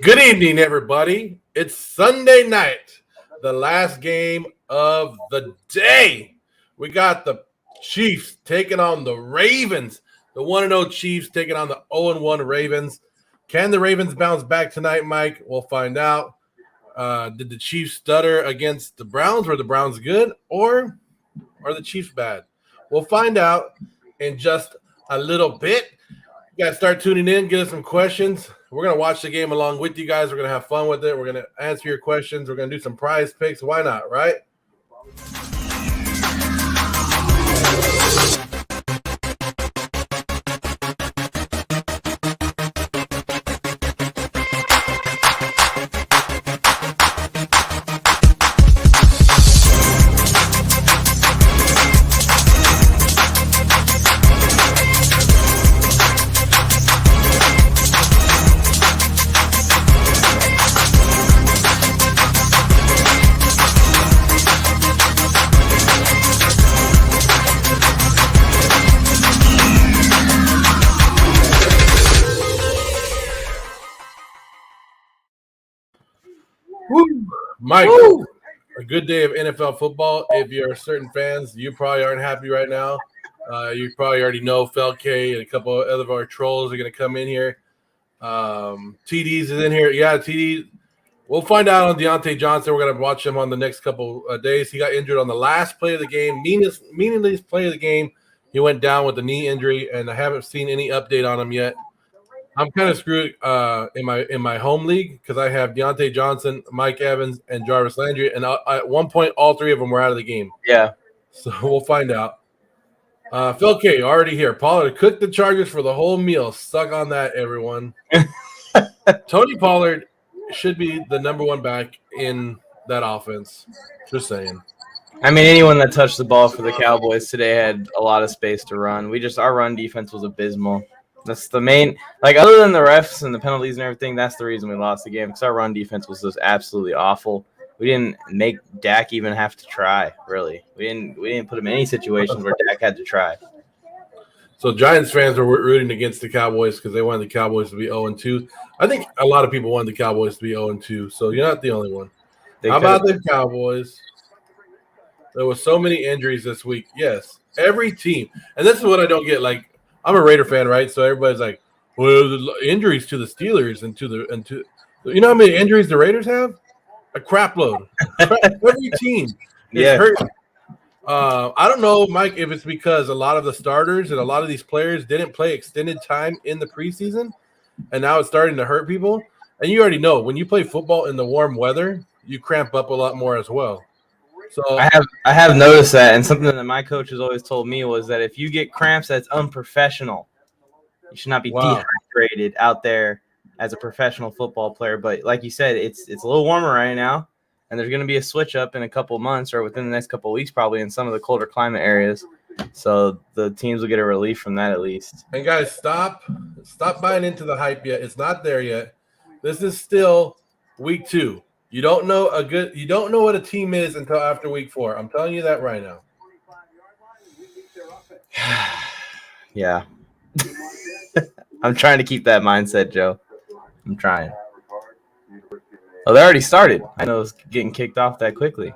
Good evening, everybody. It's Sunday night, the last game of the day. We got the Chiefs taking on the Ravens. The 1-0 Chiefs taking on the 0-1 Ravens. Can the Ravens bounce back tonight, Mike? We'll find out. Did the Chiefs stutter against the Browns? Were the Browns good, or are the Chiefs bad? We'll find out in just a little bit. You guys start tuning in, get us some questions. We're going to watch the game along with you guys. We're going to have fun with it. We're going to answer your questions. We're going to do some prize picks. Why not, right? Woo. Mike, a good day of NFL football. If you're certain fans, you probably aren't happy right now. You probably already know Felke and a couple of other of our trolls are going to come in here. TDs is in here. Yeah, TD. We'll find out on Deontay Johnson. We're going to watch him on the next couple of days. He got injured on the last play of the game, meaningless play of the game. He went down with a knee injury, and I haven't seen any update on him yet. I'm kind of screwed in my home league because I have Deontay Johnson, Mike Evans, and Jarvis Landry, and at one point all three of them were out of the game. Yeah. So we'll find out. Phil K, already here. Pollard cooked the Chargers for the whole meal. Suck on that, everyone. Tony Pollard should be the number one back in that offense. Just saying. I mean, anyone that touched the ball for the Cowboys today had a lot of space to run. Our run defense was abysmal. That's the main, other than the refs and the penalties and everything, that's the reason we lost the game, because our run defense was just absolutely awful. We didn't make Dak even have to try, really. We didn't put him in any situations where Dak had to try. So Giants fans were rooting against the Cowboys because they wanted the Cowboys to be 0-2. I think a lot of people wanted the Cowboys to be 0-2, so you're not the only one. How about the Cowboys? There were so many injuries this week. Yes, every team. And this is what I don't get. I'm a Raider fan, right? So everybody's like, well, the injuries to the Steelers and to you know how many injuries the Raiders have? A crap load. Every team is hurt. I don't know, Mike, if it's because a lot of the starters and a lot of these players didn't play extended time in the preseason, and now it's starting to hurt people. And you already know when you play football in the warm weather, you cramp up a lot more as well. So I have noticed that, and something that my coach has always told me was that if you get cramps, that's unprofessional. You should not be dehydrated out there as a professional football player. But like you said, it's a little warmer right now, and there's going to be a switch up in a couple of months or within the next couple of weeks probably in some of the colder climate areas. So the teams will get a relief from that at least. And guys, stop buying into the hype yet. It's not there yet. This is still week 2. You don't know what a team is until after week 4. I'm telling you that right now. Yeah. I'm trying to keep that mindset, Joe. I'm trying. Oh, they already started. I know it's getting kicked off that quickly.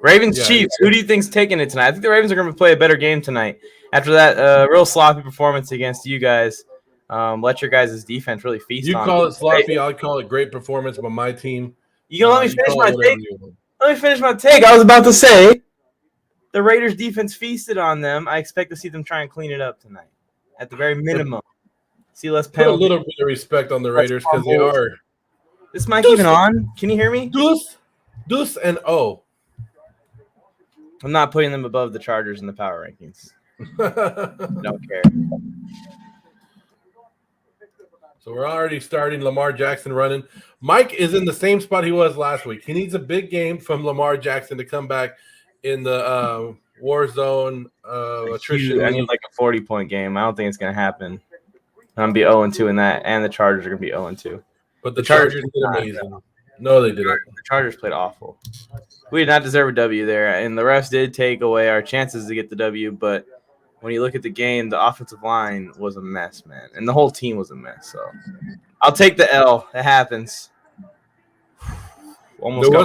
Ravens, Chiefs. Who do you think's taking it tonight? I think the Ravens are going to play a better game tonight. After that real sloppy performance against you guys, let your guys' defense really feast on it. You call it sloppy. I'll call it great performance by my team. You gonna let me finish my take? Let me finish my take. I was about to say the Raiders' defense feasted on them. I expect to see them try and clean it up tonight, at the very minimum. See less penalties. Put a little bit of respect on the Raiders because they are. This mic even on? Can you hear me? Deuce and O. I'm not putting them above the Chargers in the power rankings. Don't care. So we're already starting Lamar Jackson running. Mike is in the same spot he was last week. He needs a big game from Lamar Jackson to come back in the Warzone attrition. I need a 40-point game. I don't think it's going to happen. I'm going to be 0-2 in that, and the Chargers are going to be 0-2. But the Chargers did amazing. No, they didn't. The Chargers played awful. We did not deserve a W there, and the refs did take away our chances to get the W, but when you look at the game, the offensive line was a mess, man. And the whole team was a mess. So I'll take the L. It happens. almost there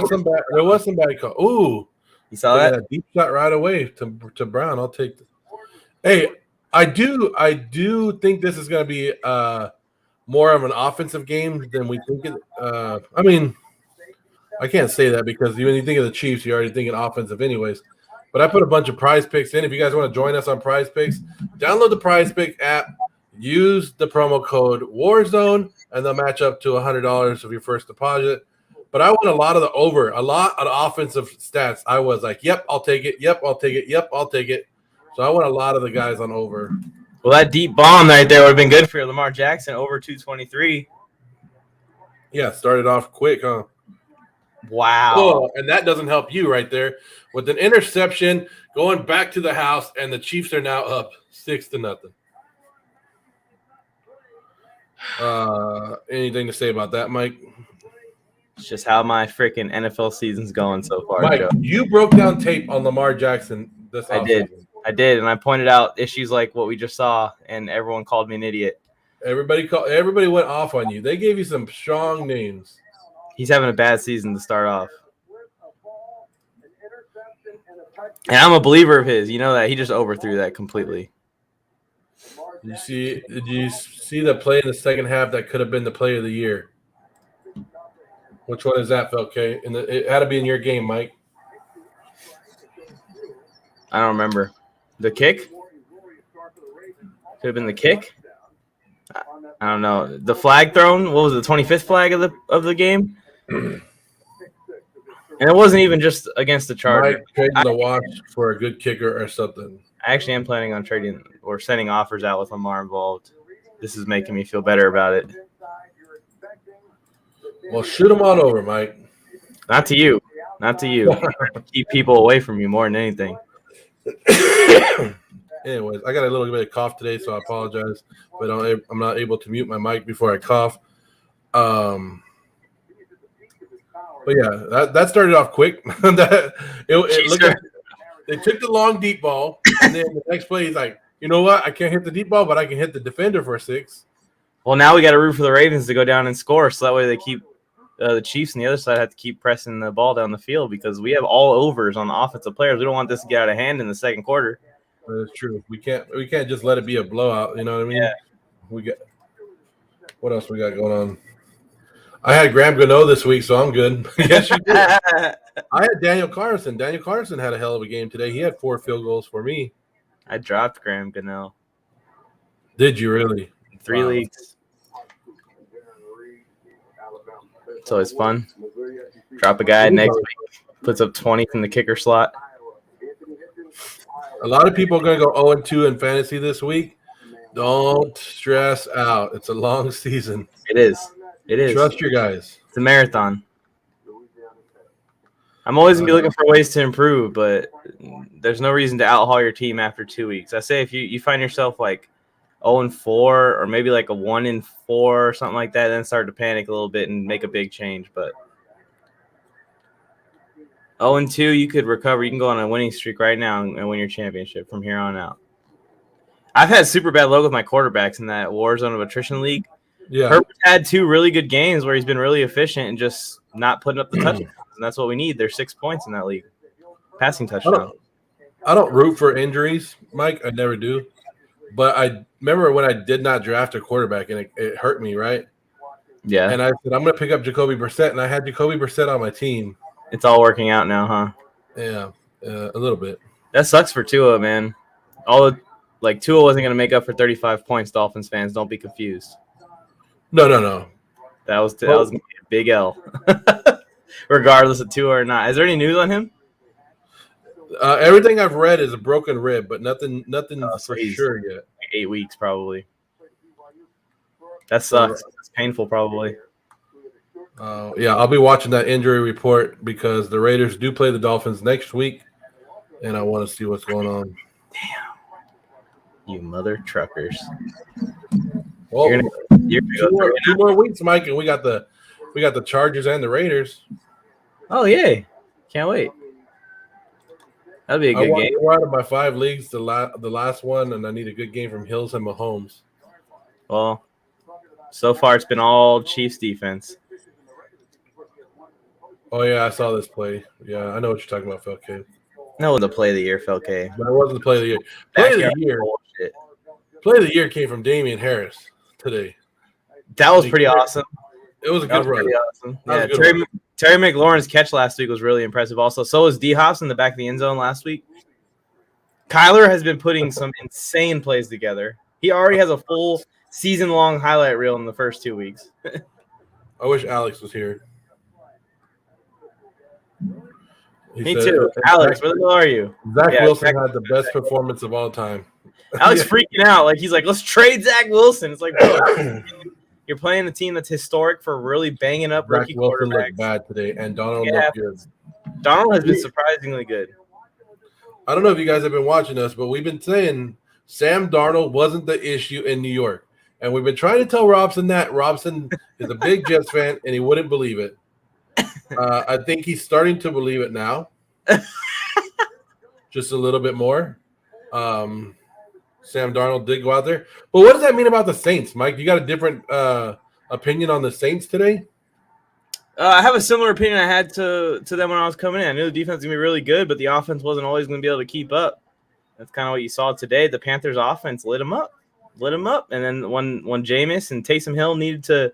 was some bad call. Ooh, you saw that? Deep shot right away to Brown. I'll take this. Hey, I do think this is going to be more of an offensive game than we think it. I mean, I can't say that because when you think of the Chiefs, you're already thinking offensive anyways. But I put a bunch of Prize Picks in. If you guys want to join us on Prize Picks, download the Prize Pick app, use the promo code Warzone, and they'll match up to $100 of your first deposit. But I want a lot of offensive stats. I was like, yep, I'll take it. Yep, I'll take it. Yep, I'll take it. So I want a lot of the guys on over. Well, that deep bomb right there would have been good for Lamar Jackson, over 223. Yeah, started off quick, huh? Wow. Oh, and that doesn't help you right there. With an interception, going back to the house, and the Chiefs are now up 6-0. Anything to say about that, Mike? It's just how my freaking NFL season's going so far, Mike, Joe. You broke down tape on Lamar Jackson this offseason. I did, and I pointed out issues like what we just saw, and everyone called me an idiot. Everybody went off on you. They gave you some strong names. He's having a bad season to start off. And I'm a believer of his. You know that. He just overthrew that completely. Did you see the play in the second half that could have been the play of the year? Which one is that, Felke? It had to be in your game, Mike. I don't remember. The kick? Could have been the kick? I don't know. The flag thrown? What was it, the 25th flag of the game? And it wasn't even just against the Chargers. Mike trading the watch for a good kicker or something. I actually am planning on trading or sending offers out with Lamar involved. This is making me feel better about it. Well, shoot him on over, Mike. Not to you. Not to you. Keep people away from you more than anything. Anyways, I got a little bit of cough today, so I apologize. But I'm not able to mute my mic before I cough. But yeah, that started off quick. It looked like they took the long deep ball, and then the next play he's like, you know what? I can't hit the deep ball, but I can hit the defender for a 6. Well, now we got to root for the Ravens to go down and score, so that way they keep the Chiefs on the other side have to keep pressing the ball down the field because we have all overs on the offensive players. We don't want this to get out of hand in the second quarter. That's true. We can't just let it be a blowout. You know what I mean? Yeah. What else we got going on? I had Graham Gano this week, so I'm good. Yes, you did. I had Daniel Carson. Daniel Carson had a hell of a game today. He had 4 field goals for me. I dropped Graham Gano. Did you really? 3 leagues. It's always fun. Drop a guy next week. Puts up 20 from the kicker slot. A lot of people are going to go 0-2 in fantasy this week. Don't stress out. It's a long season. It is. Trust your guys. It's a marathon. I'm always going to be looking for ways to improve, but there's no reason to outhaul your team after 2 weeks. I say if you find yourself like 0-4 or maybe like a 1-4 or something like that, then start to panic a little bit and make a big change. But 0-2, you could recover. You can go on a winning streak right now and win your championship from here on out. I've had super bad luck with my quarterbacks in that Warzone of attrition league. Yeah, Herbert's had 2 really good games where he's been really efficient and just not putting up the touchdowns, and that's what we need. There's 6 points in that league, passing touchdown. I don't root for injuries, Mike. I never do. But I remember when I did not draft a quarterback, and it hurt me, right? Yeah. And I said, I'm going to pick up Jacoby Brissett, and I had Jacoby Brissett on my team. It's all working out now, huh? Yeah, a little bit. That sucks for Tua, man. Tua wasn't going to make up for 35 points, Dolphins fans. Don't be confused. No. That was going to be a big L, regardless of Tua or not. Is there any news on him? Everything I've read is a broken rib, but nothing for sure yet. 8 weeks probably. That sucks. It's painful probably. Yeah, I'll be watching that injury report because the Raiders do play the Dolphins next week, and I want to see what's going on. Damn. You mother truckers. Well, you're gonna two more weeks, Mike, and we got the Chargers and the Raiders. Oh, yay. Can't wait. That'll be a good game. We're out of my 5 leagues, the last one, and I need a good game from Hills and Mahomes. Well, so far it's been all Chiefs defense. Oh yeah, I saw this play. Yeah, I know what you're talking about, Felke. No, the play of the year, Felke. But it wasn't the play of the year. Play of the year. Bullshit. Play of the year came from Damian Harris today. That was pretty awesome. It was a good run. Pretty awesome. Yeah, Terry McLaurin's catch last week was really impressive. Also, so was D Hops in the back of the end zone last week. Kyler has been putting some insane plays together. He already has a full season-long highlight reel in the first 2 weeks. I wish Alex was here. Me too. Alex, where the hell are you? Zach Wilson had the best performance of all time. Alex freaking out. Like, he's like, let's trade Zach Wilson. It's like, bro, you're playing a team that's historic for really banging up rookie quarterbacks. Looked bad today, and Donald looked good. Donald has been surprisingly good. I don't know if you guys have been watching us, but we've been saying Sam Darnold wasn't the issue in New York. And we've been trying to tell Robson that. Robson is a big Jets fan, and he wouldn't believe it. I think he's starting to believe it now. Just a little bit more. Sam Darnold did go out there. But what does that mean about the Saints, Mike? You got a different opinion on the Saints today? I have a similar opinion I had to them when I was coming in. I knew the defense was going to be really good, but the offense wasn't always going to be able to keep up. That's kind of what you saw today. The Panthers' offense lit them up. And then when Jameis and Taysom Hill needed to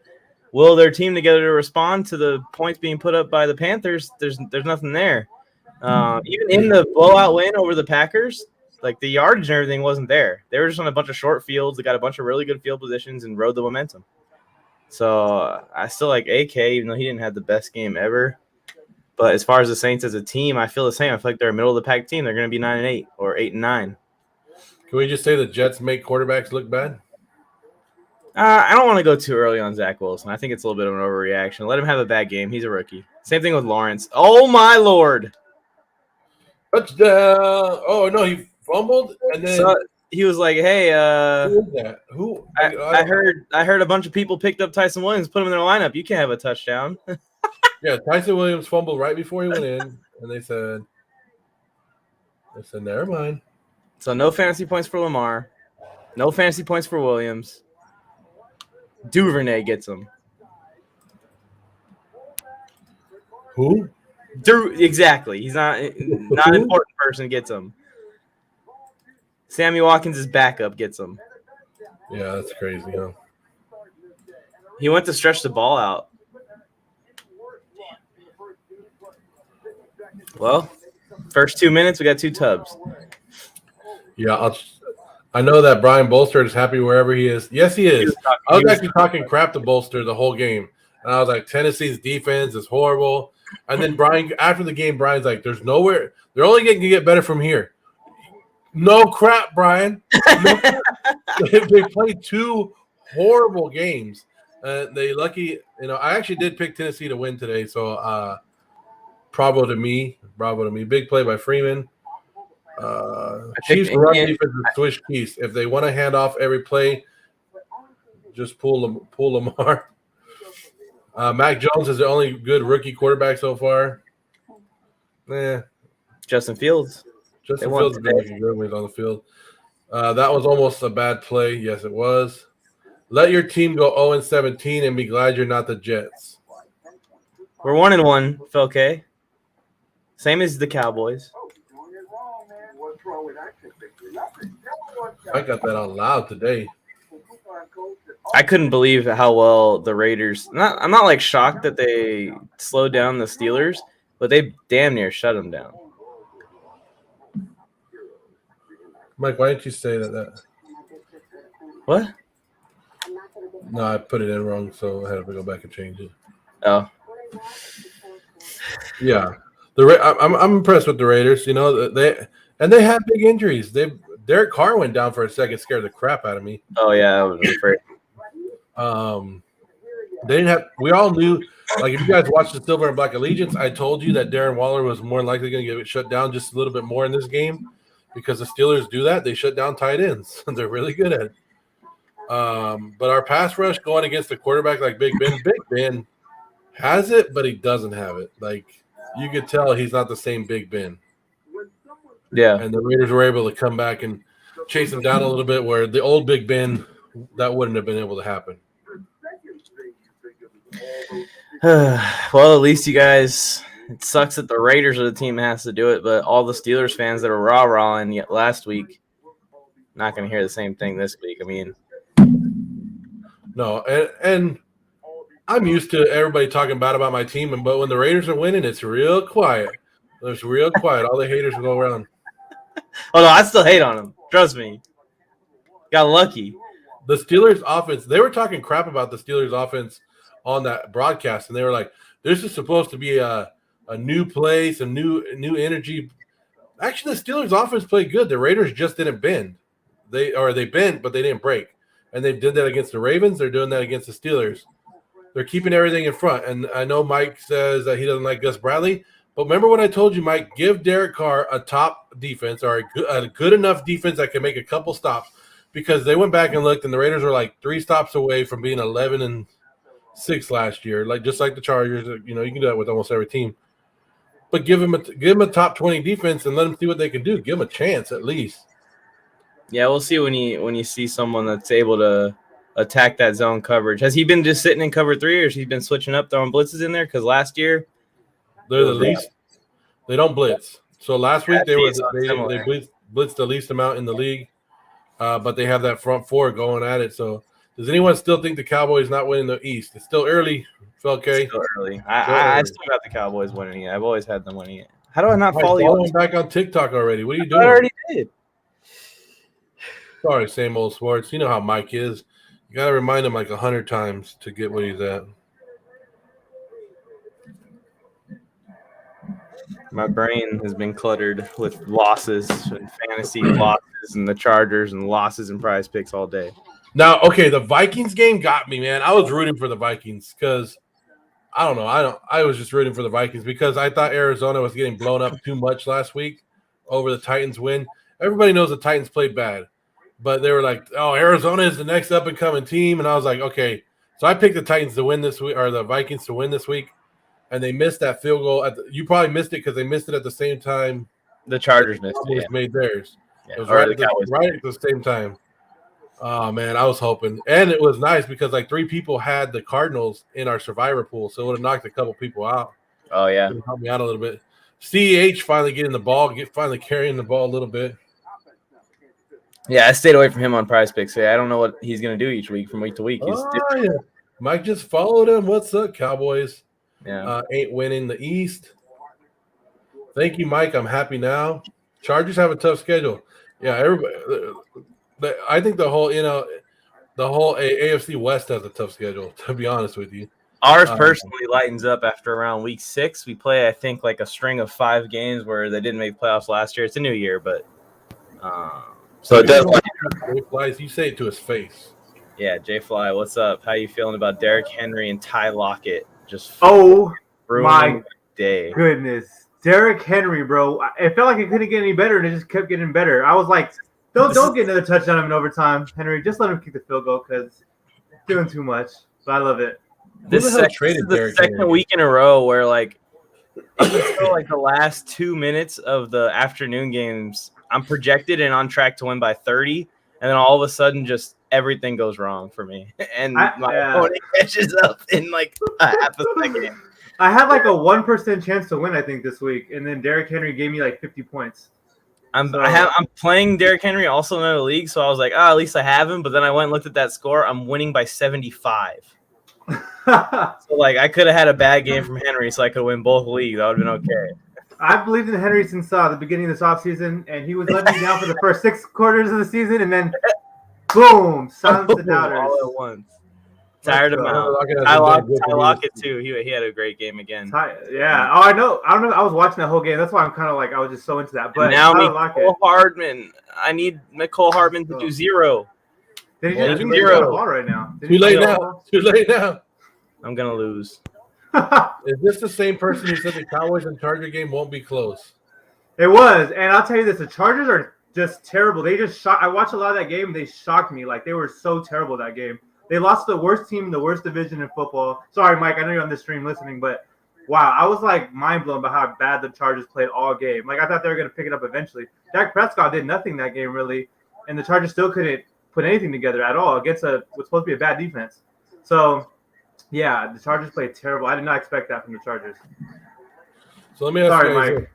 will their team together to respond to the points being put up by the Panthers, there's nothing there. Even in the blowout win over the Packers, like the yardage and everything wasn't there. They were just on a bunch of short fields. They got a bunch of really good field positions and rode the momentum. So I still like AK, even though he didn't have the best game ever. But as far as the Saints as a team, I feel the same. I feel like they're a middle of the pack team. They're going to be 9-8 or 8-9. Can we just say the Jets make quarterbacks look bad? I don't want to go too early on Zach Wilson. I think it's a little bit of an overreaction. Let him have a bad game. He's a rookie. Same thing with Lawrence. Oh, my Lord. Touchdown. Oh, no, he fumbled. And then he was like, hey, who is that? Who? I heard a bunch of people picked up Tyson Williams, put him in their lineup. You can't have a touchdown. Yeah, Tyson Williams fumbled right before he went in, and they said, never mind. So no fantasy points for Lamar. No fantasy points for Williams. Duvernay gets him. Who? Exactly. He's not an important person gets him. Sammy Watkins' backup gets him. Yeah, that's crazy, huh? He went to stretch the ball out. Well, first 2 minutes, we got 2 tubs. Yeah, I know that Brian Bolstered is happy wherever he is. Yes, he is. I was actually talking crap to Bolstered the whole game. And I was like, Tennessee's defense is horrible. And then Brian, after the game, Brian's like, there's nowhere. They're only going to get better from here. No crap, Brian. No crap. They played 2 horrible games. They lucky, I actually did pick Tennessee to win today. So bravo to me. Big play by Freeman. Chiefs run defense is Swiss keys. If they want to hand off every play, just pull Lamar. Mac Jones is the only good rookie quarterback so far. Justin Fields. Justin Fields has been looking good when he's on the field. That was almost a bad play. Yes, it was. Let your team go 0-17 and be glad you're not the Jets. We're 1-1, Felke. Same as the Cowboys. I got that on loud today. I couldn't believe how well the Raiders. I'm not like shocked that they slowed down the Steelers, but they damn near shut them down. Mike, why didn't you say that? What? No, I put it in wrong, so I had to go back and change it. Oh. Yeah. I'm impressed with the Raiders. They have big injuries. Derek Carr went down for a second, scared the crap out of me. Oh yeah, I was afraid. They didn't have. We all knew. Like if you guys watched the Silver and Black Allegiance, I told you that Darren Waller was more likely going to get shut down just a little bit more in this game because the Steelers do that. They shut down tight ends. They're really good at it. But our pass rush going against a quarterback like Big Ben has it, but he doesn't have it. Like you could tell he's not the same Big Ben. Yeah. And the Raiders were able to come back and chase him down a little bit where the old Big Ben, that wouldn't have been able to happen. Well, at least you guys It sucks that the Raiders are the team that has to do it, but all the Steelers fans that are rah-rahing yet last week, not going to hear the same thing this week. I mean, no, and I'm used to everybody talking bad about my team, but when the Raiders are winning, it's real quiet. It's real quiet. All the haters will go around. oh no, I still hate on them. Trust me. Got lucky. The Steelers offense, they were talking crap about the Steelers offense on that broadcast, and they were like, this is supposed to be a new play, some new energy. Actually, the Steelers offense played good. The Raiders just didn't bend. They bent, but they didn't break. And they did that against the Ravens. They're doing that against the Steelers. They're keeping everything in front. And I know Mike says that he doesn't like Gus Bradley. But remember when I told you, Mike, give Derek Carr a top defense or a good enough defense that can make a couple stops, because they went back and looked, and the Raiders were like 3 stops away from being 11-6 last year, just like the Chargers. You can do that with almost every team. But give them a top 20 defense and let them see what they can do. Give them a chance at least. Yeah, we'll see when you see someone that's able to attack that zone coverage. Has he been just sitting in cover 3, or has he been switching up, throwing blitzes in there? Because last year they're the least. They don't blitz. So last week they blitzed the least amount in the league, but they have that front four going at it. So does anyone still think the Cowboys not winning the East? It's still early. It's okay. Still early. I still got the Cowboys winning it. I've always had them winning it. How do I not follow you? I'm back on TikTok already. What are you doing? I already did. Sorry, same old sports. You know how Mike is. You got to remind him like 100 times to get what he's at. My brain has been cluttered with losses and fantasy losses and the Chargers and losses and prize picks all day. Now, okay, the Vikings game got me, man. I was rooting for the Vikings because I don't know. I was just rooting for the Vikings because I thought Arizona was getting blown up too much last week over the Titans win. Everybody knows the Titans played bad, but they were like, "Oh, Arizona is the next up and coming team," and I was like, "Okay." So I picked the Titans to win this week, or the Vikings to win this week, and they missed that field goal. You probably missed it because they missed it at the same time the Chargers missed it. Yeah. Made theirs. Yeah. It was right at the same time. Oh man, I was hoping, and it was nice because like 3 people had the Cardinals in our survivor pool, so it would have knocked a couple people out. Oh yeah, it helped me out a little bit. CEH finally getting the ball, finally carrying the ball a little bit. Yeah, I stayed away from him on prize picks. So I don't know what he's going to do each week from week to week. He's different. Yeah. Mike just followed him. What's up, Cowboys? Yeah, ain't winning the East. Thank you, Mike. I'm happy now. Chargers have a tough schedule. Yeah, everybody. I think the whole AFC West has a tough schedule. To be honest with you, ours personally lightens up after around week 6. We play, I think, like a string of 5 games where they didn't make playoffs last year. It's a new year, but so it does. Jay Flies, you say it to his face. Yeah, Jay Fly, what's up? How you feeling about Derrick Henry and Ty Lockett? Just my day. Goodness, Derrick Henry, bro. It felt like it couldn't get any better, and it just kept getting better. I was like, don't get another touchdown in overtime, Henry. Just let him kick the field goal because doing too much. But I love it. This is the second week in a row where like until like the last 2 minutes of the afternoon games, I'm projected and on track to win by 30, and then all of a sudden just everything goes wrong for me, and my opponent catches up in like a half a second. I had like a 1% chance to win, I think, this week, and then Derrick Henry gave me like 50 points. I'm playing Derrick Henry also in another league, so I was like, at least I have him. But then I went and looked at that score. I'm winning by 75. So like I could have had a bad game from Henry, so I could win both leagues. That would have been okay. I've believed in Henry since the beginning of this offseason, and he was letting me down for the first 6 quarters of the season, and then boom, silence the doubters. All at once. Tired him out. I lock it too. He had a great game again. Yeah. Oh, I know. I don't know. I was watching that whole game. That's why I'm kind of like I was just so into that. But and now Mecole Hardman. I need Mecole Hardman to do 0. Did he just do 0 ball right now? Too late now. I'm gonna lose. Is this the same person who said the Cowboys and Charger game won't be close? It was, and I'll tell you this: the Chargers are just terrible. They just I watched a lot of that game. They shocked me. Like they were so terrible that game. They lost to the worst team in the worst division in football. Sorry, Mike. I know you're on the stream listening, but wow, I was like mind blown by how bad the Chargers played all game. Like I thought they were going to pick it up eventually. Dak Prescott did nothing that game really, and the Chargers still couldn't put anything together at all against what's supposed to be a bad defense. So, yeah, the Chargers played terrible. I did not expect that from the Chargers. So let me ask Sorry, you guys. Mike.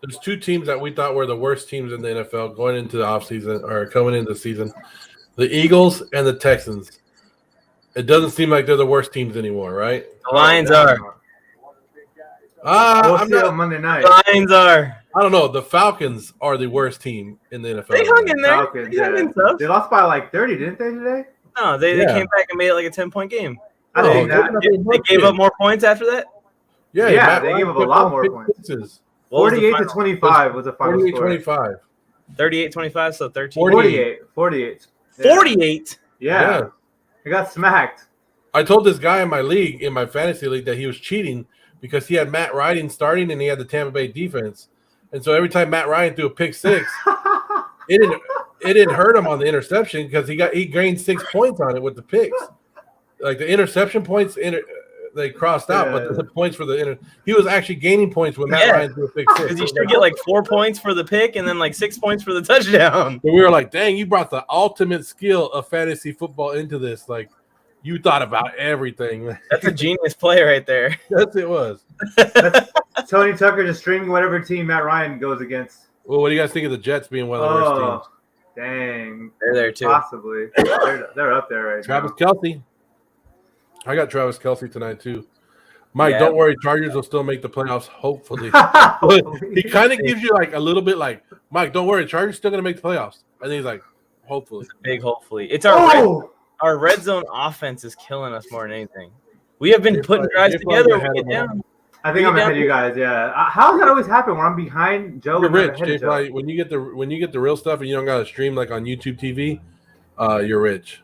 There's two teams that we thought were the worst teams in the NFL going into the offseason or coming into the season. The Eagles and the Texans. It doesn't seem like they're the worst teams anymore, right? The Lions are. We'll I'm see not, on Monday night. Lions are. I don't know. The Falcons are the worst team in the NFL. They hung in there. Falcons, They hung yeah. in tough. They lost by like 30, didn't they today? No, they came back and made it like a 10-point game. I No, think that. They gave up more points after that? Yeah, Yeah, Matt they Ryan gave up a kept lot on more pick points. sixes. What was the 48 to final? 25 was the final score. 48-25. 38-25, so 13. 48. 48? Yeah. He got smacked. I told this guy in my league, in my fantasy league, that he was cheating because he had Matt Ryan starting and he had the Tampa Bay defense. And so every time Matt Ryan threw a pick six, it didn't hurt him on the interception because he gained 6 points on it with the picks. Like the interception points, they crossed out, but the points for he was actually gaining points when Matt Ryan threw a pick six. Because you should get like 4 points for the pick and then like 6 points for the touchdown. So we were like, dang, you brought the ultimate skill of fantasy football into this. Like, you thought about everything. That's a genius play right there. Yes, it was. That's Tony Tucker just streaming whatever team Matt Ryan goes against. Well, what do you guys think of the Jets being one of the worst teams? Dang. They're there too. Possibly. They're up there right Travis now. Kelce. I got Travis Kelce tonight, too. Mike, don't worry. Chargers will still make the playoffs, hopefully. He kind of gives you like a little bit like, Mike, don't worry. Chargers still going to make the playoffs. I think he's like, hopefully. It's a big hopefully. It's our red zone offense is killing us more than anything. We have been putting drives together. I think I'm ahead of you guys. Yeah. How does that always happen when I'm behind Joe? You're rich, Jay. When you get the real stuff and you don't got to stream like on YouTube TV, you're rich.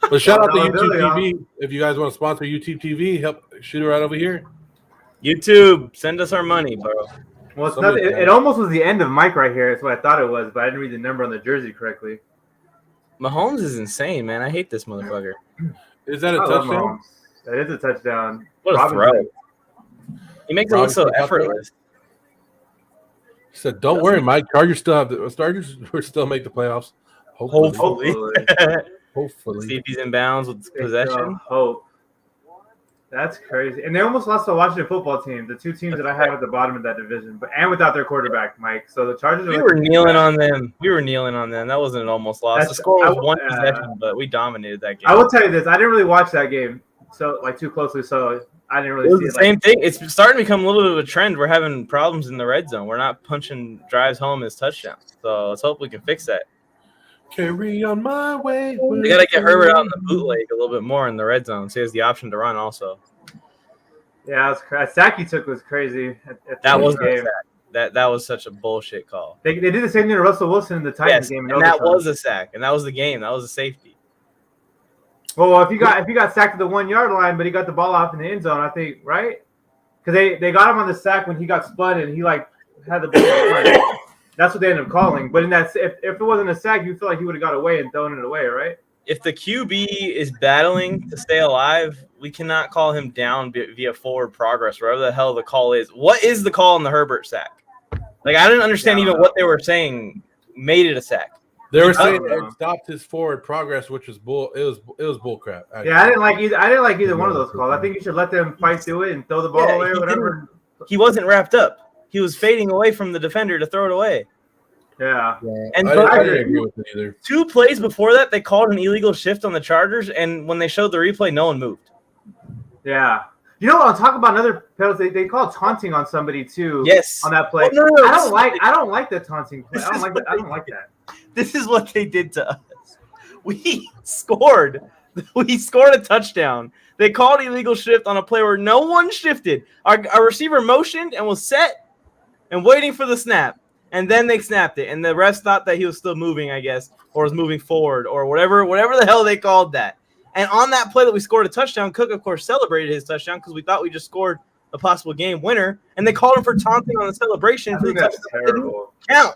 But shout out to YouTube TV. If you guys want to sponsor YouTube TV, help shoot it right over here. YouTube, send us our money, bro. Well, it's nothing. It almost was the end of Mike right here. That's what I thought it was, but I didn't read the number on the jersey correctly. Mahomes is insane, man. I hate this motherfucker. Is that a touchdown? That is a touchdown. What a throw. He makes it look so effortless. He said, don't worry, Mike. Chargers will still make the playoffs. Hopefully. Hopefully. See if he's in bounds with possession. Hope. That's crazy. And they almost lost the Washington football team, the two teams that I have at the bottom of that division, and without their quarterback, Mike. So the Chargers We were kneeling on them. That wasn't an almost loss. The score was one possession, but we dominated that game. I will tell you this. I didn't really watch that game too closely, so I didn't really see it. It was the same thing. It's starting to become a little bit of a trend. We're having problems in the red zone. We're not punching drives home as touchdowns. So let's hope we can fix that. Carry on my way. We got to get Herbert out in the bootleg a little bit more in the red zone, so he has the option to run also. Yeah, that sack he took was crazy. That was a sack. That was such a bullshit call. They did the same thing to Russell Wilson in the Titans game. And that was a sack, and that was the game. That was a safety. Well, if you got sacked at the 1 yard line, but he got the ball off in the end zone, I think, right? Because they got him on the sack when he got spun and he had the ball. That's what they ended up calling. But if it wasn't a sack, you feel like he would have got away and thrown it away, right? If the QB is battling to stay alive, we cannot call him down via forward progress, wherever the hell the call is. What is the call on the Herbert sack? Like, I didn't understand even what they were saying made it a sack. They were saying it stopped his forward progress, which was bull. It was bull crap. Actually. Yeah, I didn't like either one of those calls. I think you should let them fight through it and throw the ball away or whatever. He wasn't wrapped up. He was fading away from the defender to throw it away. Yeah. And I didn't agree with it either. 2 plays before that, they called an illegal shift on the Chargers, and when they showed the replay, no one moved. Yeah. You know what? I'll talk about another penalty. They called taunting on somebody too. Yes. On that play. Oh, no, I don't like the taunting play. I don't like that. This is what they did to us. We scored a touchdown. They called illegal shift on a play where no one shifted. Our receiver motioned and was set and waiting for the snap. And then they snapped it. And the refs thought that he was still moving, I guess, or was moving forward or whatever the hell they called that. And on that play that we scored a touchdown, Cook, of course, celebrated his touchdown because we thought we just scored a possible game winner. And they called him for taunting on the celebration. I think that's terrible. Count.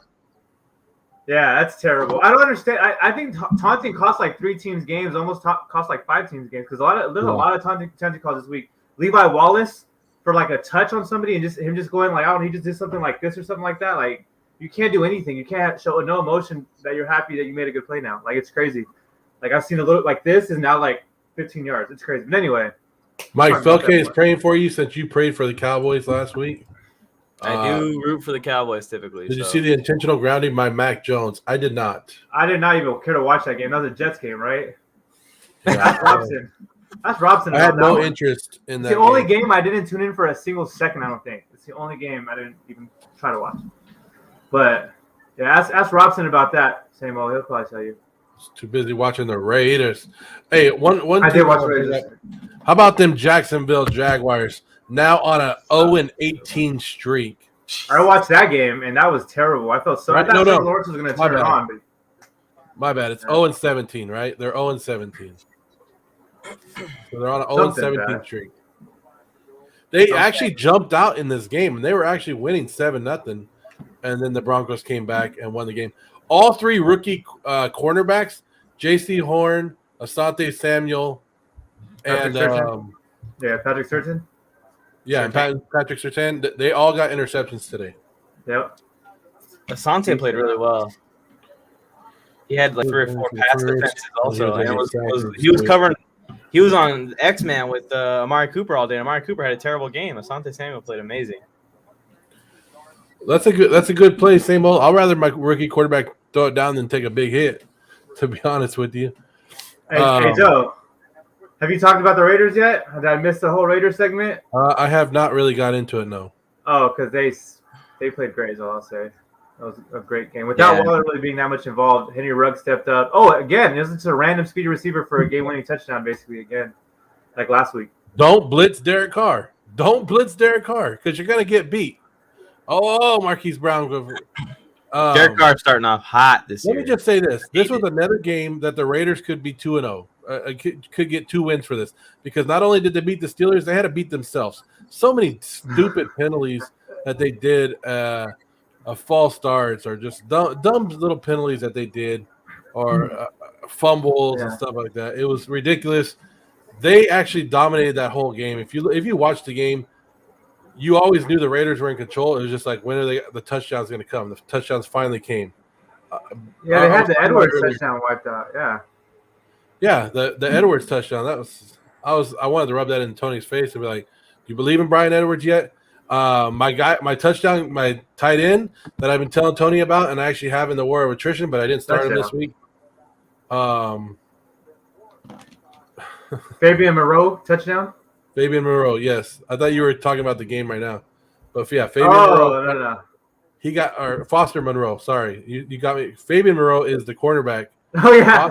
Yeah, that's terrible. I don't understand. I think taunting costs like 3 teams games, almost costs like 5 teams games because there's a lot of taunting calls this week. Levi Wallace for like a touch on somebody and him just going like, he just did something like this or something like that. Like, you can't do anything. You can't show no emotion that you're happy that you made a good play now. Like, it's crazy. Like, I've seen a little like this is now like 15 yards. It's crazy. But anyway, Mike Felke is praying for you since you prayed for the Cowboys last week. I do root for the Cowboys typically. Did you see the intentional grounding by Mac Jones? I did not. I did not even care to watch that game. That was a Jets game, right? Yeah, that's Robson. That's Robson. I had no interest in that. It's the only game I didn't tune in for a single second, I don't think. It's the only game I didn't even try to watch. But, yeah, ask Robson about that. Same old. He'll probably tell you. Too busy watching the Raiders. Hey, one. I did watch the Raiders. How about them Jacksonville Jaguars now on a 0-18 streak? I watched that game and that was terrible. I felt so. I thought Lawrence was going to turn it on. But... My bad. It's 0-17, right? They're 0-17. So they're on an 0-17 streak. They actually jumped out in this game and they were actually winning 7-0, and then the Broncos came back and won the game. All three rookie cornerbacks, J.C. Horn, Asante Samuel, and Patrick Surtain. Yeah, and Patrick Surtain. They all got interceptions today. Yep. Asante played really well. He had like 3 or 4 pass defenses also. And he was covering. He was on X-Man with Amari Cooper all day. Amari Cooper had a terrible game. Asante Samuel played amazing. That's a good play. Same old. I'd rather my rookie quarterback throw it down than take a big hit, to be honest with you. Hey Joe, have you talked about the Raiders yet? Did I miss the whole Raiders segment? I have not really got into it, no. Oh, because they played great, is all I'll say. That was a great game. Without Waller really being that much involved, Henry Ruggs stepped up. Oh, again, this is a random speedy receiver for a game-winning touchdown, basically, again, like last week. Don't blitz Derek Carr. Don't blitz Derek Carr because you're going to get beat. Oh, Marquise Brown. Derek Carr starting off hot this year. Let me just say this. This was another game that the Raiders could be 2-0. Could get 2 wins for this because not only did they beat the Steelers, they had to beat themselves. So many stupid penalties that they did, false starts or just dumb little penalties that they did, or fumbles and stuff like that. It was ridiculous. They actually dominated that whole game. If you watched the game, you always knew the Raiders were in control. It was just like, when are the touchdowns going to come? The touchdowns finally came. They had the Edwards touchdown wiped out. Yeah, the Edwards touchdown. I wanted to rub that in Tony's face and be like, "Do you believe in Bryan Edwards yet?" My touchdown, my tight end that I've been telling Tony about, and I actually have in the war of attrition, but I didn't start him this week. Fabian Moreau touchdown. Fabian Moreau, yes. I thought you were talking about the game right now, but yeah, Fabian Moreau. No. He got Foster Monroe. Sorry, you got me. Fabian Moreau is the cornerback. Oh yeah.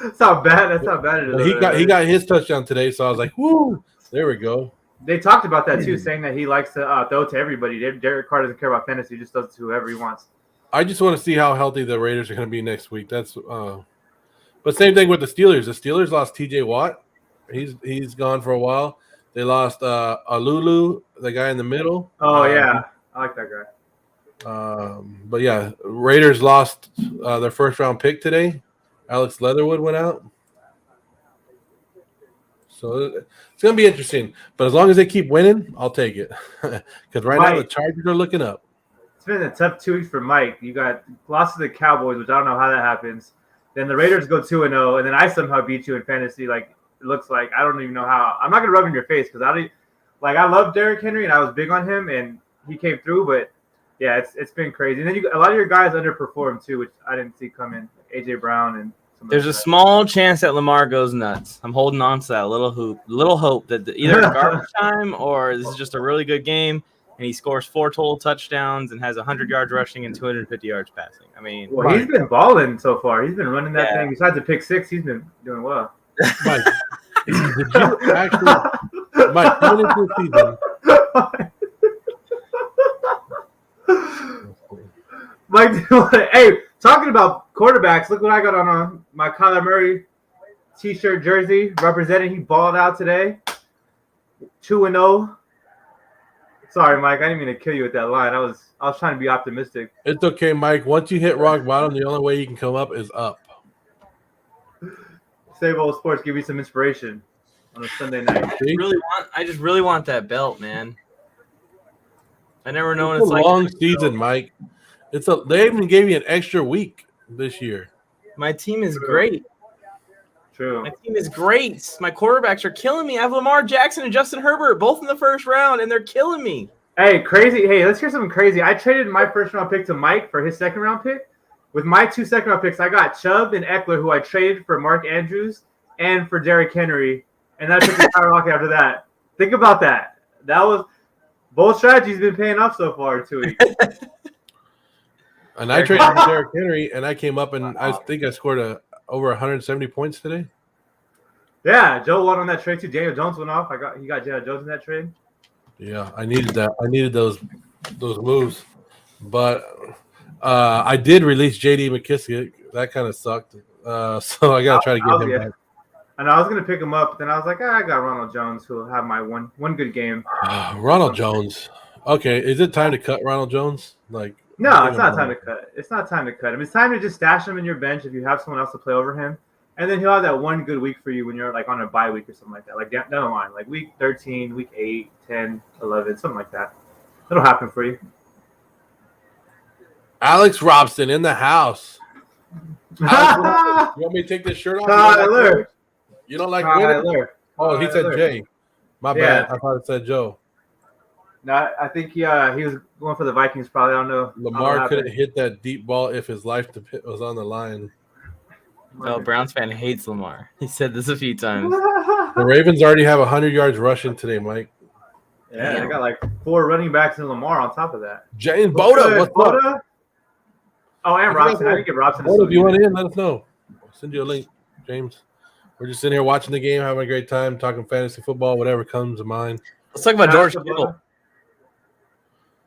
That's not bad. That's not bad. He got his touchdown today, so I was like, "Woo!" There we go. They talked about that too, saying that he likes to throw to everybody. Derek Carr doesn't care about fantasy; he just does it to whoever he wants. I just want to see how healthy the Raiders are going to be next week. That's but same thing with the Steelers. The Steelers lost T.J. Watt. He's gone for a while. They lost Alulu, the guy in the middle. Oh yeah, I like that guy. But yeah, Raiders lost their first round pick today. Alex Leatherwood went out. So it's going to be interesting. But as long as they keep winning, I'll take it. Because now the Chargers are looking up. It's been a tough 2 weeks for Mike. You got lost to the Cowboys, which I don't know how that happens. Then the Raiders go 2-0, and then I somehow beat you in fantasy. Like, it looks like I don't even know how. I'm not going to rub in your face because I love Derrick Henry, and I was big on him, and he came through. But, yeah, it's been crazy. And then a lot of your guys underperformed, too, which I didn't see coming. A.J. Brown and there's a small chance that Lamar goes nuts. I'm holding on to that little hope that either it's garbage time or this is just a really good game and he scores 4 total touchdowns and has 100 yards rushing and 250 yards passing. I mean, well, he's been balling so far. He's been running that thing. Besides the pick 6, he's been doing well. Mike, did you actually, Mike, coming into the season? Mike, hey, talking about quarterbacks, look what I got on my Kyler Murray t-shirt jersey representing. He balled out today. 2-0. Sorry, Mike. I didn't mean to kill you with that line. I was trying to be optimistic. It's okay, Mike. Once you hit rock bottom, the only way you can come up is up. Save Old Sports give you some inspiration on a Sunday night. I just really want that belt, man. I never know it's a long season, Mike. They even gave you an extra week this year. My team is great. True. My team is great. My quarterbacks are killing me. I have Lamar Jackson and Justin Herbert both in the first round, and they're killing me. Hey, crazy. Hey, let's hear something crazy. I traded my first round pick to Mike for his second round pick. With my 2 second round picks, I got Chubb and Eckler, who I traded for Mark Andrews and for Derrick Henry. And I took the Tyler Lockett after that. Think about that. That was both strategies been paying off so far in 2 weeks. And I traded for Derrick Henry, and I came up and I think I scored over 170 points today. Yeah, Joe won on that trade too. Daniel Jones went off. He got Daniel Jones in that trade. Yeah, I needed that. I needed those moves, but I did release J.D. McKissick. That kind of sucked. So I got to try to get him back. And I was gonna pick him up, but then I was like, I got Ronald Jones, who will have my one good game. Ronald Jones. Okay, is it time to cut Ronald Jones? Like, no, it's not time to cut. It's not time to cut him. It's time to just stash him in your bench if you have someone else to play over him. And then he'll have that one good week for you when you're like on a bye week or something like that. Like down the line, like week 13, week 8, 10, 11, something like that. That'll happen for you. Alex Robson in the house. Alex, you want me to take this shirt off? Tyler. You don't like Tyler. Oh, he said Jay. My bad. I thought it said Joe. No, I think he was going for the Vikings probably. I don't know. Lamar couldn't hit that deep ball if his life was on the line. No, Browns fan hates Lamar. He said this a few times. The Ravens already have 100 yards rushing today, Mike. Yeah, they got like 4 running backs and Lamar on top of that. James Boda, what's up? Oh, and Robson. I didn't get Robson. Boda, if you want in, let us know. I'll send you a link, James. We're just sitting here watching the game, having a great time, talking fantasy football, whatever comes to mind. Let's talk about George Kittle.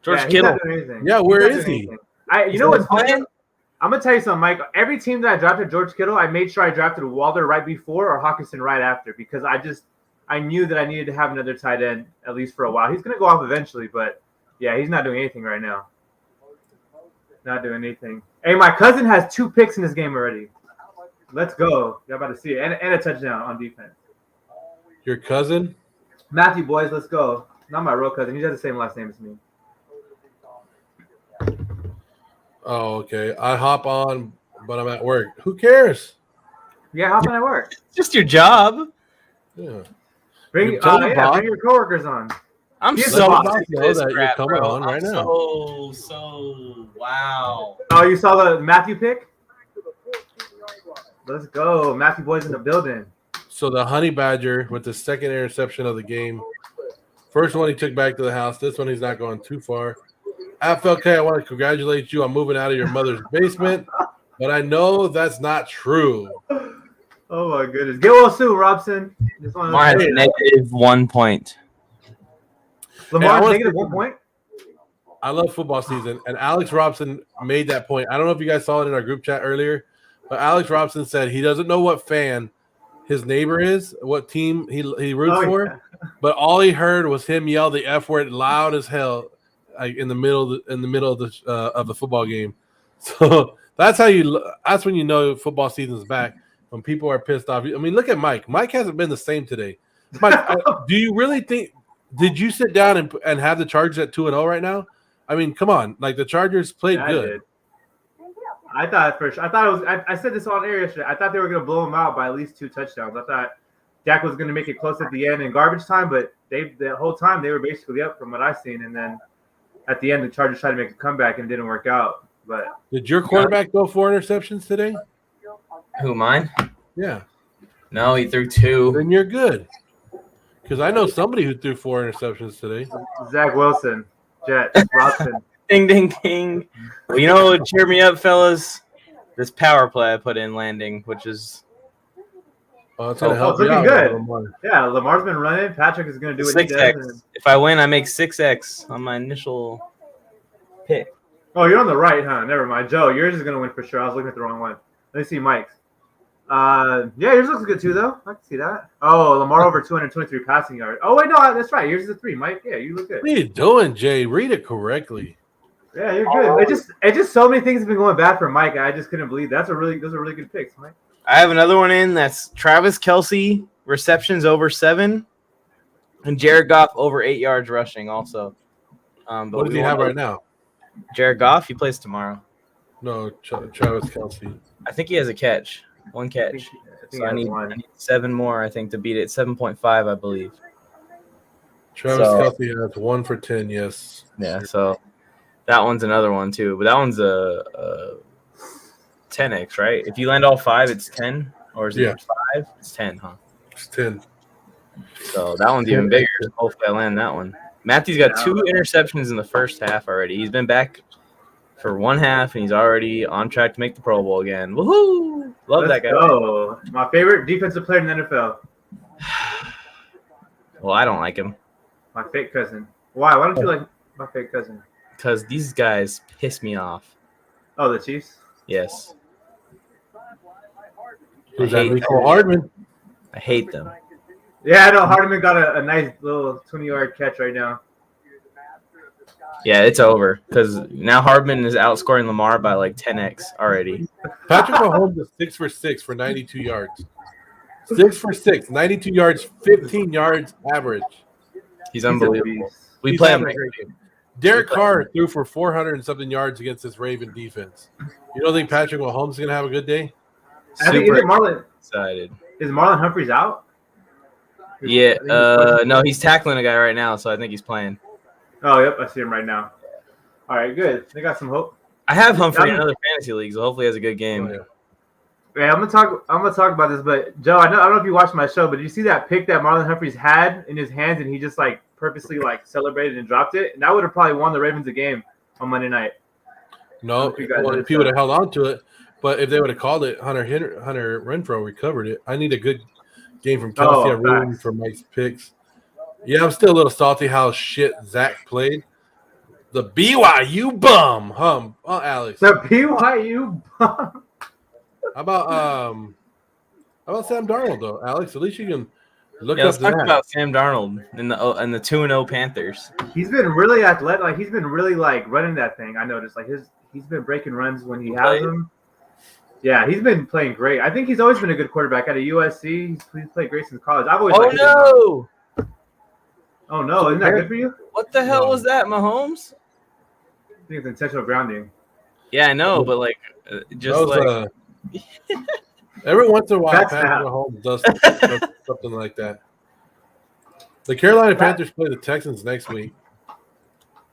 Kittle. Yeah, where is he? You know what's funny? I'm going to tell you something, Mike. Every team that I drafted George Kittle, I made sure I drafted Waller right before or Hawkinson right after because I knew that I needed to have another tight end at least for a while. He's going to go off eventually, but, yeah, he's not doing anything right now. Not doing anything. Hey, my cousin has 2 picks in this game already. Let's go. You're about to see it. And a touchdown on defense. Your cousin? Matthew, boys, let's go. Not my real cousin. He has the same last name as me. Oh, okay. I hop on, but I'm at work. Who cares? Yeah, hop on at work. It's just your job. Yeah. Bring your coworkers on. I'm so that you're coming on right now. Wow. Oh, you saw the Matthew pick? Let's go. Matthew boy's in the building. So the Honey Badger with the second interception of the game. First one he took back to the house. This one he's not going too far. FLK, I want to congratulate you on moving out of your mother's basement, but I know that's not true. Oh, my goodness. Get well soon, Robson. Lamar has -1 point. Lamar has -1 point? I love football season, and Alex Robson made that point. I don't know if you guys saw it in our group chat earlier, but Alex Robson said he doesn't know what fan his neighbor is, what team he roots for, but all he heard was him yell the F word loud as hell. Like in the middle of the football game, so that's when you know football season's back when people are pissed off. I mean, look at Mike. Mike hasn't been the same today. Mike, do you really think? Did you sit down and have the Chargers at 2-0 right now? I mean, come on, like the Chargers played good. I thought it was. I said this on air yesterday. I thought they were going to blow them out by at least 2 touchdowns. I thought Dak was going to make it close at the end in garbage time, but the whole time they were basically up from what I've seen, and then. At the end, the Chargers tried to make a comeback and didn't work out. But did your quarterback throw 4 interceptions today? Who, mine? Yeah. No, he threw 2. Then you're good. Because I know somebody who threw 4 interceptions today. Zach Wilson, Jets, Robson. Ding, ding, ding. Well, you know what would cheer me up, fellas? This power play I put in landing, which is it's looking good. Yeah, Lamar's been running. Patrick is going to do what 6X. he does. If I win, I make 6X on my initial pick. Oh, you're on the right, huh? Never mind. Joe, yours is going to win for sure. I was looking at the wrong one. Let me see Mike's. Yeah, yours looks good too, though. I can see that. Oh, Lamar over 223 passing yards. Oh, wait, no, that's right. Yours is a 3, Mike. Yeah, you look good. What are you doing, Jay? Read it correctly. Yeah, you're good. It just so many things have been going bad for Mike. I just couldn't believe those are really good picks, Mike. I have another one in that's Travis Kelce receptions over 7 and Jared Goff over 8 yards rushing also. But what does he have right now? Jared Goff, he plays tomorrow. No, Travis Kelce. I think he has a catch. One I catch. think So he I has need one. 7 more, I think, to beat it. 7.5, I believe. Travis So- Kelce has 1 for 10. Yes. Yeah, so that one's another one too. But that one's a 10x, right? If you land all 5, it's 10, or is it Yeah. 5? It's 10, huh? It's 10. So that one's even bigger. Hopefully, I land that one. Matthew's got 2 interceptions in the first half already. He's been back for 1 half, and he's already on track to make the Pro Bowl again. Woohoo! Love that guy. Go. My favorite defensive player in the NFL. Well, I don't like him My fake cousin. Why? Why don't you like my fake cousin? because these guys piss me off. Oh, the Chiefs. Yes, Who's that? Nicole Hardman. I hate them. Yeah, I know. Hardman got a nice little 20-yard catch right now. Yeah, it's over because now Hardman is outscoring Lamar by like 10x already. Patrick Mahomes is 6 for 6 for 92 yards. 6 for 6, 92 yards, 15 yards average. He's unbelievable. We He's play having him. a great game. Derek Carr threw for 400 and something yards against this Raven defense. You don't think Patrick Mahomes is going to have a good day? I think Super excited. Is Marlon Humphreys out? Yeah, no, he's tackling a guy right now, so I think he's playing. Oh, yep, I see him right now. All right, good. They got some hope. I have Humphrey in another fantasy league, so hopefully he has a good game. Oh, yeah. Yeah, I'm gonna talk about this, but Joe, I don't know if you watched my show, but did you see that pick that Marlon Humphreys had in his hands, and he just like purposely like celebrated and dropped it, and that would have probably won the Ravens a game on Monday night. No, if he would have held on to it, but if they would have called it, Hunter Renfrow recovered it. I need a good game from Kelsey. I'm rooting for Mike's picks. Yeah, I'm still a little salty how shit Zach played. The BYU bum, Alex. The BYU bum. How about Sam Darnold though, Alex? At least you can look Yeah, up let's to talk that. about Sam Darnold and the 2-0 Panthers. He's been really athletic. Like he's been really like running that thing. I noticed. Like he's been breaking runs when he has them. Yeah, he's been playing great. I think he's always been a good quarterback at a USC. He's played great since college. I've always. Oh no! Isn't that good for you? What the hell was that, Mahomes? I think it's intentional grounding. Yeah, I know, but like, just every once in a while, That's Patrick Mahomes does something like that. The Carolina Panthers play the Texans next week.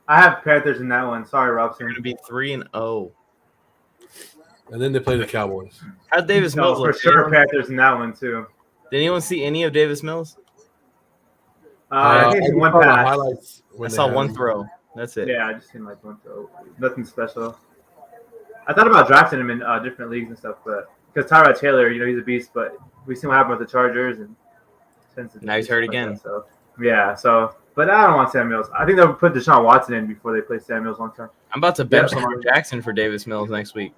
I have Panthers in that one. Sorry, Robson. They're gonna be 3-0. And then they play the Cowboys. How'd Davis Mills For look? sure, Panthers in that one too. Did anyone see any of Davis Mills? I think it's one pass. Highlights I saw one throw. That's it. Yeah, I just seen like one throw. Nothing special. I thought about drafting him in different leagues and stuff, but because Tyrod Taylor, he's a beast. But we see what happened with the Chargers, and now he's hurt again. So yeah, but I don't want Samuels. I think they'll put Deshaun Watson in before they play Samuels long term. I'm about to bench Lamar Jackson for Davis Mills next week.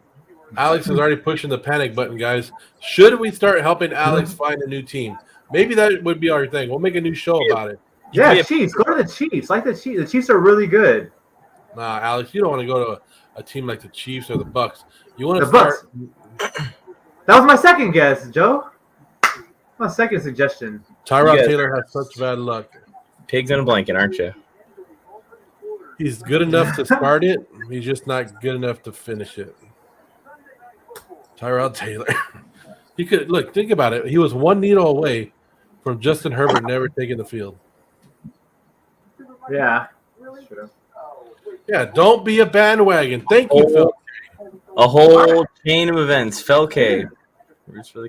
Alex is already pushing the panic button, guys. Should we start helping Alex find a new team? Maybe that would be our thing. We'll make a new show about it. Yeah, Chiefs. Go to the Chiefs. Like the Chiefs. The Chiefs are really good. Nah, Alex, you don't want to go to a team like the Chiefs or the Bucks. You want to Bucks. That was my second guess, Joe. My second suggestion. Tyrod Taylor has such bad luck. Pigs in a blanket, aren't you? He's good enough to start it. He's just not good enough to finish it. Tyrod Taylor. He could look. Think about it. He was one needle away from Justin Herbert never taking the field. Yeah. Yeah. Don't be a bandwagon. Thank you, Phil. A whole chain of events. Felke.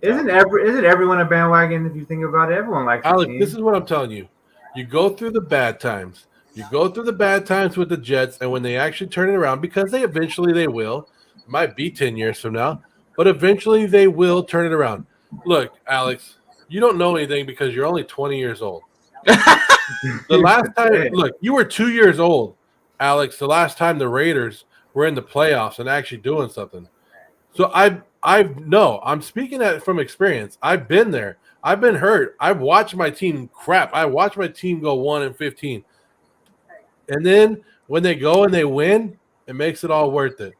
Isn't everyone a bandwagon if you think about it? Everyone likes Alex, this is what I'm telling you. You go through the bad times. You go through the bad times with the Jets, and when they actually turn it around, because they will. It might be 10 years from now, but eventually they will turn it around. Look, Alex, you don't know anything because you're only 20 years old. The last time, look, you were 2 years old, Alex, the last time the Raiders were in the playoffs and actually doing something. So I'm speaking that from experience. I've been there. I've been hurt. I've watched my team crap. I watched my team go 1-15. And then when they go and they win, it makes it all worth it.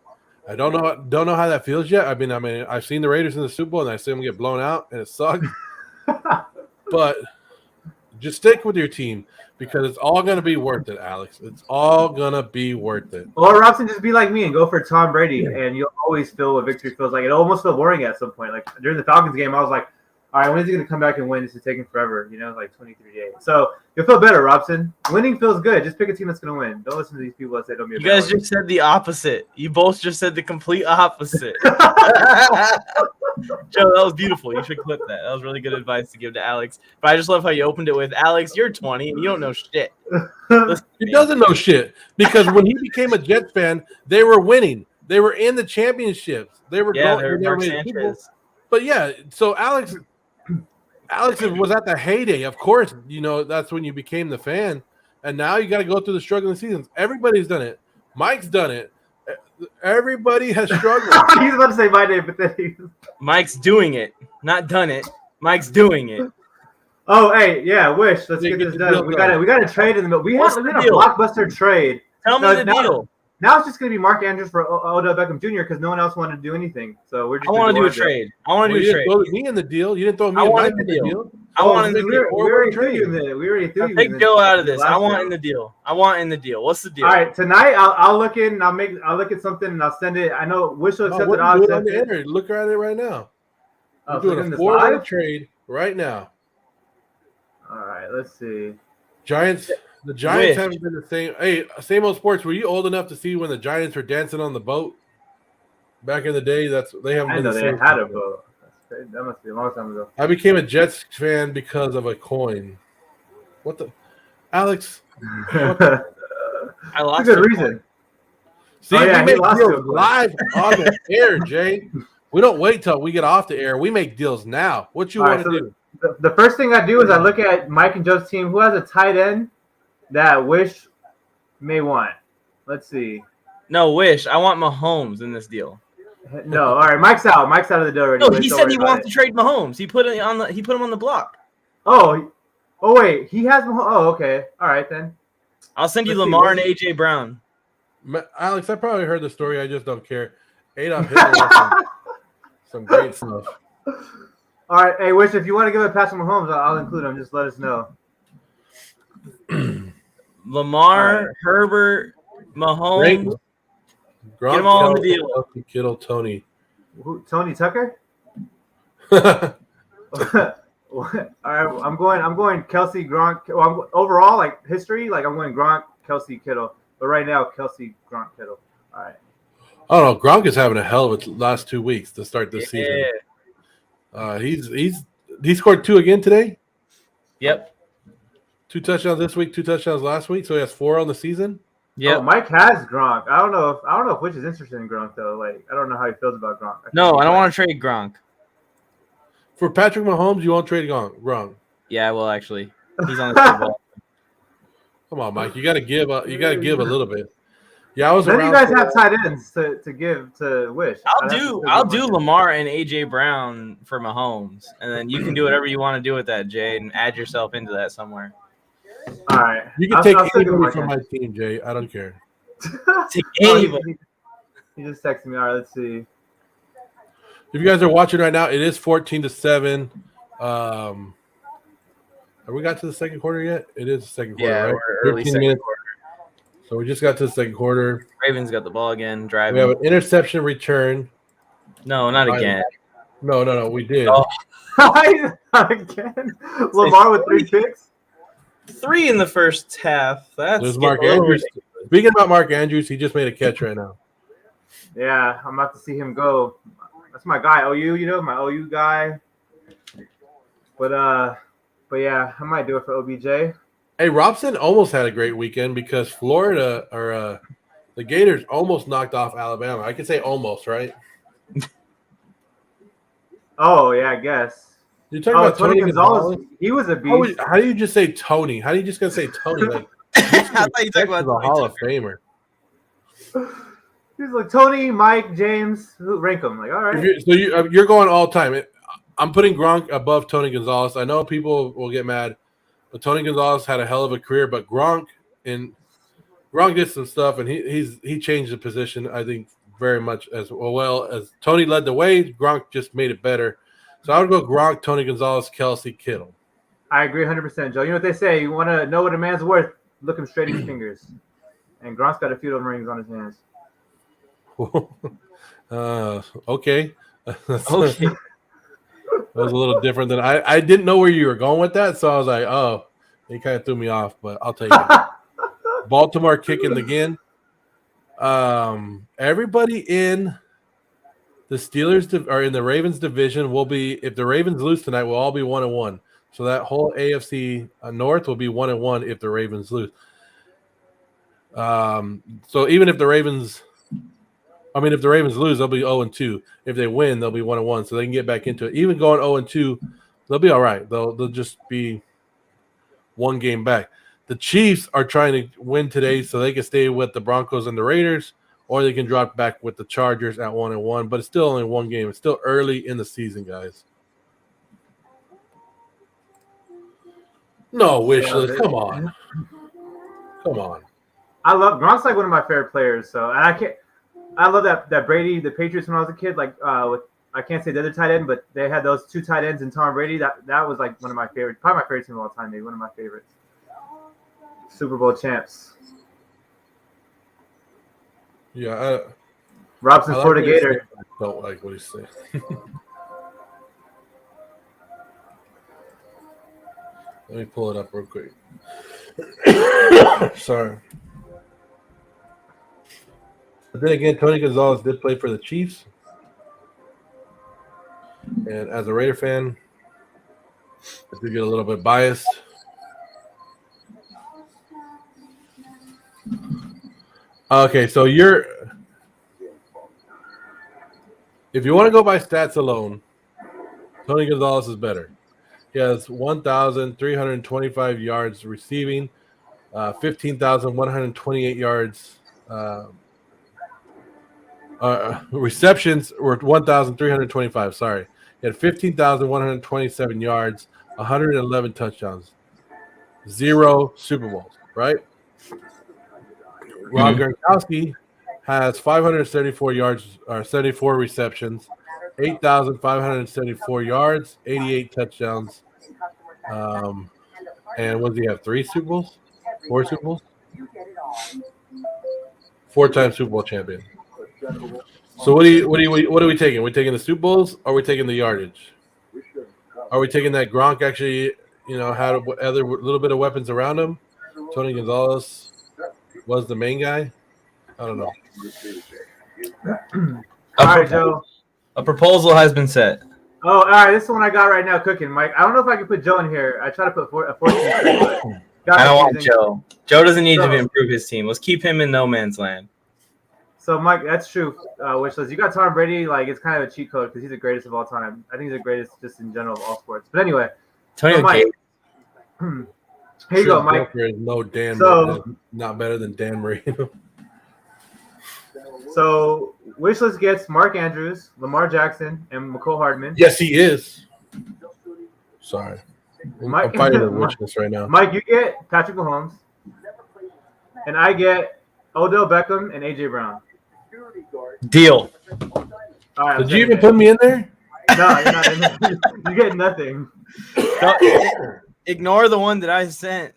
I don't know how that feels yet. I mean, I've seen the Raiders in the Super Bowl and I see them get blown out and it sucks. But Just stick with your team because it's all going to be worth it, Alex. It's all going to be worth it. Or Robson, just be like me and go for Tom Brady, and you'll always feel what victory feels like. It almost felt boring at some point. Like during the Falcons game, I was like, all right, when is he going to come back and win? This is taking forever, like 23-8. So you'll feel better, Robson. Winning feels good. Just pick a team that's going to win. Don't listen to these people that say don't be a You guys just said the opposite. You both just said the complete opposite. Joe, that was beautiful. You should clip that. That was really good advice to give to Alex. But I just love how you opened it with, Alex, you're 20 and you don't know shit. He doesn't know shit because when he became a Jets fan, they were winning. They were in the championships. They were Mark Sanchez. But yeah, so Alex was at the heyday. Of course, that's when you became the fan. And now you got to go through the struggling seasons. Everybody's done it. Mike's done it. Everybody has struggled. He's about to say my name, but then Mike's doing it. Not done it. Mike's doing it. Oh, hey, yeah, Wish. Let's get this done. We got to trade in the middle. We had a blockbuster trade. Tell me the deal. Now it's just going to be Mark Andrews for Odell Beckham Jr. because no one else wanted to do anything. So we're just. I want to do a trade. You didn't throw me in the deal. You didn't throw me in the deal. I want in the deal. We already threw you in the. We already threw you. Take Joe out of this. I want in the deal. What's the deal? All right, tonight I'll look in. I'll look at something and I'll send it. I know Wish will accept it. I'll accept it. Look at it right now. We're doing a 4-1 trade right now. All right, let's see. Giants. The Giants haven't been the same. Hey, Same Old Sports. Were you old enough to see when the Giants were dancing on the boat back in the day? They haven't been the same. They had a boat. That must be a long time ago. I became a Jets fan because of a coin. What the, Alex? I lost. That's a good reason. See, we make deals live on the air, Jay. We don't wait till we get off the air. We make deals now. What you want to do? The first thing I do is I look at Mike and Joe's team. Who has a tight end that Wish may want? Let's see. No, Wish. I want Mahomes in this deal. No, all right. Mike's out. Mike's out of the deal already. No, he said he wants to trade Mahomes. He put him on the block. Oh wait. He has Mahomes. Oh, okay. All right then. I'll send you Lamar and AJ Brown. Alex, I probably heard the story. I just don't care. Adolf Hitler some great stuff. All right, hey, Wish, if you want to give a pass to Mahomes, I'll include him. Just let us know. Lamar, Herbert, Mahomes. Gronk, get them all on the deal. Kittle, Tony. Tony Tucker? All right, I'm going Kelsey, Gronk. Well, overall, like history, like I'm going Gronk, Kelsey, Kittle. But right now, Kelsey, Gronk, Kittle. All right. I don't know. Gronk is having a hell of a last 2 weeks to start this season. He scored 2 again today. Yep. 2 touchdowns this week, 2 touchdowns last week. So he has 4 on the season. Yeah, Mike has Gronk. I don't know if Which is interested in Gronk though. Like I don't know how he feels about Gronk. I don't want to trade Gronk. For Patrick Mahomes, you won't trade Gronk. Yeah, well, actually, he's on the table. Come on, Mike. You got to give. You got to give a little bit. Yeah, I was. Then you guys have tight ends to give to Wish. I'll do Lamar and AJ Brown for Mahomes, and then you can do whatever you want to do with that, Jay, and add yourself into that somewhere. All right. You can take anybody from my team, Jay. I don't care. Take anybody. He just texted me. All right, let's see. If you guys are watching right now, it is 14-7. Have we got to the second quarter yet? It is the second quarter, right? We're early second quarter. So we just got to the second quarter. Ravens got the ball again, driving. We have an interception return. No, not again. No, we did. Oh. Again? Lamar with 3 picks? 3 in the first half. There's Mark Andrews. Speaking about Mark Andrews, he just made a catch right now. Yeah, I'm about to see him go. That's my guy, OU, my OU guy. But yeah, I might do it for OBJ. Hey, Robson almost had a great weekend because Florida or the Gators almost knocked off Alabama. I can say almost, right? Oh, yeah, I guess. You're talking about Tony Gonzalez? He was a beast. How do you just say Tony? How do you just gonna say Tony? Like, I thought you talking about the Hall of Famer. He's like Tony, Mike, James. Rank them. Like, all right. You're going all time. I'm putting Gronk above Tony Gonzalez. I know people will get mad, but Tony Gonzalez had a hell of a career. But Gronk did some stuff, and he changed the position. I think very much as well as Tony led the way. Gronk just made it better. So I would go Gronk, Tony Gonzalez, Kelsey, Kittle. I agree 100%, Joe. You know what they say? You want to know what a man's worth? Look him straight in his fingers. And Gronk's got a few of them rings on his hands. Okay. Okay. That was a little different than I didn't know where you were going with that, so I was like, oh, he kind of threw me off, but I'll take it. Baltimore kicking again. Everybody in the Steelers or in the Ravens division will be, if the Ravens lose tonight, we'll all be 1-1. So that whole AFC North will be 1-1 if the Ravens lose. So even if the Ravens lose, they'll be 0-2. If they win, they'll be 1-1, so they can get back into it. Even going 0-2, they'll be all right. They'll just be one game back. The Chiefs are trying to win today so they can stay with the Broncos and the Raiders, or they can drop back with the Chargers at 1-1. But it's still only one game. It's still early in the season, guys. No wish list. Come on. I love Gronk's like one of my favorite players. So and I love that Brady, the Patriots when I was a kid. Like with I can't say the other tight end, but they had those two tight ends and Tom Brady. That was like one of my favorites, probably my favorite team of all time. Maybe one of my favorites. Super Bowl champs. Yeah, Robson, Florida Gator. I don't like what he's saying. Let me pull it up real quick. Sorry. But then again, Tony Gonzalez did play for the Chiefs. And as a Raider fan, I do get a little bit biased. Okay, so if you want to go by stats alone, Tony Gonzalez is better. He has 1,325 yards receiving, 15,128 yards. Receptions were 1,325. Sorry. He had 15,127 yards, 111 touchdowns, 0 Super Bowls, right? Rob Gronkowski has 574 yards or 74 receptions, 8,574 yards, 88 touchdowns. And what does he have? 3 Super Bowls? 4 Super Bowls? 4-time Super Bowl champion. So what are we taking? Are we taking the Super Bowls or are we taking the yardage? Are we taking that Gronk actually, had other little bit of weapons around him? Tony Gonzalez was the main guy? I don't know. All right, Joe. A proposal has been set. Oh, all right. This is the one I got right now cooking, Mike. I don't know if I can put Joe in here. I try to put a 14. I don't want Joe. Joe doesn't need to improve his team. Let's keep him in no man's land. So, Mike, that's true. Wishlist. You got Tom Brady. Like, it's kind of a cheat code because he's the greatest of all time. I think he's the greatest just in general of all sports. But anyway, Tony Mike, here you go, Mike. There is no Dan. So, not better than Dan Marino. So, Wishlist gets Mark Andrews, Lamar Jackson, and McCole Hardman. Yes, he is. Sorry. I'm fighting the Wishlist right now. Mike, you get Patrick Mahomes. And I get Odell Beckham and A.J. Brown. Deal. All right, did you even put me in there? No, you're not in there. You get nothing. Ignore the one that I sent.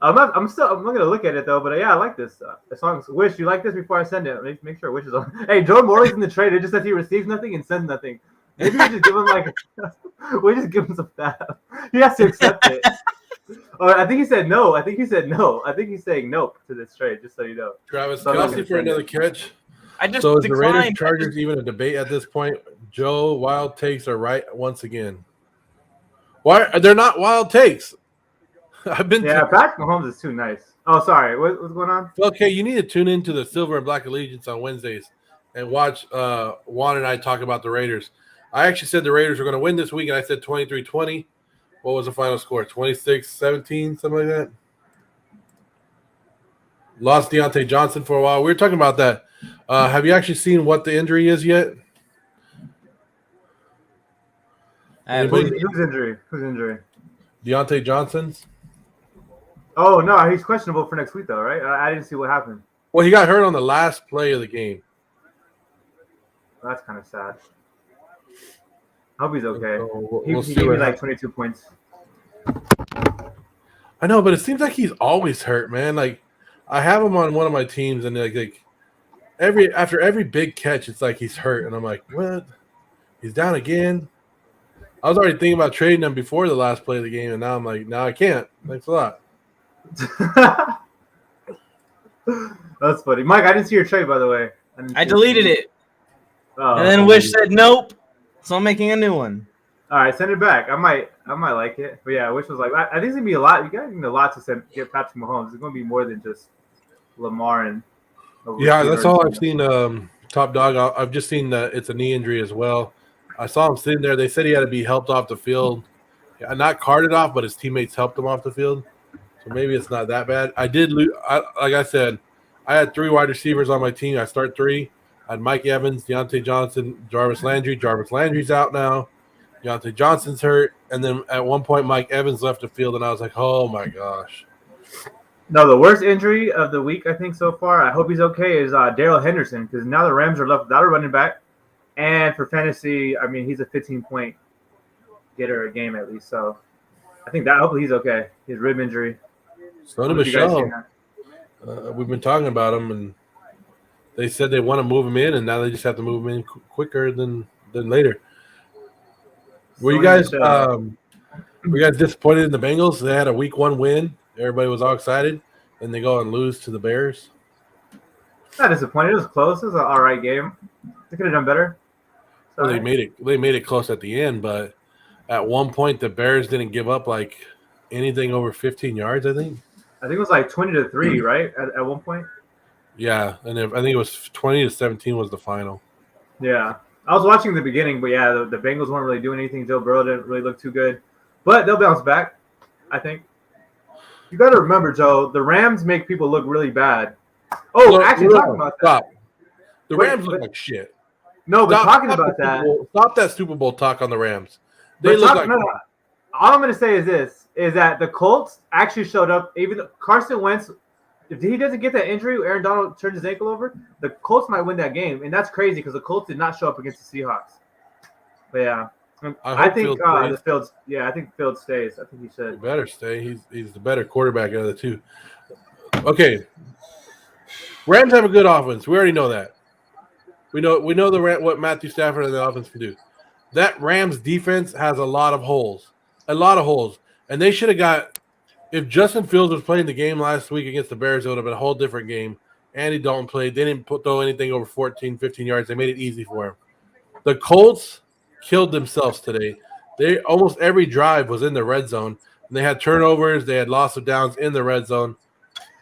I'm not gonna look at it though, but yeah, I like this. As long as Wish, you like this before I send it. Make sure Wish is on. Hey, Joe Morley's in the trade. It just says he receives nothing and sends nothing. Maybe we just give him we just give him some fat. He has to accept it. Or I think he said no. I think he's saying nope to this trade. Just so you know. Travis Kelce for another catch. So is the Raiders Chargers even a debate at this point? Joe, wild takes are right once again. Why they're not wild takes? Patrick Mahomes is too nice. Oh, sorry. What's going on? Okay, you need to tune into the Silver and Black Allegiance on Wednesdays and watch Juan and I talk about the Raiders. I actually said the Raiders are going to win this week, and I said 23-20. What was the final score? 26-17, something like that? Lost Deontay Johnson for a while. We were talking about that. Have you actually seen what the injury is yet? Whose injury? Deontay Johnson's. Oh, no, he's questionable for next week, though, right? I didn't see what happened. Well, he got hurt on the last play of the game. That's kind of sad. I hope he's okay. So He see gave me what like happens. 22 points. I know, but it seems like he's always hurt, man. Like I have him on one of my teams, and like after every big catch, it's like he's hurt, and I'm like, what? He's down again. I was already thinking about trading him before the last play of the game, and now I'm like, no, I can't. Thanks a lot. That's funny. Mike, I didn't see your trade, by the way. I deleted it. Oh, And then Wish said nope. So I'm making a new one. all right, send it back. I might like it. But yeah, Wish was like, I think it's gonna be a lot. You guys need a lot to get Patrick Mahomes. It's gonna be more than just Lamar and. Yeah, that's all I've seen. Top dog. I've just seen that it's a knee injury as well. I saw him sitting there. They said he had to be helped off the field. Yeah, not carted off, but his teammates helped him off the field. So maybe it's not that bad. I did lose. Like I said, I had 3 wide receivers on my team. I start 3. I had Mike Evans, Deontay Johnson, Jarvis Landry. Jarvis Landry's out now. Deontay Johnson's hurt. And then at one point, Mike Evans left the field, and I was like, oh, my gosh. No, the worst injury of the week, I think, so far, I hope he's okay, is Darrell Henderson, because now the Rams are left without a running back. And for fantasy, I mean, he's a 15-point getter a game at least. So I think that hopefully he's okay. His rib injury. So did Michelle. We've been talking about him, and they said they want to move him in, and now they just have to move him in quicker than later. Were you guys disappointed in the Bengals? They had a week 1 win. Everybody was all excited, and they go and lose to the Bears. Not disappointed. It was close. It was an all right game. They could have done better. Well, they made it close at the end, but at one point the Bears didn't give up like anything over 15 yards. I think it was like 20-3, right? At one point. Yeah, and I think it was 20-17 was the final. Yeah, I was watching the beginning, but yeah, the Bengals weren't really doing anything. Joe Burrow didn't really look too good, but they'll bounce back, I think. You got to remember, Joe, the Rams make people look really bad. Oh, Look, actually, talking about that. Stop. The Rams look like shit. No, but talking about that. Stop that Super Bowl talk on the Rams. They look like. No. All I'm going to say is this, is that the Colts actually showed up. Even though Carson Wentz, if he doesn't get that injury, Aaron Donald turns his ankle over, the Colts might win that game. And that's crazy because the Colts did not show up against the Seahawks. But yeah. I think Fields stays. I think he should. He better stay. He's the better quarterback out of the two. Okay. Rams have a good offense. We already know that. We know what Matthew Stafford and the offense can do. That Rams defense has a lot of holes. And they should have got – if Justin Fields was playing the game last week against the Bears, it would have been a whole different game. Andy Dalton played. They didn't throw anything over 14, 15 yards. They made it easy for him. The Colts killed themselves today. They almost every drive was in the red zone. And they had turnovers. They had loss of downs in the red zone.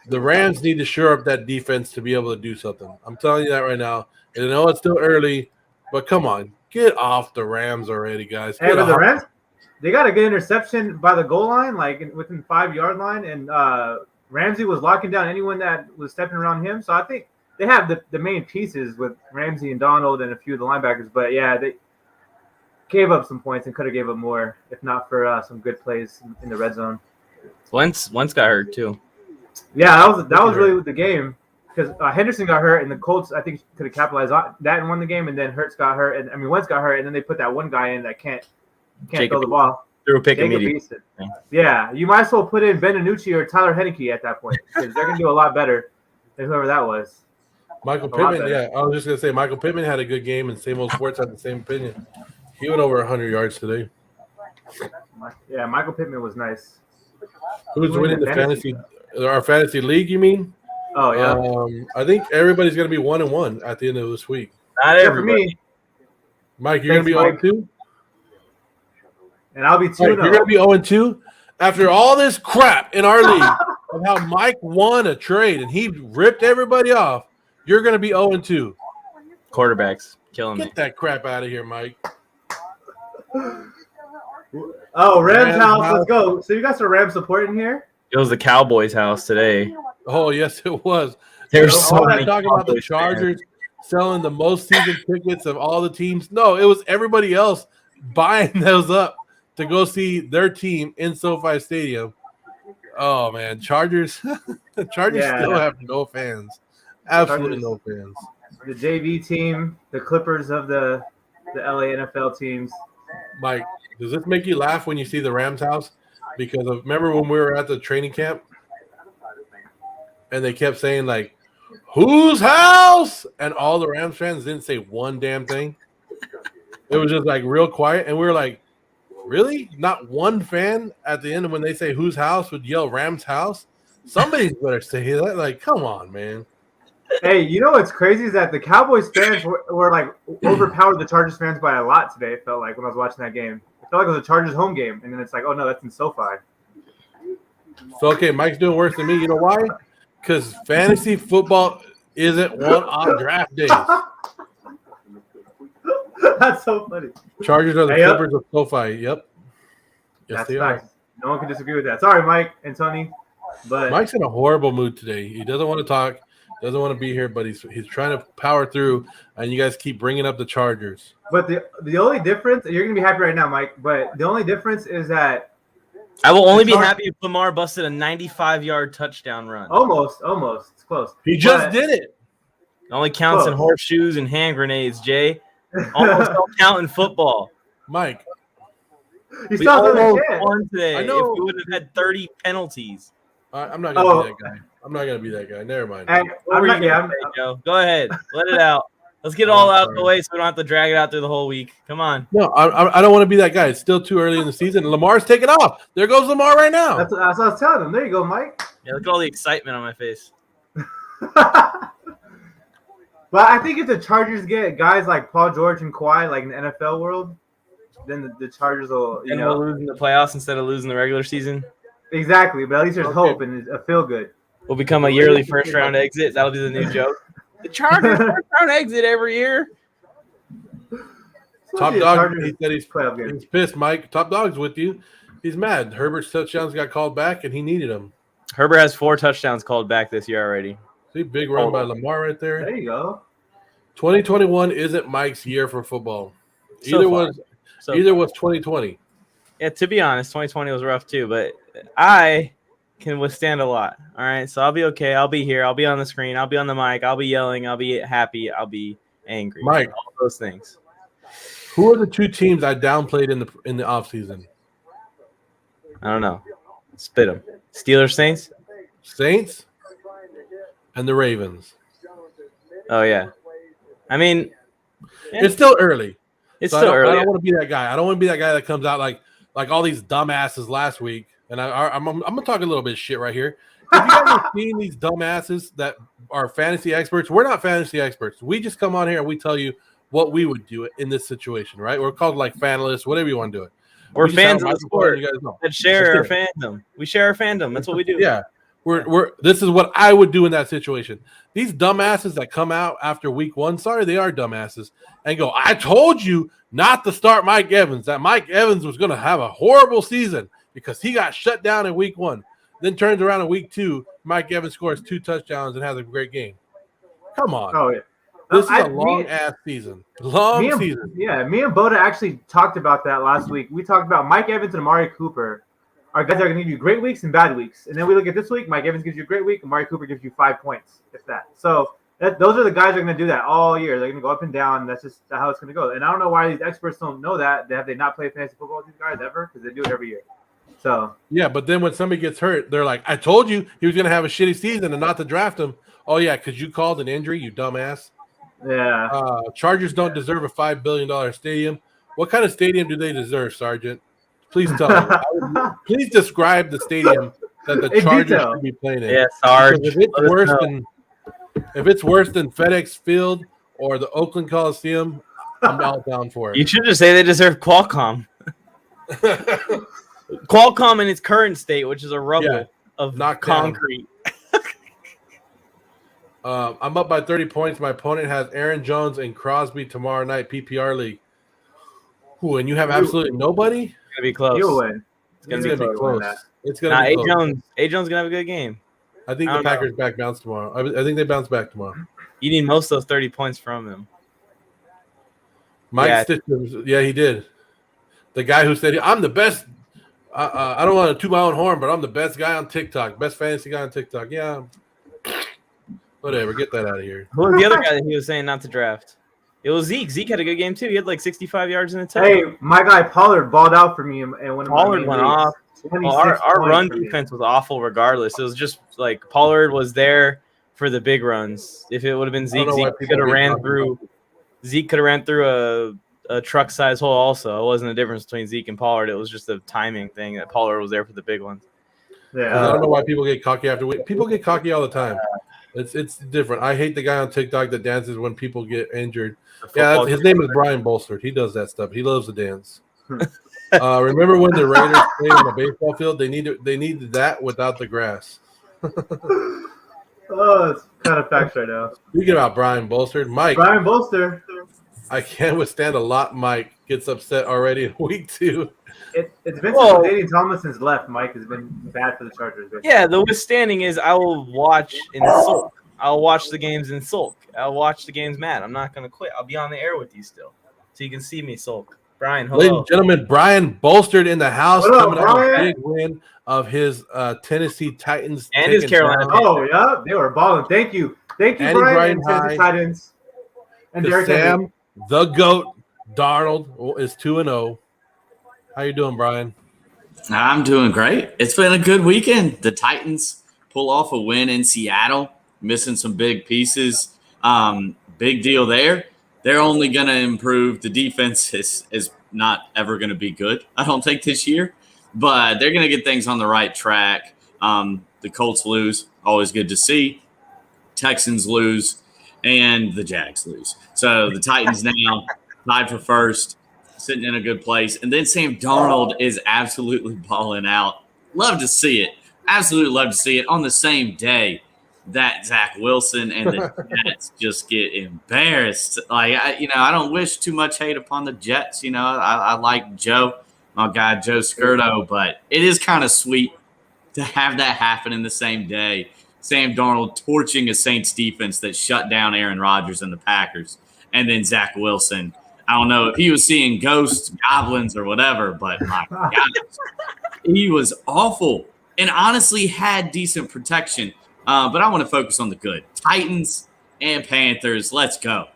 The Rams need to shore up that defense to be able to do something. I'm telling you that right now. And I know it's still early, but come on. Get off the Rams already, guys. Hey, but the Rams, they got a good interception by the goal line, like within 5-yard line. And Ramsey was locking down anyone that was stepping around him. So I think they have the main pieces with Ramsey and Donald and a few of the linebackers. But, yeah, they gave up some points and could have gave up more if not for some good plays in the red zone. Wentz got hurt too. Yeah, that was really the game because Henderson got hurt and the Colts I think could have capitalized on that and won the game, and then Wentz got hurt and then they put that one guy in that can't throw the ball. Threw a pick immediately. Yeah, you might as well put in Ben DiNucci or Tyler Heineke at that point because they're gonna do a lot better than whoever that was. Michael Pittman, yeah, I was just gonna say Michael Pittman had a good game, and same old sports had the same opinion. He went over 100 yards today. Yeah, Michael Pittman was nice. Who's winning the fantasy? Our fantasy league, you mean? Oh yeah. I think everybody's gonna be 1-1 at the end of this week. Not everybody. For me. Mike, you're gonna be 0-2, and I'll be 2-0. You're gonna be 0-2 after all this crap in our league of how Mike won a trade and he ripped everybody off. You're gonna be 0-2. Quarterbacks killing me. Get that crap out of here, Mike. Oh, Rams house, let's go. So you got some Rams support in here? It was the Cowboys' house today. Oh, yes, it was. There's so many talking about the Chargers selling the most season tickets of all the teams. No, it was everybody else buying those up to go see their team in SoFi Stadium. Oh, man, Chargers still have no fans. Absolutely no fans. The JV team, the Clippers of the LA NFL teams. Mike, does this make you laugh when you see the Rams house? Because remember when we were at the training camp and they kept saying like, "Whose house?" and all the Rams fans didn't say one damn thing. It was just like real quiet, and we were like, "Really? Not one fan at the end when they say whose house would yell Rams house? Somebody's better say that." Like, come on, man. Hey, you know what's crazy is that the Cowboys fans were like overpowered the Chargers fans by a lot today. It felt like when I was watching that game. It felt like it was a Chargers home game, and then it's like, oh no, that's in SoFi. So okay, Mike's doing worse than me. You know why? Because fantasy football isn't won on draft days. That's so funny. Chargers are the Clippers of SoFi. Yep. Yes, That's they nice. are. No one can disagree with that. Sorry, Mike and Tony, but Mike's in a horrible mood today. He doesn't want to talk. Doesn't want to be here, but he's trying to power through, and you guys keep bringing up the Chargers. But the only difference, you're gonna be happy right now, Mike. But the only difference is that I will only be happy if Lamar busted a 95-yard touchdown run. almost, it's close. He just did it. It only counts in horseshoes and hand grenades, Jay. Almost don't count in football. Mike, you still have a chance. Won today. I know. If we would have had 30 penalties. I'm not gonna be that guy. I'm not gonna be that guy. Never mind. I'm not, Joe? Go ahead, let it out. Let's get it all out of the way so we don't have to drag it out through the whole week. Come on. No, I don't want to be that guy. It's still too early in the season. Lamar's taking off. There goes Lamar right now. That's what I was telling him. There you go, Mike. Yeah, look at all the excitement on my face. But I think if the Chargers get guys like Paul George and Kawhi, like in the NFL world, then the Chargers will, we'll lose in the playoffs instead of losing the regular season. Exactly, but at least there's hope and a feel good. We'll become a yearly first round exit. That'll be the new joke. The Chargers first round exit every year. Top Dog, he said he's pissed, Mike. Top Dog's with you. He's mad. Herbert's touchdowns got called back, and he needed them. Herbert has 4 touchdowns called back this year already. See, big run by Lamar right there. There you go. 2021 isn't Mike's year for football. Either was 2020. Yeah, to be honest, 2020 was rough too, but I can withstand a lot. All right, so I'll be okay. I'll be here. I'll be on the screen. I'll be on the mic. I'll be yelling. I'll be happy. I'll be angry. Mike, all those things. Who are the 2 teams I downplayed in the offseason? I don't know. Spit them. Steelers, Saints? Saints and the Ravens. Oh, yeah. I mean, it's still early. It's still early. I don't want to be that guy. I don't want to be that guy that comes out like all these dumbasses last week. And I'm going to talk a little bit of shit right here. If you guys are seeing these dumbasses that are fantasy experts, we're not fantasy experts. We just come on here and we tell you what we would do in this situation, right? We're called like fanalists, whatever you want to do it. We're fans of the sport that share our fandom. We share our fandom. That's what we do. Yeah. This is what I would do in that situation. These dumbasses that come out after week 1, sorry, they are dumbasses, and go, I told you not to start Mike Evans, that Mike Evans was going to have a horrible season because he got shut down in week 1. Then turns around in week 2, Mike Evans scores 2 touchdowns and has a great game. Come on. Oh, yeah. This is a long-ass season. Long season. Yeah, me and Boda actually talked about that last week. We talked about Mike Evans and Amari Cooper. Our guys are going to give you great weeks and bad weeks. And then we look at this week, Mike Evans gives you a great week, Amari Cooper gives you 5 points, if that. So those are the guys that are going to do that all year. They're going to go up and down. That's just how it's going to go. And I don't know why these experts don't know that. Have they not played fantasy football with these guys ever? Because they do it every year. So yeah, but then when somebody gets hurt, they're like, I told you he was going to have a shitty season and not to draft him. Oh, yeah, because you called an injury, you dumbass. Yeah. Chargers don't deserve a $5 billion stadium. What kind of stadium do they deserve, Sergeant? Please tell me. Please describe the stadium that the Chargers should be playing in. Yeah, Sarge. If it's worse than FedEx Field or the Oakland Coliseum, I'm all down for it. You should just say they deserve Qualcomm. Qualcomm in its current state, which is a rubble of concrete. I'm up by 30 points. My opponent has Aaron Jones and Crosby tomorrow night, PPR league. Ooh, and you have absolutely nobody? It's going to be close. You'll win. It's going to be close. It's going to be close. A. Jones going to have a good game. I think the Packers bounce tomorrow. I think they bounce back tomorrow. You need most of those 30 points from him. Mike Stitchers, he did. The guy who said, I'm the best. I don't want to toot my own horn, but I'm the best guy on TikTok. Best fantasy guy on TikTok. Yeah. Whatever. Get that out of here. Who was the other guy that he was saying not to draft? It was Zeke. Zeke had a good game too. He had like 65 yards in a touchdown. Hey, my guy Pollard balled out for me, and one of my Pollard went off. Well, our run defense was awful regardless. It was just like Pollard was there for the big runs. If it would have been Zeke, Zeke could have ran through a truck-sized hole also. It wasn't a difference between Zeke and Pollard. It was just a timing thing that Pollard was there for the big ones. Yeah. I don't know why people get cocky after – people get cocky all the time. It's different. I hate the guy on TikTok that dances when people get injured. Yeah, his name is Brian Bolstered. He does that stuff. He loves to dance. Remember when the Raiders played on a baseball field? They needed that without the grass. It's kind of facts right now. Speaking about Brian Bolstered, Mike. Brian Bolstered. I can't withstand a lot. Mike gets upset already in week 2. It's been since Danny Thomason's left. Mike has been bad for the Chargers. Basically. Yeah, the withstanding is I will watch in sulk. I'll watch the games in sulk. I'll watch the games mad. I'm not going to quit. I'll be on the air with you still. So you can see me sulk. Brian, hello. Ladies and gentlemen, Brian Bolstered in the house. What up, coming out Brian? a big win of his Tennessee Titans. And his Carolina down. Oh, yeah. They were balling. Thank you. Thank you, And Brian. Brian And Tennessee Titans. And Derek Sam, Henry. the GOAT, Darnold is 2-0. How you doing, Brian? I'm doing great. It's been a good weekend. The Titans pull off a win in Seattle, missing some big pieces. Big deal there. They're only going to improve. The defense is not ever going to be good, I don't think, this year. But they're going to get things on the right track. The Colts lose. Always good to see. Texans lose. And the Jags lose. So the Titans now tied for first, sitting in a good place. And then Sam Darnold is absolutely balling out. Love to see it. Absolutely love to see it on the same day that Zach Wilson and the Jets just get embarrassed. Like, I don't wish too much hate upon the Jets. I like Joe, my guy Joe Scurto, but it is kind of sweet to have that happen in the same day. Sam Darnold torching a Saints defense that shut down Aaron Rodgers and the Packers, and then Zach Wilson. I don't know if he was seeing ghosts, goblins, or whatever, but my God, he was awful and honestly had decent protection. But I want to focus on the good. Titans and Panthers, let's go.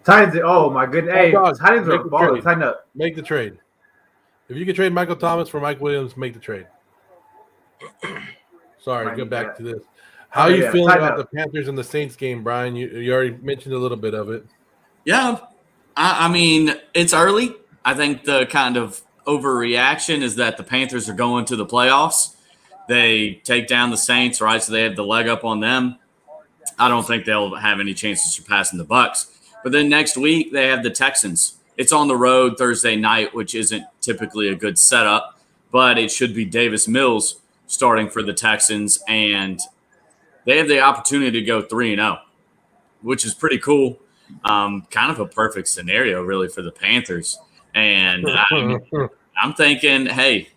Titans, oh my goodness. Hey, Titans are Make balling. Tighten up. Make the trade. If you can trade Michael Thomas for Mike Williams, make the trade. Sorry, go back to this. How are you feeling about the Panthers and the Saints game, Brian? You already mentioned a little bit of it. Yeah, I mean, it's early. I think the kind of overreaction is that the Panthers are going to the playoffs. They take down the Saints, right? So they have the leg up on them. I don't think they'll have any chance of surpassing the Bucs. But then next week they have the Texans. It's on the road Thursday night, which isn't typically a good setup, but it should be Davis Mills starting for the Texans, and they have the opportunity to go 3-0, which is pretty cool. Kind of a perfect scenario, really, for the Panthers. And I'm thinking, hey,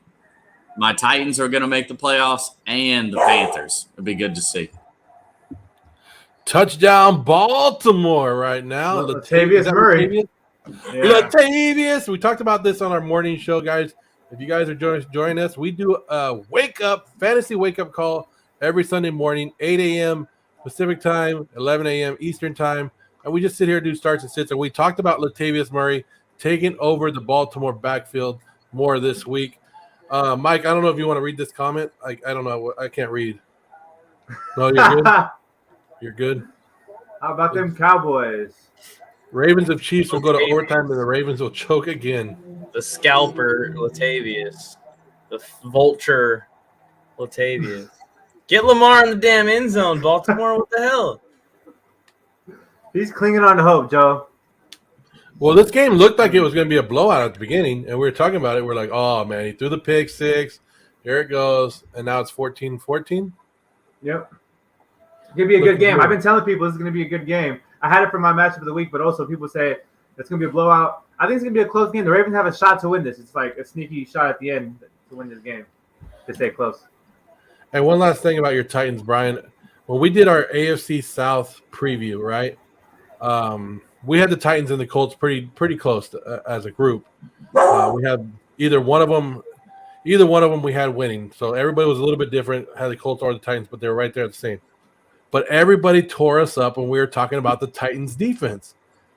my Titans are going to make the playoffs and the Panthers. It'd be good to see. Touchdown Baltimore right now. Latavius Murray. Latavius. We talked about this on our morning show, guys. If you guys are joining us, we do a fantasy wake-up call every Sunday morning, 8 a.m. Pacific time, 11 a.m. Eastern time. And we just sit here and do starts and sits. And we talked about Latavius Murray taking over the Baltimore backfield more this week. Mike, I don't know if you want to read this comment. I don't know. I can't read. No, you're good? You're good? How about them Cowboys? Ravens of Chiefs will go to overtime, and the Ravens will choke again. The scalper, Latavius. The vulture, Latavius. Get Lamar in the damn end zone, Baltimore. What the hell? He's clinging on to hope, Joe. Well, this game looked like it was going to be a blowout at the beginning, and we were talking about it. We're like, oh, man, he threw the pick six. Here it goes. And now it's 14-14. Yep. It's going to be a good game. I've been telling people this is going to be a good game. I had it for my matchup of the week, but also people say it's going to be a blowout. I think it's going to be a close game. The Ravens have a shot to win this. It's like a sneaky shot at the end to win this game, to stay close. And one last thing about your Titans, Brian. When we did our AFC South preview, right, we had the Titans and the Colts pretty close as a group. We had either one of them we had winning. So everybody was a little bit different, had the Colts or the Titans, but they were right there at the same. But everybody tore us up when we were talking about the Titans defense.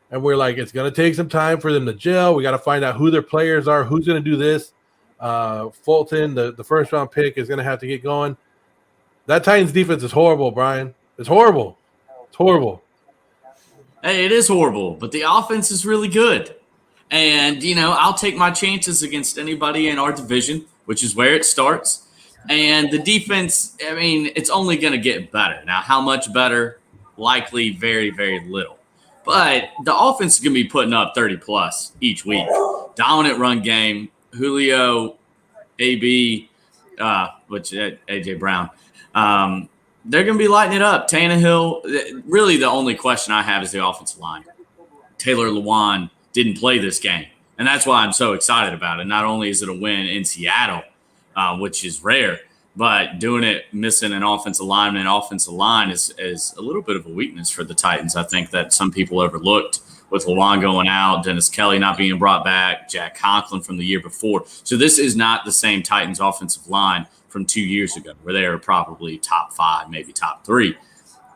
And we're like, it's going to take some time for them to gel. We got to find out who their players are, who's going to do this. Fulton, the first round pick, is going to have to get going. That Titans defense is horrible, Brian. It's horrible. It's horrible. Hey, it is horrible, but the offense is really good. And, I'll take my chances against anybody in our division, which is where it starts. And the defense, it's only going to get better. Now, how much better? Likely very, very little. But the offense is going to be putting up 30-plus each week. Dominant run game. Julio, AB, A.J. Brown. They're going to be lighting it up. Tannehill, really the only question I have is the offensive line. Taylor Lewan didn't play this game, and that's why I'm so excited about it. Not only is it a win in Seattle, which is rare, but doing it missing an offensive lineman and offensive line is a little bit of a weakness for the Titans. I think that some people overlooked with Lewan going out, Dennis Kelly not being brought back, Jack Conklin from the year before. So this is not the same Titans offensive line from 2 years ago where they were probably top 5, maybe top 3.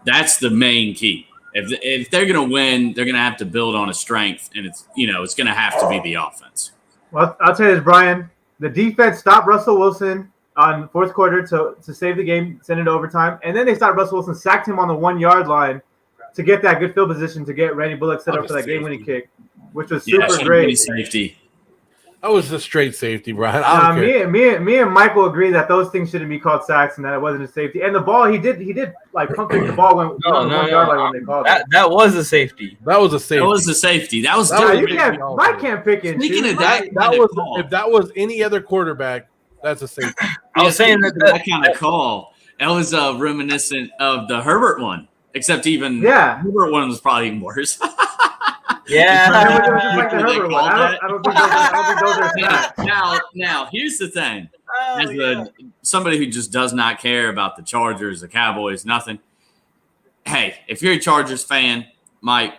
That's the main key. If they're going to win, they're going to have to build on a strength, and it's going to have to be the offense. Well, I'll tell you this, Brian. The defense stopped Russell Wilson on fourth quarter to save the game, send it to overtime, and then they stopped Russell Wilson, sacked him on the 1-yard line to get that good field position to get Randy Bullock set up for that game-winning kick, which was super great. Safety. That was a straight safety, Brian. Me and Michael agree that those things shouldn't be called sacks and that it wasn't a safety. And the ball, he did like pump the ball when yard line when they called it. That was a safety. That was a safety. That was a safety. That was Mike can't pick it. Speaking of that, if that was any other quarterback, that's a safety. I was saying that kind of call. That was reminiscent of the Herbert one, except Herbert one was probably even worse. Yeah. I don't think those are sacks. Now, here's the thing. As somebody who just does not care about the Chargers, the Cowboys, nothing. Hey, if you're a Chargers fan, Mike,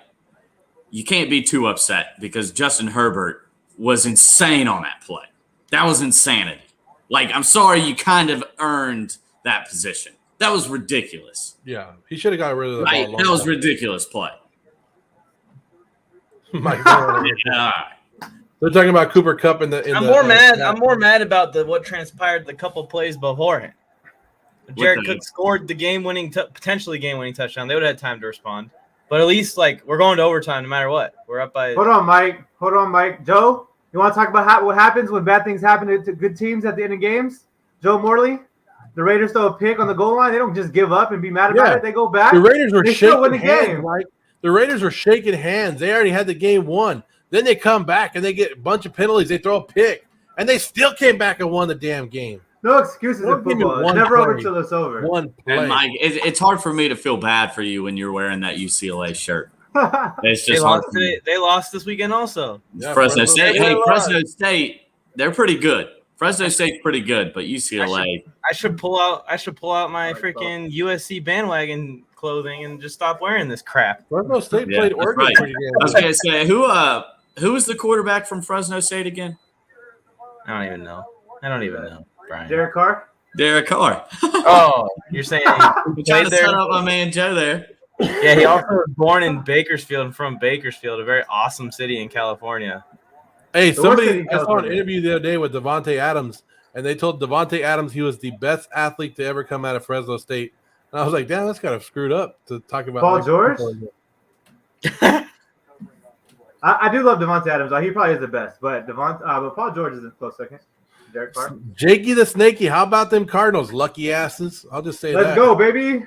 you can't be too upset because Justin Herbert was insane on that play. That was insanity. Like, I'm sorry you kind of earned that position. That was ridiculous. Yeah, he should have got rid of the ball. That was ridiculous play. My God. They're talking about Cooper Kupp I'm more mad about what transpired the couple plays beforehand. Jared Cook scored the potentially game-winning touchdown. They would have had time to respond. But at least, we're going to overtime no matter what. We're up by – Hold on, Mike. Joe, you want to talk about what happens when bad things happen to good teams at the end of games? Joe Morley, the Raiders throw a pick on the goal line. They don't just give up and be mad about it. They go back. The Raiders were shaking hands, Mike. The Raiders were shaking hands. They already had the game won. Then they come back and they get a bunch of penalties. They throw a pick, and they still came back and won the damn game. No excuses in football. It's never over until it's over. One play. And Mike, it's hard for me to feel bad for you when you're wearing that UCLA shirt. It's just they lost this weekend also. Yeah, Fresno State. Hey, Fresno State, they're pretty good. Fresno State's pretty good, but UCLA. I should pull out my freaking USC bandwagon clothing and just stop wearing this crap. Fresno State played Oregon pretty good. I was gonna say who was the quarterback from Fresno State again? I don't even know, Brian. Derek Carr. Oh, you're saying he trying to set up my man Joe there. Yeah, he also was born in Bakersfield and from Bakersfield, a very awesome city in California. Hey, I saw an interview the other day with Devontae Adams, and they told Devontae Adams he was the best athlete to ever come out of Fresno State. And I was like, damn, that's kind of screwed up to talk about. Paul George? I do love Devontae Adams. He probably is the best, but Paul George is a close second. Derek Carr. Jakey the Snakey, how about them Cardinals? Lucky asses. I'll just say Let's go, baby.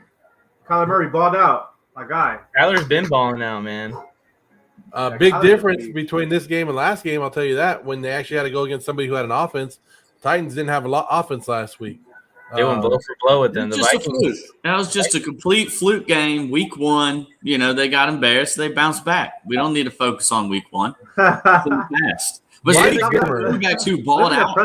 Kyler Murray balled out. My guy. Kyler's been balling out, man. Big difference between this game and last game, I'll tell you that, when they actually had to go against somebody who had an offense. Titans didn't have a lot of offense last week. They went blow for blow with them. The Vikings. That was just a complete fluke game. Week 1, they got embarrassed. They bounced back. We don't need to focus on week 1. But quarterbacks who balled out.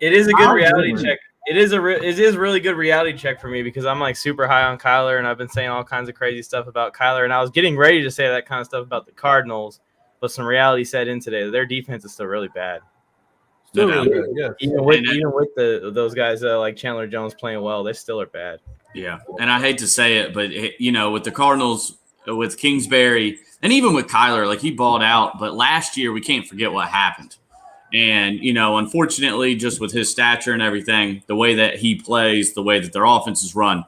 It is a good reality check. It is really good reality check for me because I'm super high on Kyler, and I've been saying all kinds of crazy stuff about Kyler, and I was getting ready to say that kind of stuff about the Cardinals, but some reality set in today. Their defense is still really bad. Still really good, yeah. Even with those guys like Chandler Jones playing well, they still are bad. Yeah, and I hate to say it, but with the Cardinals, with Kingsbury, and even with Kyler, like he balled out. But last year, we can't forget what happened. And unfortunately, just with his stature and everything, the way that he plays, the way that their offense is run,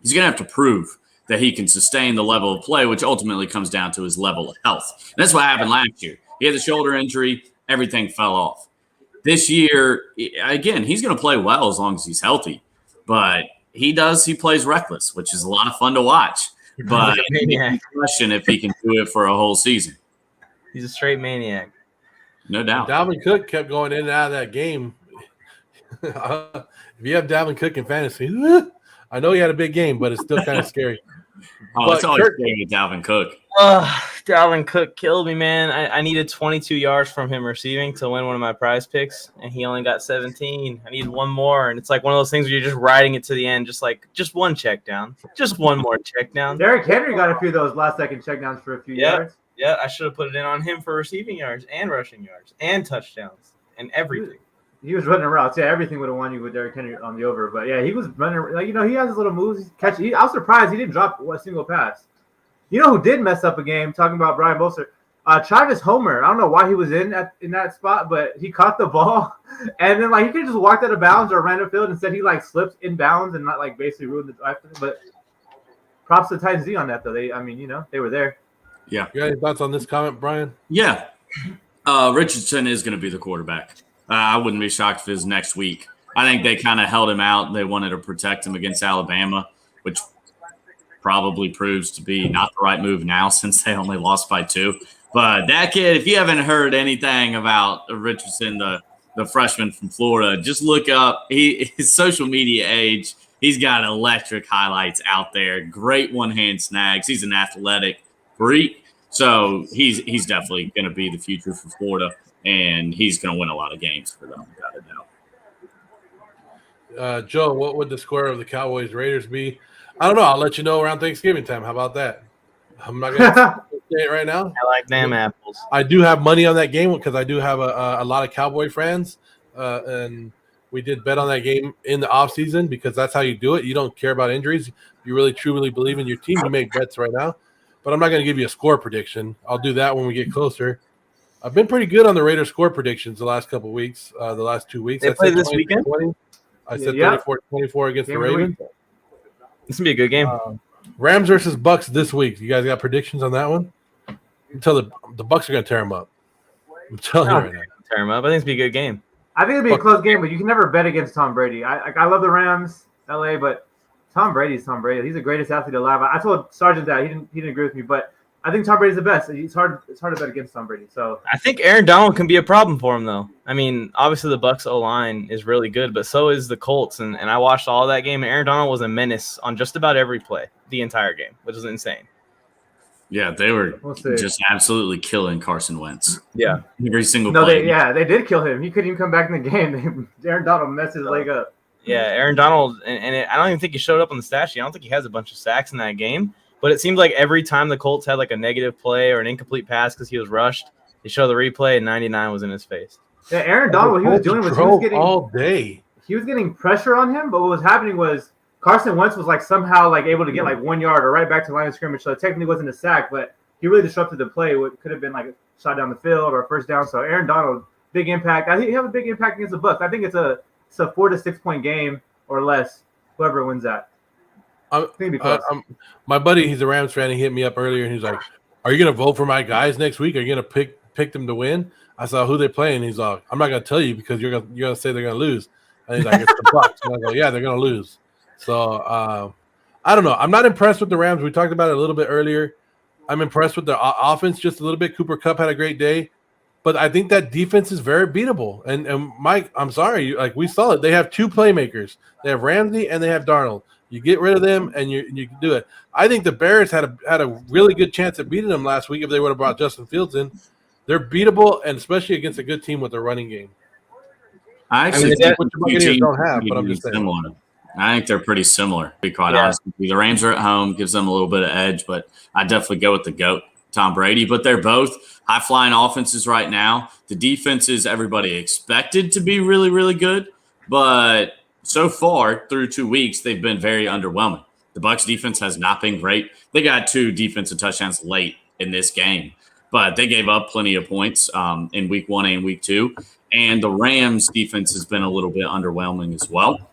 he's going to have to prove that he can sustain the level of play, which ultimately comes down to his level of health. And that's what happened last year. He had the shoulder injury, everything fell off. This year, again, he's going to play well as long as he's healthy, but he plays reckless, which is a lot of fun to watch. But it's a question if he can do it for a whole season. He's a straight maniac. No doubt. Dalvin Cook kept going in and out of that game. If you have Dalvin Cook in fantasy, I know he had a big game, but it's still kind of scary. It's always scary with Dalvin Cook. Dalvin Cook killed me, man. I needed 22 yards from him receiving to win one of my prize picks, and he only got 17. I needed one more, and it's like one of those things where you're just riding it to the end, just one check down. Just one more check down. Derrick Henry got a few of those last-second checkdowns for a few yards. Yeah, I should have put it in on him for receiving yards and rushing yards and touchdowns and everything. He was running routes. Yeah, everything would have won you with Derrick Henry on the over. But, yeah, he was running. He has his little moves. I was surprised he didn't drop a single pass. You know who did mess up a game, talking about Brian Bolstered? Travis Homer. I don't know why he was in that spot, but he caught the ball. And then, he could have just walked out of bounds or ran upfield. Instead, he, slipped in bounds and not, basically ruined the drive. But props to Titans D on that, though. They were there. Yeah. You got any thoughts on this comment, Brian? Yeah. Richardson is going to be the quarterback. I wouldn't be shocked if it was next week. I think they kind of held him out. They wanted to protect him against Alabama, which probably proves to be not the right move now since they only lost by 2. But that kid, if you haven't heard anything about Richardson, the freshman from Florida, just look up his social media age. He's got electric highlights out there. Great one-hand snags. He's an athletic freak. So he's definitely going to be the future for Florida, and he's going to win a lot of games for them, without a doubt. Joe, what would the score of the Cowboys-Raiders be? I don't know. I'll let you know around Thanksgiving time. How about that? I'm not going to say it right now. I like damn apples. I do have money on that game because I do have a lot of Cowboy friends, and we did bet on that game in the offseason because that's how you do it. You don't care about injuries. If you really, truly believe in your team, you make bets right now. But I'm not going to give you a score prediction. I'll do that when we get closer. I've been pretty good on the Raiders score predictions the last couple of weeks, the last 2 weeks. They play this weekend? I said 34-24 against the Ravens. This will be a good game. Rams versus Bucks this week. You guys got predictions on that one? Until the Bucks are going to tear them up. I'm telling you right now. Tear them up. I think it's be a good game. I think it'll be a close game, but you can never bet against Tom Brady. I love the Rams, LA, but Tom Brady's Tom Brady. He's the greatest athlete alive. I told Sergeant that he didn't agree with me, but I think Tom Brady's the best. It's hard to bet against Tom Brady. So I think Aaron Donald can be a problem for him, though. I mean, obviously the Bucs O-line is really good, but so is the Colts. And I watched all that game, and Aaron Donald was a menace on just about every play the entire game, which is insane. Yeah, they were just absolutely killing Carson Wentz. Yeah, every single play. They did kill him. He couldn't even come back in the game. Aaron Donald messed his leg up. Yeah, Aaron Donald, and I don't even think he showed up on the stat sheet. I don't think he has a bunch of sacks in that game. But it seemed like every time the Colts had a negative play or an incomplete pass because he was rushed, they show the replay and 99 was in his face. Yeah, Aaron Donald, what he was doing was he was getting all day. He was getting pressure on him, but what was happening was Carson Wentz was somehow able to get 1 yard or right back to the line of scrimmage. So it technically wasn't a sack, but he really disrupted the play. What could have been a shot down the field or a first down. So Aaron Donald, big impact. I think he has a big impact against the Bucs. I think it's a 4 to 6 point game or less. Whoever wins that. My buddy, he's a Rams fan. He hit me up earlier, and he's like, "Are you going to vote for my guys next week? Are you going to pick them to win?" I saw who they play, and he's like, "I'm not going to tell you because you're going to say they're going to lose." And he's like, "It's the Bucs." And I go, "Yeah, they're going to lose." So I don't know. I'm not impressed with the Rams. We talked about it a little bit earlier. I'm impressed with the offense just a little bit. Cooper Kupp had a great day, but I think that defense is very beatable. And Mike, I'm sorry, we saw it. They have 2 playmakers. They have Ramsey and they have Darnold. You get rid of them, and you can do it. I think the Bears had a really good chance at beating them last week if they would have brought Justin Fields in. They're beatable, and especially against a good team with their running game. I actually think what the Buccaneers don't have, but I'm just saying. Similar. I think they're pretty similar, to be quite honest with you. The Rams are at home, gives them a little bit of edge, but I definitely go with the GOAT, Tom Brady. But they're both high-flying offenses right now. The defenses, everybody expected to be really, really good, but so far through 2 weeks, they've been very underwhelming. The Bucs defense has not been great. They got 2 defensive touchdowns late in this game, but they gave up plenty of points in week 1 and week 2. And the Rams defense has been a little bit underwhelming as well.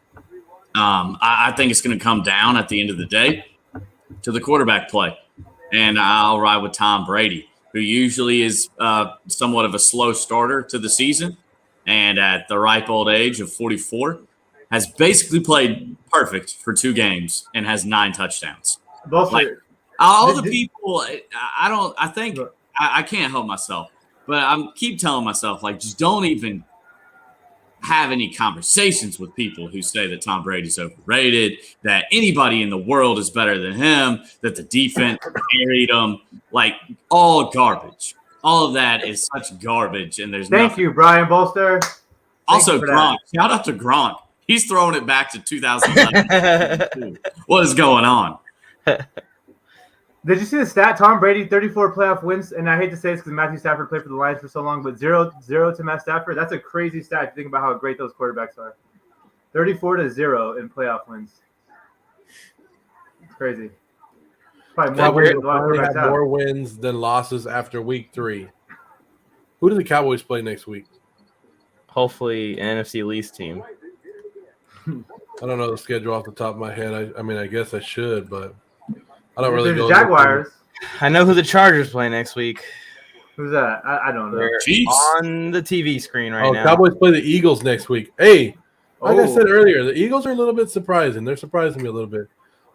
I think it's going to come down at the end of the day to the quarterback play. And I'll ride with Tom Brady, who usually is somewhat of a slow starter to the season. And at the ripe old age of 44, has basically played perfect for 2 games and has 9 touchdowns. Like, all the people, I can't help myself, but I keep telling myself, like, just don't even have any conversations with people who say that Tom Brady's overrated, that anybody in the world is better than him, that the defense carried him, like, all garbage. All of that is such garbage, and there's Thank you, Brian Bolstered. Also, Gronk. Shout out to Gronk. He's throwing it back to 2011. What is going on? Did you see the stat? Tom Brady, 34 playoff wins, and I hate to say this because Matthew Stafford played for the Lions for so long, but 0 to Matt Stafford. That's a crazy stat if you think about how great those quarterbacks are. 34-0 in playoff wins. It's crazy. Cowboys will probably have more wins than losses after week 3. Who do the Cowboys play next week? Hopefully an NFC least team. I don't know the schedule off the top of my head. I mean, I guess I should, but I don't really go. The Jaguars. I know who the Chargers play next week. Who's that? I don't know. They're on the TV screen right now. Cowboys play the Eagles next week. Hey, like I said earlier, the Eagles are a little bit surprising. They're surprising me a little bit.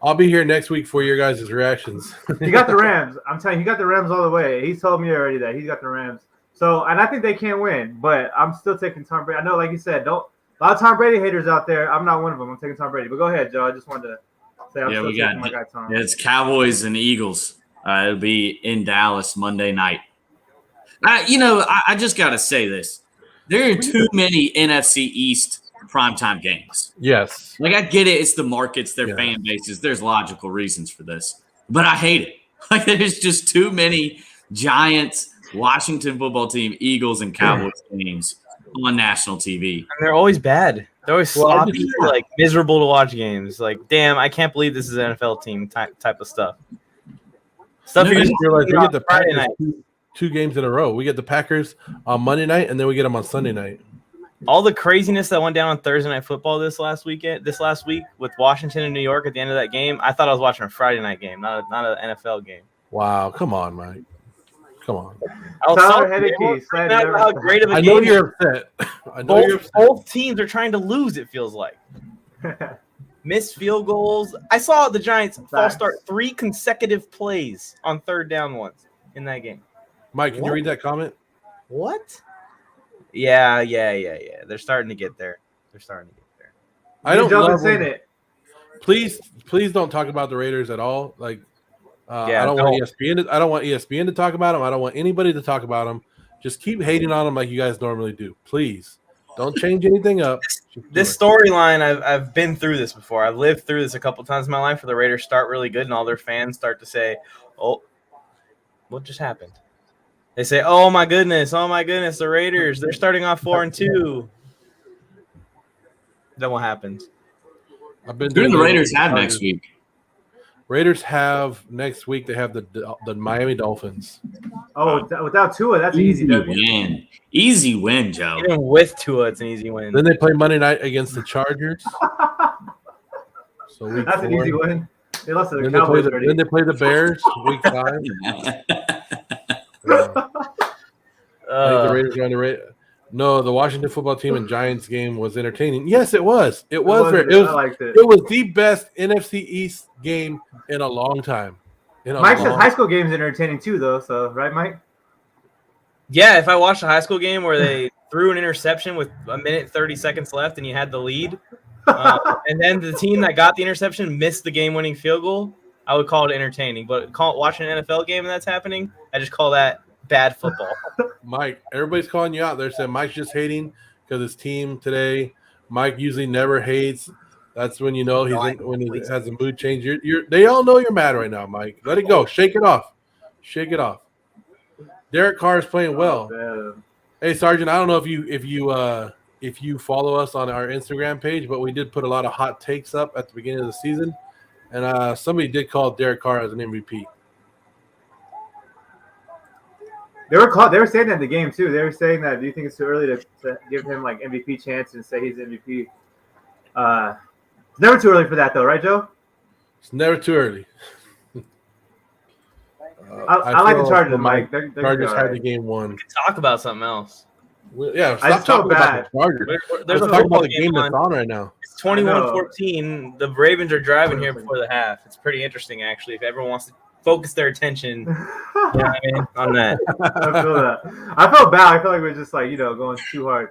I'll be here next week for your guys' reactions. He got the Rams. I'm telling you, he got the Rams all the way. He's told me already that he's got the Rams. So, and I think they can't win, but I'm still taking Tom Brady. I know, like you said, a lot of Tom Brady haters out there. I'm not one of them. I'm taking Tom Brady. But go ahead, Joe. I just wanted to say I'm still taking my guy Tom. It's Cowboys and Eagles. It'll be in Dallas Monday night. I just got to say this. There are too many NFC East primetime games. Yes. Like, I get it. It's the markets, their fan bases. There's logical reasons for this. But I hate it. Like, there's just too many Giants, Washington football team, Eagles, and Cowboys games on national TV. And they're always bad. They're always sloppy, like miserable to watch games. Like, damn, I can't believe this is an NFL team type of stuff. You just realize we get the Packers 2 games in a row. We get the Packers on Monday night, and then we get them on Sunday night. All the craziness that went down on Thursday Night Football this last week with Washington and New York at the end of that game, I thought I was watching a Friday night game, not an NFL game. Wow, come on, Mike. Come on. I know you're upset. Both teams are trying to lose, it feels like. Missed field goals. I saw the Giants false start 3 consecutive plays on third down once in that game. Mike, can you read that comment? What? Yeah. They're starting to get there. I don't love it. Please don't talk about the Raiders at all. Like, I don't want ESPN to talk about them. I don't want anybody to talk about them. Just keep hating on them like you guys normally do. Please don't change anything up. This storyline, I've been through this before. I've lived through this a couple times in my life where the Raiders start really good and all their fans start to say, "Oh, what just happened?" They say, oh my goodness, the Raiders, they're starting off 4-2. Then what happens? Who do the Raiders have next week? Raiders have next week. They have the Miami Dolphins. Oh, without Tua, that's an easy win. Easy win, Joe. Even with Tua, it's an easy win. Then they play Monday night against the Chargers. So that's an easy win. They lost to the Cowboys already. Then they play the Bears week 5. I think the Raiders are on the Raiders. No, the Washington football team and Giants game was entertaining. Yes, it was. It was the best NFC East game in a long time. Mike says high school games entertaining too, though. So, right, Mike? Yeah, if I watched a high school game where they threw an interception with 1:30 seconds left and you had the lead, and then the team that got the interception missed the game-winning field goal, I would call it entertaining. But watching an NFL game and that's happening, I just call that bad football. Mike, everybody's calling you out. They're saying Mike's just hating because his team today. Mike usually never hates. That's when you know when he has a mood change. They all know you're mad right now, Mike. Let it go. Shake it off. Derek Carr is playing well. Hey, Sergeant, I don't know if you if you follow us on our Instagram page, but we did put a lot of hot takes up at the beginning of the season, and somebody did call Derek Carr as an MVP. They were saying that in the game too. They were saying that. Do you think it's too early to give him like MVP chance and say he's MVP? It's never too early for that though, right, Joe? It's never too early. I like the Chargers, Mike. They're Chargers had right. the game won. We can talk about something else. Yeah, I just felt bad. About the Chargers. There's Let's a talk about football the game that's on right now. It's 21-14. The Ravens are driving here before the half. It's pretty interesting, actually. If everyone wants to focus their attention on that. I feel that. I felt bad. I feel like we're just like, going too hard.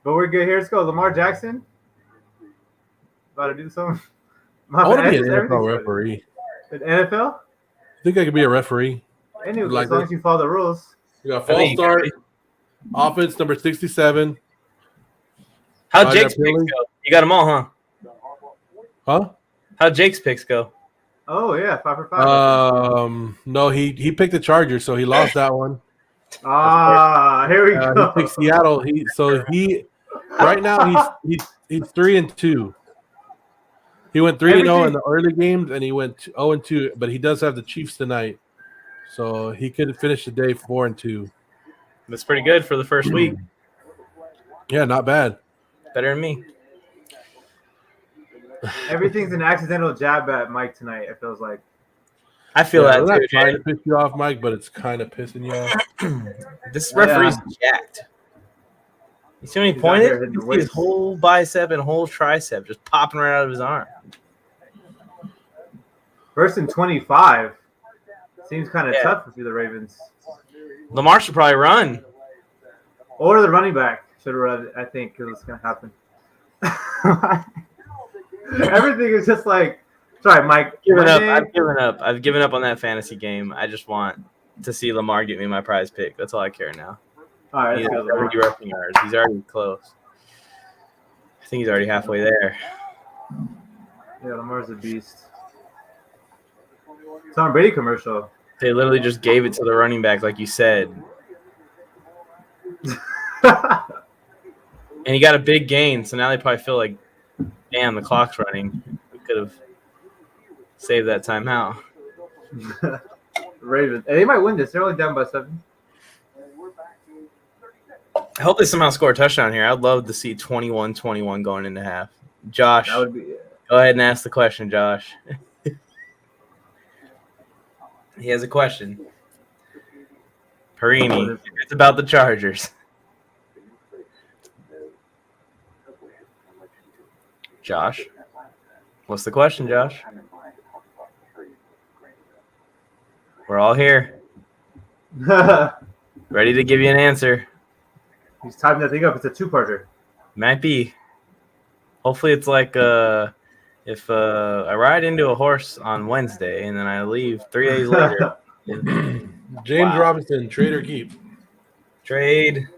But we're good. Here, let's go. Lamar Jackson. About to do something. I want to be an NFL referee. An NFL? I think I could be a referee. Anyway, Like as long this. as you follow the rules. We got false start. Offense number 67. How'd Jake's picks go? You got them all, huh? Huh? How'd Jake's picks go? Oh, yeah. 5 for 5. No, he picked the Chargers, so he lost that one. Here we go. He picked Seattle. Right now he's 3-2. He went 3-0 in the early games, and he went 0-2. But he does have the Chiefs tonight, so he could finish the day 4-2. That's pretty good for the first week. Yeah, not bad. Better than me. Everything's an accidental jab at Mike tonight, it feels like. I feel that I'm not too, trying Jay. to piss you off, Mike, but it's kind of pissing you off. This referee's jacked. You see when he He's pointed? out there hitting You the see his weights. whole bicep and whole tricep just popping right out of his arm. 1st and 25. Seems kind of tough for the Ravens. Lamar should probably run. Or the running back should run, I think, because it's going to happen. Everything is just like, sorry, Mike. I've given up on that fantasy game. I just want to see Lamar get me my prize pick. That's all I care now. All right, He's let's go. already rushing yards. He's already close. I think he's already halfway there. Yeah, Lamar's a beast. Tom Brady commercial. They literally just gave it to the running back, like you said. And he got a big gain, so now they probably feel like, damn, the clock's running. We could have saved that timeout. Ravens. Hey, they might win this. They're only down by 7. I hope they somehow score a touchdown here. I'd love to see 21-21 going into half. Josh, That would be. go ahead and ask the question, Josh. He has a question. Perini, it's about the Chargers. Josh, what's the question, Josh? We're all here, ready to give you an answer. He's typing that thing up. It's a 2-parter. Might be. Hopefully it's like if I ride into a horse on Wednesday and then I leave 3 days later. James Robinson, trade or keep? Trade.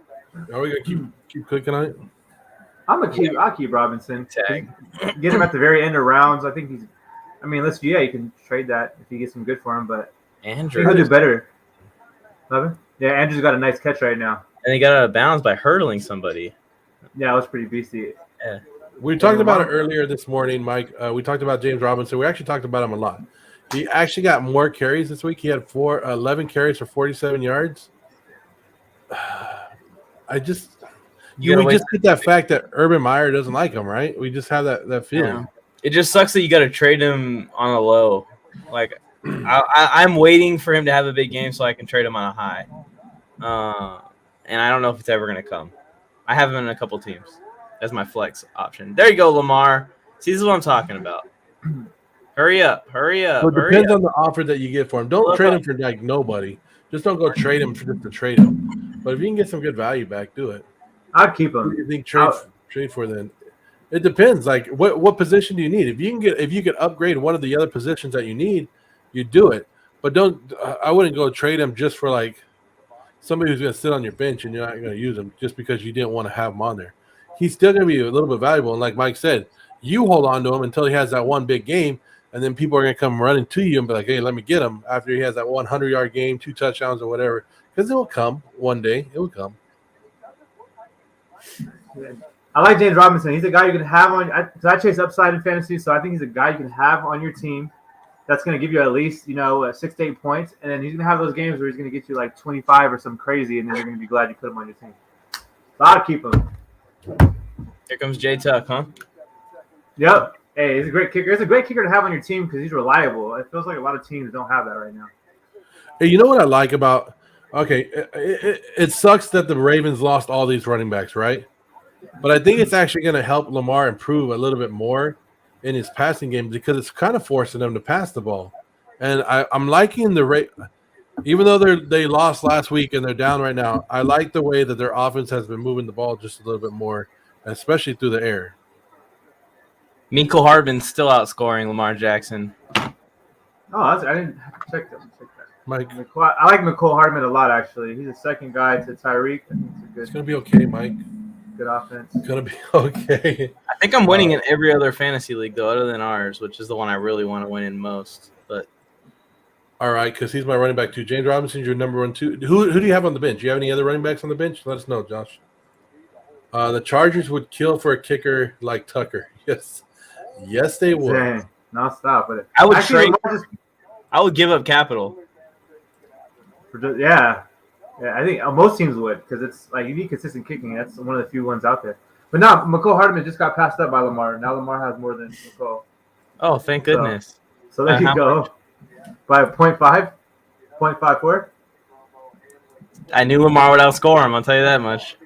Are we gonna keep clicking on it? I'll keep Robinson. Tag. Get him at the very end of rounds. I think you can trade that if you get some good for him, but Andrew. he'll do better. Love it? Yeah, Andrew's got a nice catch right now. And he got out of bounds by hurdling somebody. Yeah, it was pretty beastie. Yeah. We talked about it earlier this morning, Mike. We talked about James Robinson. We actually talked about him a lot. He actually got more carries this week. He had 11 carries for 47 yards. We just get that fact that Urban Meyer doesn't like him, right? We just have that feeling. Yeah. It just sucks that you got to trade him on a low. Like, I'm waiting for him to have a big game so I can trade him on a high. And I don't know if it's ever going to come. I have him in a couple teams as my flex option. There you go, Lamar. See, this is what I'm talking about. Hurry up. So it depends on the offer that you get for him. Don't trade him for like nobody. Just don't go trade him just to trade him. But if you can get some good value back, do it. I'd keep him. What do you think trade for then? It depends. Like what position do you need? If you could upgrade one of the other positions that you need, you do it. But don't. I wouldn't go trade him just for like somebody who's going to sit on your bench and you're not going to use him just because you didn't want to have him on there. He's still going to be a little bit valuable. And like Mike said, you hold on to him until he has that one big game, and then people are going to come running to you and be like, hey, let me get him after he has that 100-yard game, 2 touchdowns or whatever, because it will come one day. It will come. I like James Robinson. He's a guy you can have on. Because I chase upside in fantasy, so I think he's a guy you can have on your team. That's going to give you at least 6 to 8 points, and then he's going to have those games where he's going to get you like 25 or some crazy, and then you're going to be glad you put him on your team. So I'll keep him. Here comes J Tuck, huh? Yep. Hey, he's a great kicker. It's a great kicker to have on your team because he's reliable. It feels like a lot of teams don't have that right now. Hey, you know what I like about? Okay, it sucks that the Ravens lost all these running backs, right? But I think it's actually going to help Lamar improve a little bit more in his passing game because it's kind of forcing them to pass the ball. And I'm liking the rate, even though they lost last week and they're down right now. I like the way that their offense has been moving the ball just a little bit more, especially through the air. Miko Hardman's still outscoring Lamar Jackson. Oh, I didn't check that. Mike, I like Mecole Hardman a lot, actually. He's the second guy to Tyreek. I think it's going to be okay, Mike. Good offense. It's going to be okay. I think I'm winning in every other fantasy league, though, other than ours, which is the one I really want to win in most. But all right, because he's my running back, too. James Robinson's your number 1, 2. Who do you have on the bench? Do you have any other running backs on the bench? Let us know, Josh. The Chargers would kill for a kicker like Tucker. Yes, they would. Dang. No, stop. But I would trade. I would give up capital. Yeah, I think most teams would because it's like you need consistent kicking. That's one of the few ones out there. But now Mecole Hardman just got passed up by Lamar. Now Lamar has more than Mecole. Oh, thank goodness. So there you go. Much? By 0.54. I knew Lamar would outscore him. I'll tell you that much.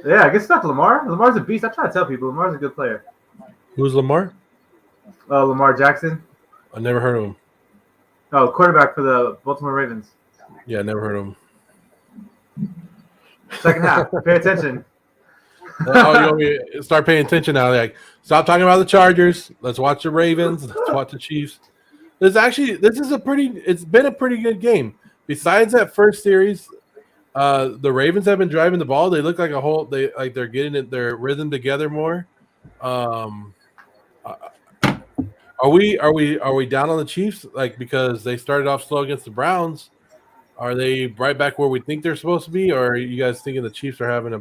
Yeah, good stuff, Lamar. Lamar's a beast. I try to tell people Lamar's a good player. Who's Lamar? Lamar Jackson. I never heard of him. Oh, quarterback for the Baltimore Ravens. Yeah, I never heard of him. Second half. Pay attention. You want me to start paying attention now? Like, stop talking about the Chargers. Let's watch the Ravens. Let's watch the Chiefs. It's been a pretty good game. Besides that first series, the Ravens have been driving the ball. They look like they're getting their rhythm together more. Are we down on the Chiefs? Like, because they started off slow against the Browns. Are they right back where we think they're supposed to be, or are you guys thinking the Chiefs are having a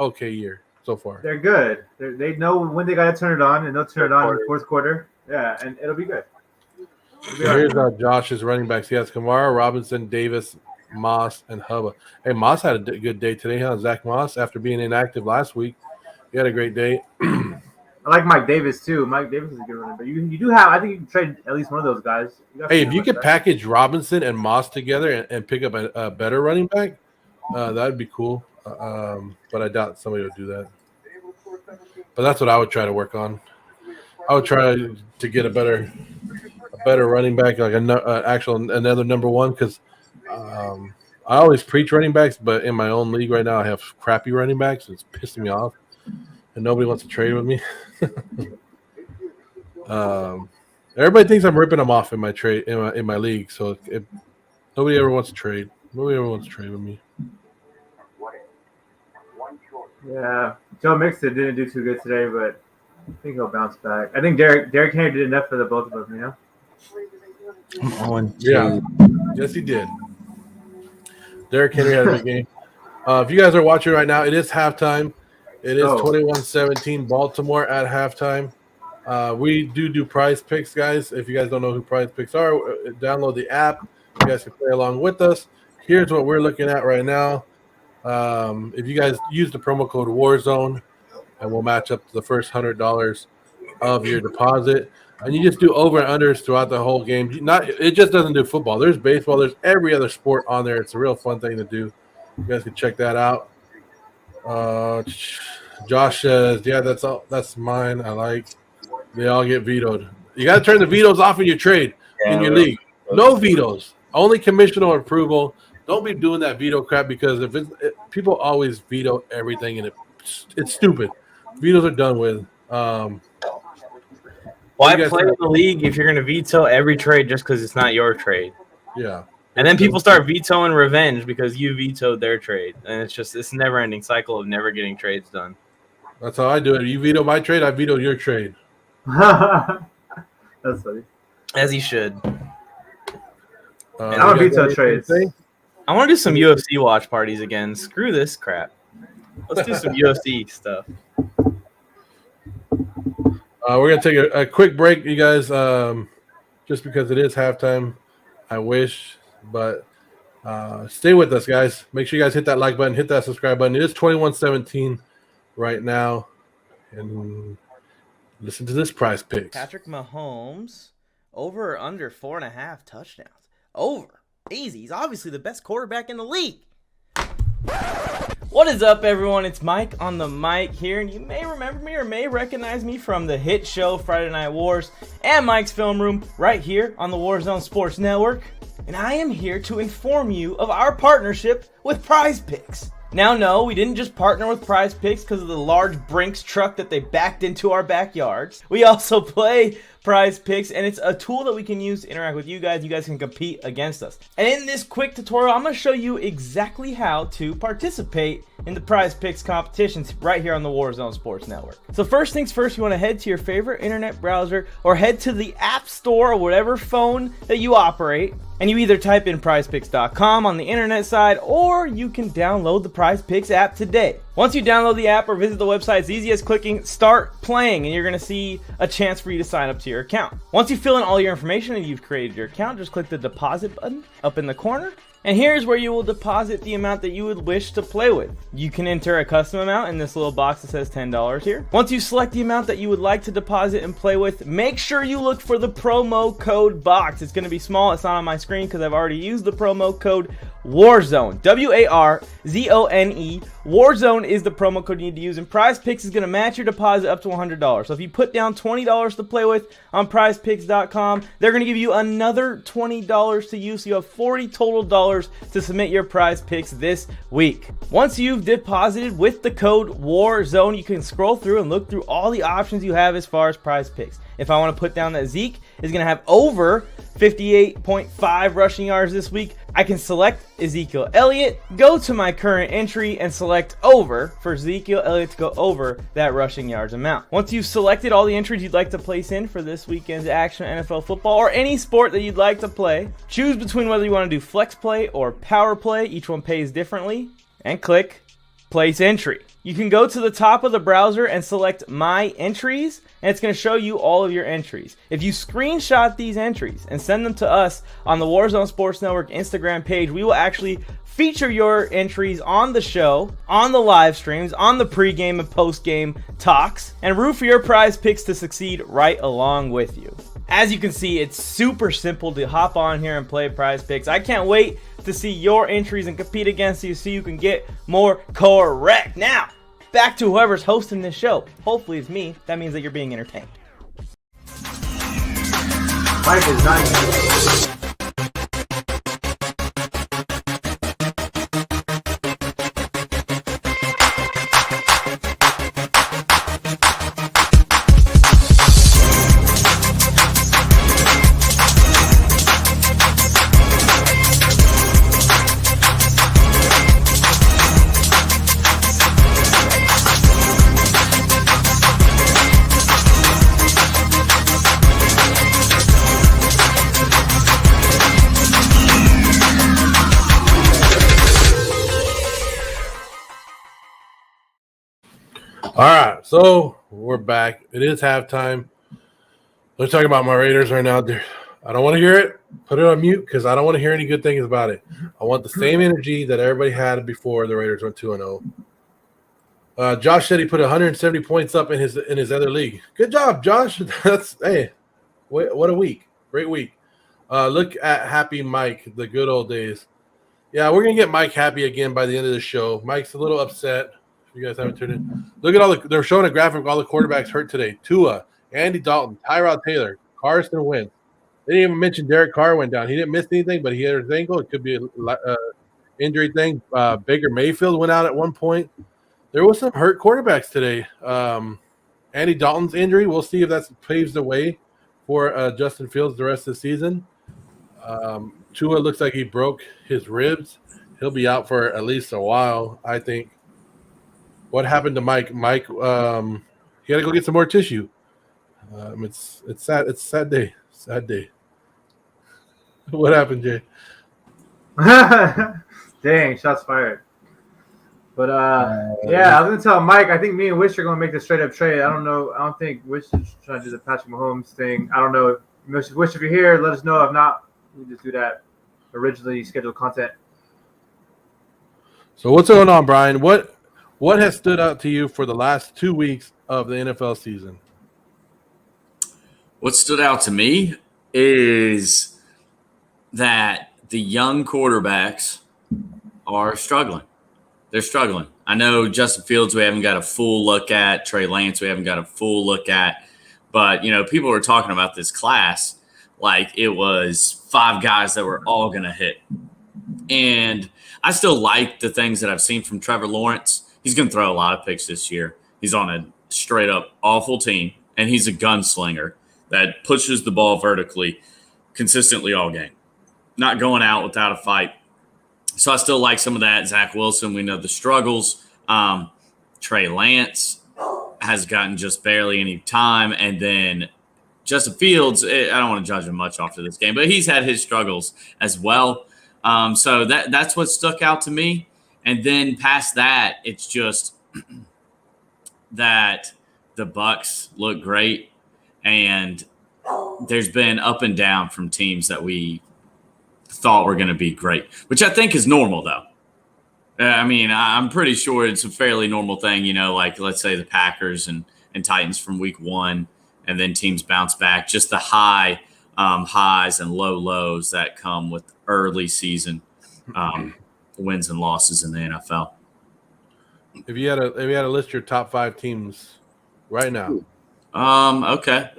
okay year so far? They're good. They know when they got to turn it on, and they'll turn it on in the fourth quarter. Yeah, and it'll be good. Here's Josh's running backs. He has Kamara, Robinson, Davis, Moss, and Hubba. Hey, Moss had a good day today, huh? Zach Moss, after being inactive last week, he had a great day. I like Mike Davis too. Mike Davis is a good runner, but you do have. I think you can trade at least one of those guys. Hey, if you could package Robinson and Moss together and pick up a better running back, that'd be cool. But I doubt somebody would do that. But that's what I would try to work on. I would try to get a better running back, like another number one, because I always preach running backs, but in my own league right now, I have crappy running backs. It's pissing me off. And nobody wants to trade with me. Everybody thinks I'm ripping them off in my trade in my league. So nobody ever wants to trade. Nobody ever wants to trade with me. Yeah, Joe Mixon didn't do too good today, but I think he'll bounce back. I think Derrick Henry did enough for the both of them. Yeah, yes he did. Derrick Henry had a big game. If you guys are watching right now, it is halftime. It is 21-17 Baltimore at halftime. We do prize picks, guys. If you guys don't know who prize picks are, download the app. You guys can play along with us. Here's what we're looking at right now. If you guys use the promo code Warzone, and we'll match up to the first $100 of your deposit. And you just do over and unders throughout the whole game. It just doesn't do football. There's baseball. There's every other sport on there. It's a real fun thing to do. You guys can check that out. Josh says, yeah, that's mine. I like. They all get vetoed. You got to turn the vetoes off in your trade, in your league. No vetoes. Only commissioner approval. Don't be doing that veto crap because people always veto everything, and it's stupid. Vetoes are done with. Why play in the league if you're going to veto every trade just because it's not your trade? Yeah. And then people start vetoing revenge because you vetoed their trade. And it's just this never-ending cycle of never getting trades done. That's how I do it. You veto my trade, I veto your trade. That's funny. As he should. I don't veto trades. I want to do some UFC watch parties again. Screw this crap. Let's do some UFC stuff. We're going to take a quick break, you guys, just because it is halftime. I wish, but stay with us, guys. Make sure you guys hit that like button, hit that subscribe button. It is 21-17 right now. And listen to this prize picks. Patrick Mahomes, over or under 4.5 touchdowns. Over. Easy. He's obviously the best quarterback in the league. What is up, everyone? It's Mike on the mic here, and you may remember me or may recognize me from the hit show Friday Night Wars and Mike's Film Room right here on the Warzone Sports Network. And I am here to inform you of our partnership with Prize Picks. Now, no, we didn't just partner with Prize Picks because of the large Brinks truck that they backed into our backyards. We also play Prize Picks, and it's a tool that we can use to interact with you guys. You guys can compete against us. And in this quick tutorial, I'm going to show you exactly how to participate in the Prize Picks competitions right here on the Warzone Sports Network. So first things first, you want to head to your favorite internet browser or head to the App Store or whatever phone that you operate. And you either type in prizepicks.com on the internet side, or you can download the Prize Picks app today. Once you download the app or visit the website, it's easy as clicking start playing, and you're going to see a chance for you to sign up to your account. Once you fill in all your information and you've created your account, just click the deposit button up in the corner. And here's where you will deposit the amount that you would wish to play with. You can enter a custom amount in this little box that says $10 here. Once you select the amount that you would like to deposit and play with, make sure you look for the promo code box. It's going to be small. It's not on my screen because I've already used the promo code Warzone. WARZONE. Warzone is the promo code you need to use, and Prize Picks is going to match your deposit up to $100. So if you put down $20 to play with on prizepicks.com, they're going to give you another $20 to use, so you have $40 total dollars to submit your Prize Picks this week. Once you've deposited with the code Warzone, you can scroll through and look through all the options you have as far as Prize Picks. If I want to put down that Zeke is going to have over 58.5 rushing yards this week, I can select Ezekiel Elliott, go to my current entry, and select over for Ezekiel Elliott to go over that rushing yards amount. Once you've selected all the entries you'd like to place in for this weekend's action NFL football or any sport that you'd like to play, choose between whether you want to do flex play or power play. Each one pays differently, and click place entry. You can go to the top of the browser and select my entries, and it's going to show you all of your entries. If you screenshot these entries and send them to us on the Warzone Sports Network Instagram page, we will actually feature your entries on the show, on the live streams, on the pregame and postgame talks, and root for your Prize Picks to succeed right along with you. As you can see, it's super simple to hop on here and play Prize Picks. I can't wait to see your entries and compete against you so you can get more correct. Now, back to whoever's hosting this show. Hopefully it's me. That means that you're being entertained. Mike is nice. All right, so we're back. It is halftime. Let's talk about my Raiders right now. I don't want to hear it. Put it on mute because I don't want to hear any good things about it. I want the same energy that everybody had before the Raiders went 2-0. Josh said he put 170 points up in his other league. Good job, Josh. Hey, what a week. Great week. Look at Happy Mike, the good old days. Yeah, we're going to get Mike happy again by the end of the show. Mike's a little upset. You guys haven't tuned in. Look at they're showing a graphic of all the quarterbacks hurt today. Tua, Andy Dalton, Tyrod Taylor, Carson Wentz. They didn't even mention Derek Carr went down. He didn't miss anything, but he hurt his ankle. It could be an injury thing. Baker Mayfield went out at one point. There was some hurt quarterbacks today. Andy Dalton's injury, we'll see if that paves the way for Justin Fields the rest of the season. Tua looks like he broke his ribs. He'll be out for at least a while, I think. What happened to Mike? Mike, he had to go get some more tissue. It's sad. It's a sad day. Sad day. What happened, Jay? Dang, shots fired. But yeah, I was gonna tell Mike. I think me and Wish are gonna make the straight up trade. I don't know. I don't think Wish is trying to do the Patrick Mahomes thing. I don't know. Wish, if you're here, let us know. If not, we just do that originally scheduled content. So what's going on, Brian? What has stood out to you for the last 2 weeks of the NFL season? What stood out to me is that the young quarterbacks are struggling. They're struggling. I know Justin Fields we haven't got a full look at. Trey Lance we haven't got a full look at. But, people were talking about this class like it was 5 guys that were all going to hit. And I still like the things that I've seen from Trevor Lawrence. He's going to throw a lot of picks this year. He's on a straight-up awful team, and he's a gunslinger that pushes the ball vertically consistently all game, not going out without a fight. So I still like some of that. Zach Wilson, we know the struggles. Trey Lance has gotten just barely any time. And then Justin Fields, I don't want to judge him much after this game, but he's had his struggles as well. So that's what stuck out to me. And then past that, it's just that the Bucs look great. And there's been up and down from teams that we thought were going to be great, which I think is normal, though. I mean, I'm pretty sure it's a fairly normal thing, like let's say the Packers and Titans from week 1, and then teams bounce back. Just the highs and lows that come with early season wins and losses in the NFL. If you had to list your top 5 teams right now. Okay.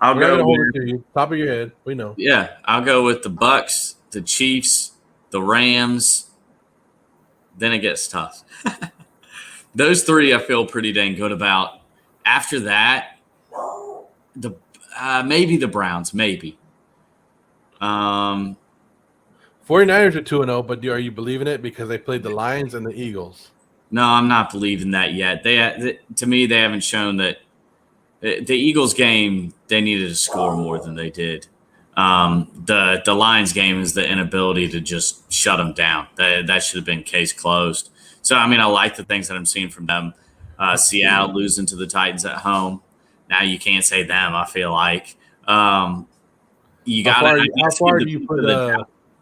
I'll go hold it to you. Top of your head. We know. Yeah, I'll go with the Bucs, the Chiefs, the Rams. Then it gets tough. Those 3 I feel pretty dang good about. After that, maybe the Browns, maybe. 49ers are 2-0, but are you believing it because they played the Lions and the Eagles? No, I'm not believing that yet. To me, they haven't shown that. The Eagles game, they needed to score more than they did. The Lions game is the inability to just shut them down. That should have been case closed. So, I mean, I like the things that I'm seeing from them. Seattle losing to the Titans at home. Now you can't say them, I feel like. You got how far do you put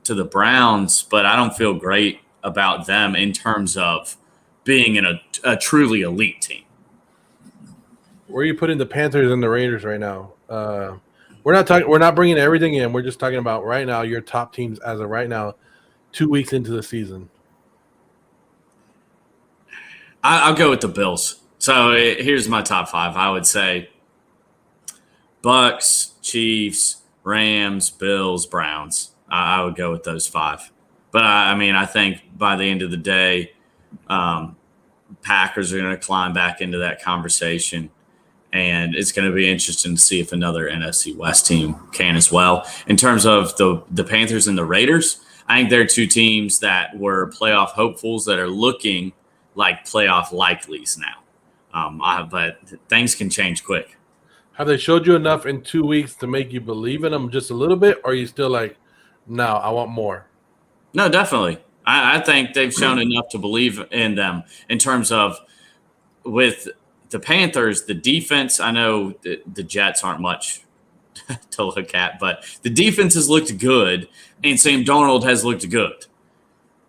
to the Browns, but I don't feel great about them in terms of being in a truly elite team. Where are you putting the Panthers and the Raiders right now? We're not bringing everything in. We're just talking about right now your top teams as of right now, 2 weeks into the season. I'll go with the Bills. So here's my top 5. I would say Bucs, Chiefs, Rams, Bills, Browns. I would go with those 5. But I think by the end of the day, Packers are going to climb back into that conversation. And it's going to be interesting to see if another NFC West team can as well. In terms of the Panthers and the Raiders, I think they're 2 teams that were playoff hopefuls that are looking like playoff likelies now. But things can change quick. Have they showed you enough in 2 weeks to make you believe in them just a little bit? Or are you still like, no, I want more? No, definitely. I think they've shown enough to believe in them in terms of with – the Panthers, the defense, I know the Jets aren't much to look at, but the defense has looked good, and Sam Darnold has looked good.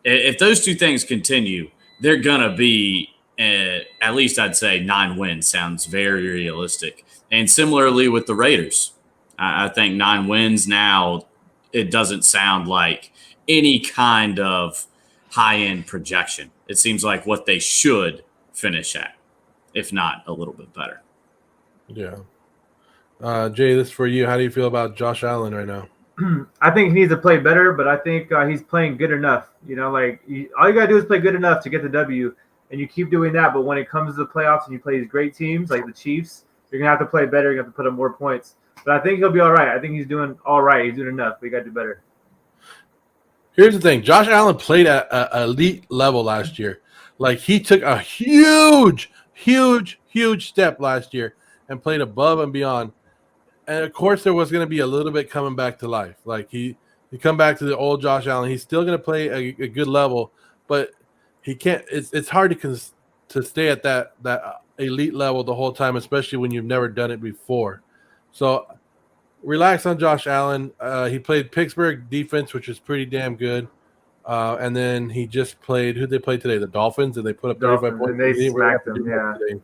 If those 2 things continue, they're going to be, at least I'd say 9 wins sounds very realistic. And similarly with the Raiders, I think 9 wins now, it doesn't sound like any kind of high-end projection. It seems like what they should finish at, if not a little bit better. Yeah. Jay, this is for you. How do you feel about Josh Allen right now? I think he needs to play better, but I think he's playing good enough. All you got to do is play good enough to get the W, and you keep doing that. But when it comes to the playoffs and you play these great teams like the Chiefs, you're going to have to play better. You're going to have to put up more points. But I think he'll be all right. I think he's doing all right. He's doing enough. But you got to do better. Here's the thing. Josh Allen played at an elite level last year. Like, he took a huge step last year and played above and beyond. And of course, there was going to be a little bit coming back to life. Like he come back to the old Josh Allen. He's still going to play a good level, but he can't. It's hard to stay at that elite level the whole time, especially when you've never done it before. So relax on Josh Allen. He played Pittsburgh defense, which is pretty damn good. And then he just played. Who they played today? The Dolphins, and they put up 35 points. And they smacked them. Yeah. Today.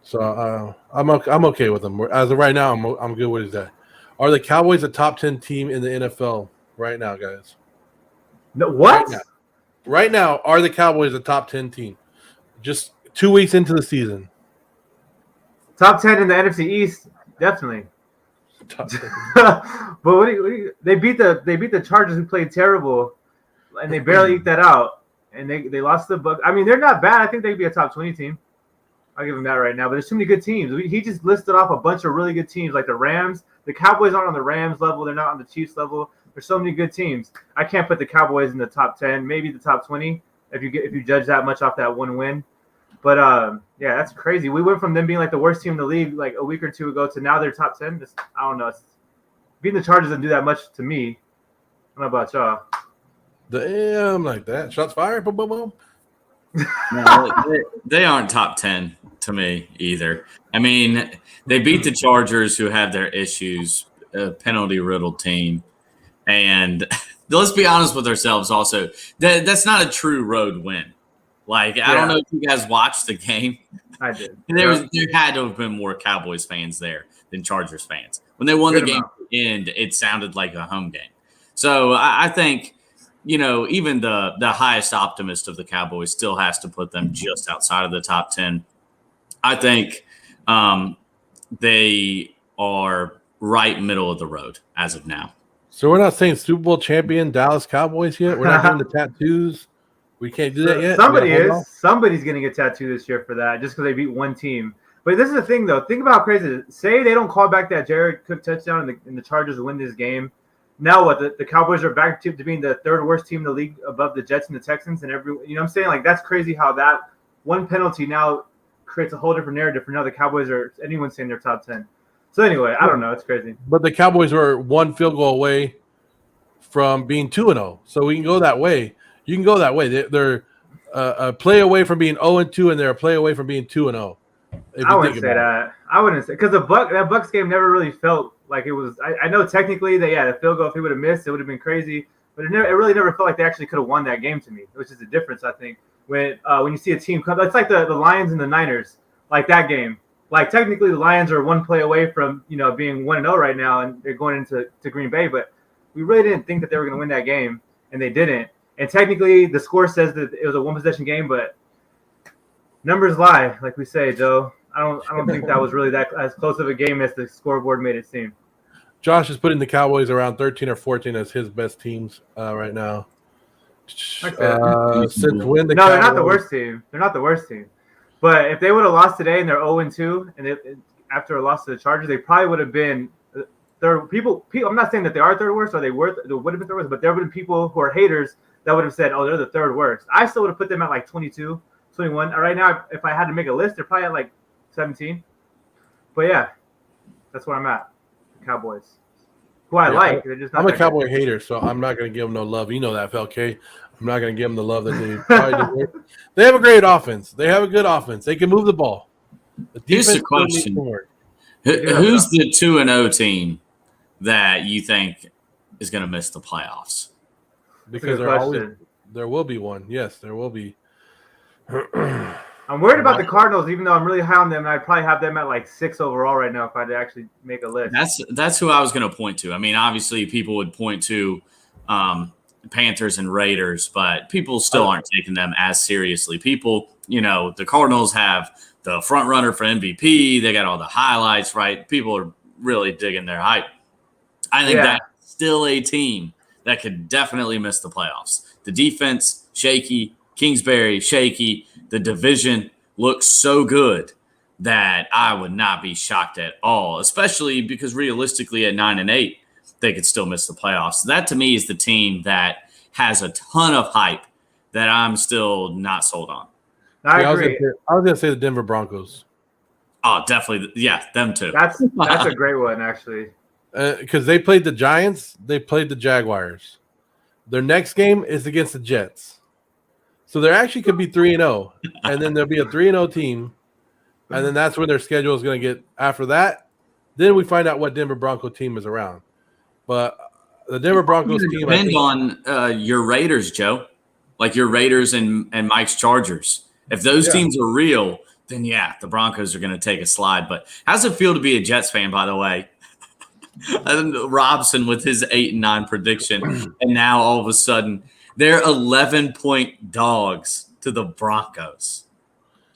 So I'm okay with him. As of right now, I'm good with that. Are the Cowboys a top 10 team in the NFL right now, guys? No, what? Right now, are the Cowboys a top 10 team? Just 2 weeks into the season. Top 10 in the NFC East, definitely. But they beat the Chargers, who played terrible, and they barely eked that out. And they lost the Bucs. I mean, they're not bad. I think they could be a top 20 team. I'll give them that right now. But there's too many good teams. He just listed off a bunch of really good teams, like the Rams. The Cowboys aren't on the Rams level. They're not on the Chiefs level. There's so many good teams. I can't put the Cowboys in the top 10, maybe the top 20 if you judge that much off that one win. But yeah, that's crazy. We went from them being like the worst team in the league like a week or two ago to now they're top 10. I don't know. Beating the Chargers doesn't do that much to me. I don't know about y'all. Damn, like that. Shots fired. Boom, boom, boom. No, they aren't top 10 to me either. I mean, they beat the Chargers, who have their issues, a penalty-riddled team. And let's be honest with ourselves also. That's not a true road win. Like, I don't know if you guys watched the game. I did. There had to have been more Cowboys fans there than Chargers fans. When they won the game at the end, it sounded like a home game. So I think, even the highest optimist of the Cowboys still has to put them just outside of the top 10. I think they are right middle of the road as of now. So we're not saying Super Bowl champion Dallas Cowboys yet? We're not doing the tattoos? We can't do that yet? Somebody is. Somebody's getting a tattoo this year for that just because they beat one team. But this is the thing, though. Think about how crazy it is. Say they don't call back that Jared Cook touchdown and the Chargers win this game. Now what? The Cowboys are back to being the third worst team in the league above the Jets and the Texans and every. You know what I'm saying? Like, that's crazy how that one penalty now creates a whole different narrative for now the Cowboys are anyone saying they're top 10. So anyway, I don't know. It's crazy. But the Cowboys were one field goal away from being 2-0. So we can go that way. You can go that way. They're a play away from being 0-2, and they're a play away from being 2-0. I wouldn't say that. I wouldn't say because that Bucs game never really felt like it was. I know technically the field goal, if he would have missed, it would have been crazy. But it really never felt like they actually could have won that game to me, which is the difference, I think. When you see a team come, it's like the Lions and the Niners, like that game. Like technically the Lions are one play away from being 1-0 right now, and they're going into Green Bay. But we really didn't think that they were going to win that game, and they didn't. And technically the score says that it was a one-possession game, but numbers lie, like we say, Joe. I don't think that was really that as close of a game as the scoreboard made it seem. Josh is putting the Cowboys around 13 or 14 as his best teams right now. Since when the Cowboys... they're not the worst team. They're not the worst team. But if they would have lost today and they're 0-2, and after a loss to the Chargers, they probably would have been third. People. I'm not saying that they are third worst or they would have been third worst, but there would have been people who are haters that would have said, "Oh, they're the third worst." I still would have put them at like 22, 21. Right now, if I had to make a list, they're probably at like 17. But yeah, that's where I'm at. Cowboys, who I like. They're just not I'm a Cowboy good. hater, so I'm not going to give them no love. You know that, FLK. I'm not going to give them the love that they probably do. They have a great offense. They have a good offense. They can move the ball. Here's the question. Who's the 2-0 team that you think is going to miss the playoffs? Because there will be one. Yes, there will be. I'm worried about the Cardinals, even though I'm really high on them. And I'd probably have them at like 6 overall right now if I had to actually make a list. That's who I was going to point to. I mean, obviously, people would point to Panthers and Raiders, but people still aren't taking them as seriously. People, the Cardinals have the front runner for MVP. They got all the highlights, right? People are really digging their hype. I think that's still a team that could definitely miss the playoffs. The defense, shaky. Kingsbury, shaky. The division looks so good that I would not be shocked at all, especially because realistically at 9-8, they could still miss the playoffs. That to me is the team that has a ton of hype that I'm still not sold on. I agree. I was going to say the Denver Broncos. Oh, definitely. Yeah, them too. That's a great one, actually. Because they played the Giants. They played the Jaguars. Their next game is against the Jets. So there actually could be 3-0, and then there'll be a 3-0 team, and then that's when their schedule is going to get. After that, then we find out what Denver Bronco team is around. But the Denver Broncos team depend on your Raiders, Joe, like your Raiders and Mike's Chargers. If those teams are real, then yeah, the Broncos are going to take a slide. But how's it feel to be a Jets fan, by the way? Robson with his 8-9 prediction, and now all of a sudden they're 11-point dogs to the Broncos.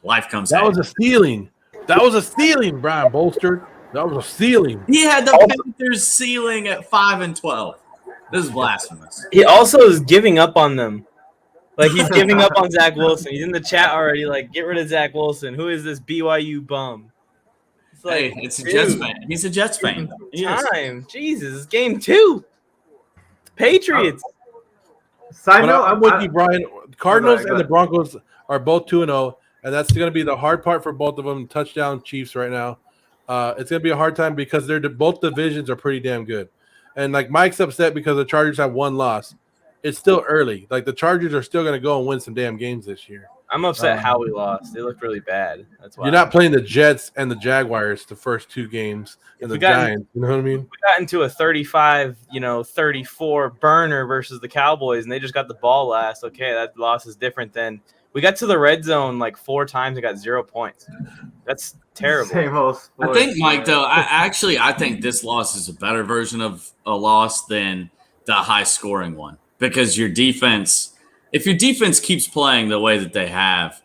Life comes. That was a stealing. That was a stealing, Brian Bolstered. That was a stealing. He had the Panthers ceiling at 5-12. This is blasphemous. He also is giving up on them. Like, he's giving up on Zach Wilson. He's in the chat already, like, get rid of Zach Wilson. Who is this BYU bum? It's like, hey, it's a Jets fan. He's a Jets fan. Time. Jesus, it's game 2. Patriots. Side note, I'm with you, Brian. Cardinals and the Broncos are both 2-0, and that's going to be the hard part for both of them. Touchdown Chiefs right now. It's going to be a hard time because both divisions are pretty damn good. And, like, Mike's upset because the Chargers have one loss. It's still early. Like, the Chargers are still going to go and win some damn games this year. I'm upset how we lost. They looked really bad. That's why. You're not playing the Jets and the Jaguars the first 2 games and the Giants. You know what I mean? We got into a 35-34 burner versus the Cowboys, and they just got the ball last. Okay, that loss is different than we got to the red zone like 4 times and got 0 points. That's terrible. Same old sports. I think, Mike, though, I think this loss is a better version of a loss than the high-scoring one because your defense – if your defense keeps playing the way that they have,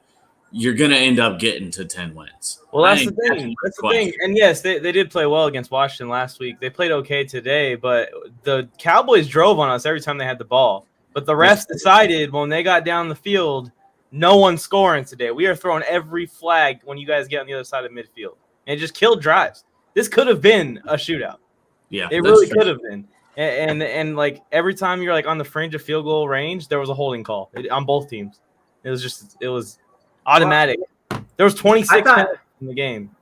you're going to end up getting to 10 wins. Well, that's the thing. That's the thing. And, yes, they did play well against Washington last week. They played okay today, but the Cowboys drove on us every time they had the ball. But the refs decided when they got down the field, no one's scoring today. We are throwing every flag when you guys get on the other side of midfield. And it just killed drives. This could have been a shootout. Yeah, it really could have been. And like every time you're like on the fringe of field goal range, there was a holding call on both teams. It was automatic. There was 26 penalties in the game,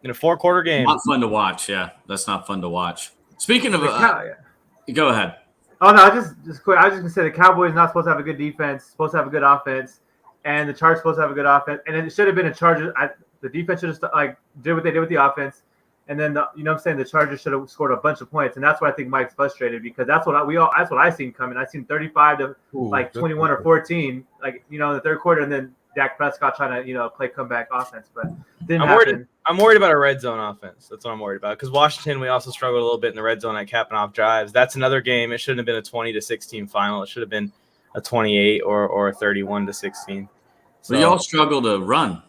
in a 4-quarter game. Not fun to watch. Yeah, that's not fun to watch. Speaking of, go ahead. Oh no, just quick. I was just gonna say the Cowboys not supposed to have a good defense, supposed to have a good offense, and the Chargers supposed to have a good offense. And it should have been a Chargers. The defense should have did what they did with the offense. And then, you know what I'm saying, the Chargers should have scored a bunch of points. And that's why I think Mike's frustrated because that's what I seen coming. I seen 35 to 21 or 14, like, you know, in the third quarter. And then Dak Prescott trying to, you know, play comeback offense. But didn't happen. I'm worried about a red zone offense. That's what I'm worried about. Because Washington, we also struggled a little bit in the red zone at capping off drives. That's another game. It shouldn't have been a 20-16 final. It should have been a 28 or a 31-16. So y'all struggle to run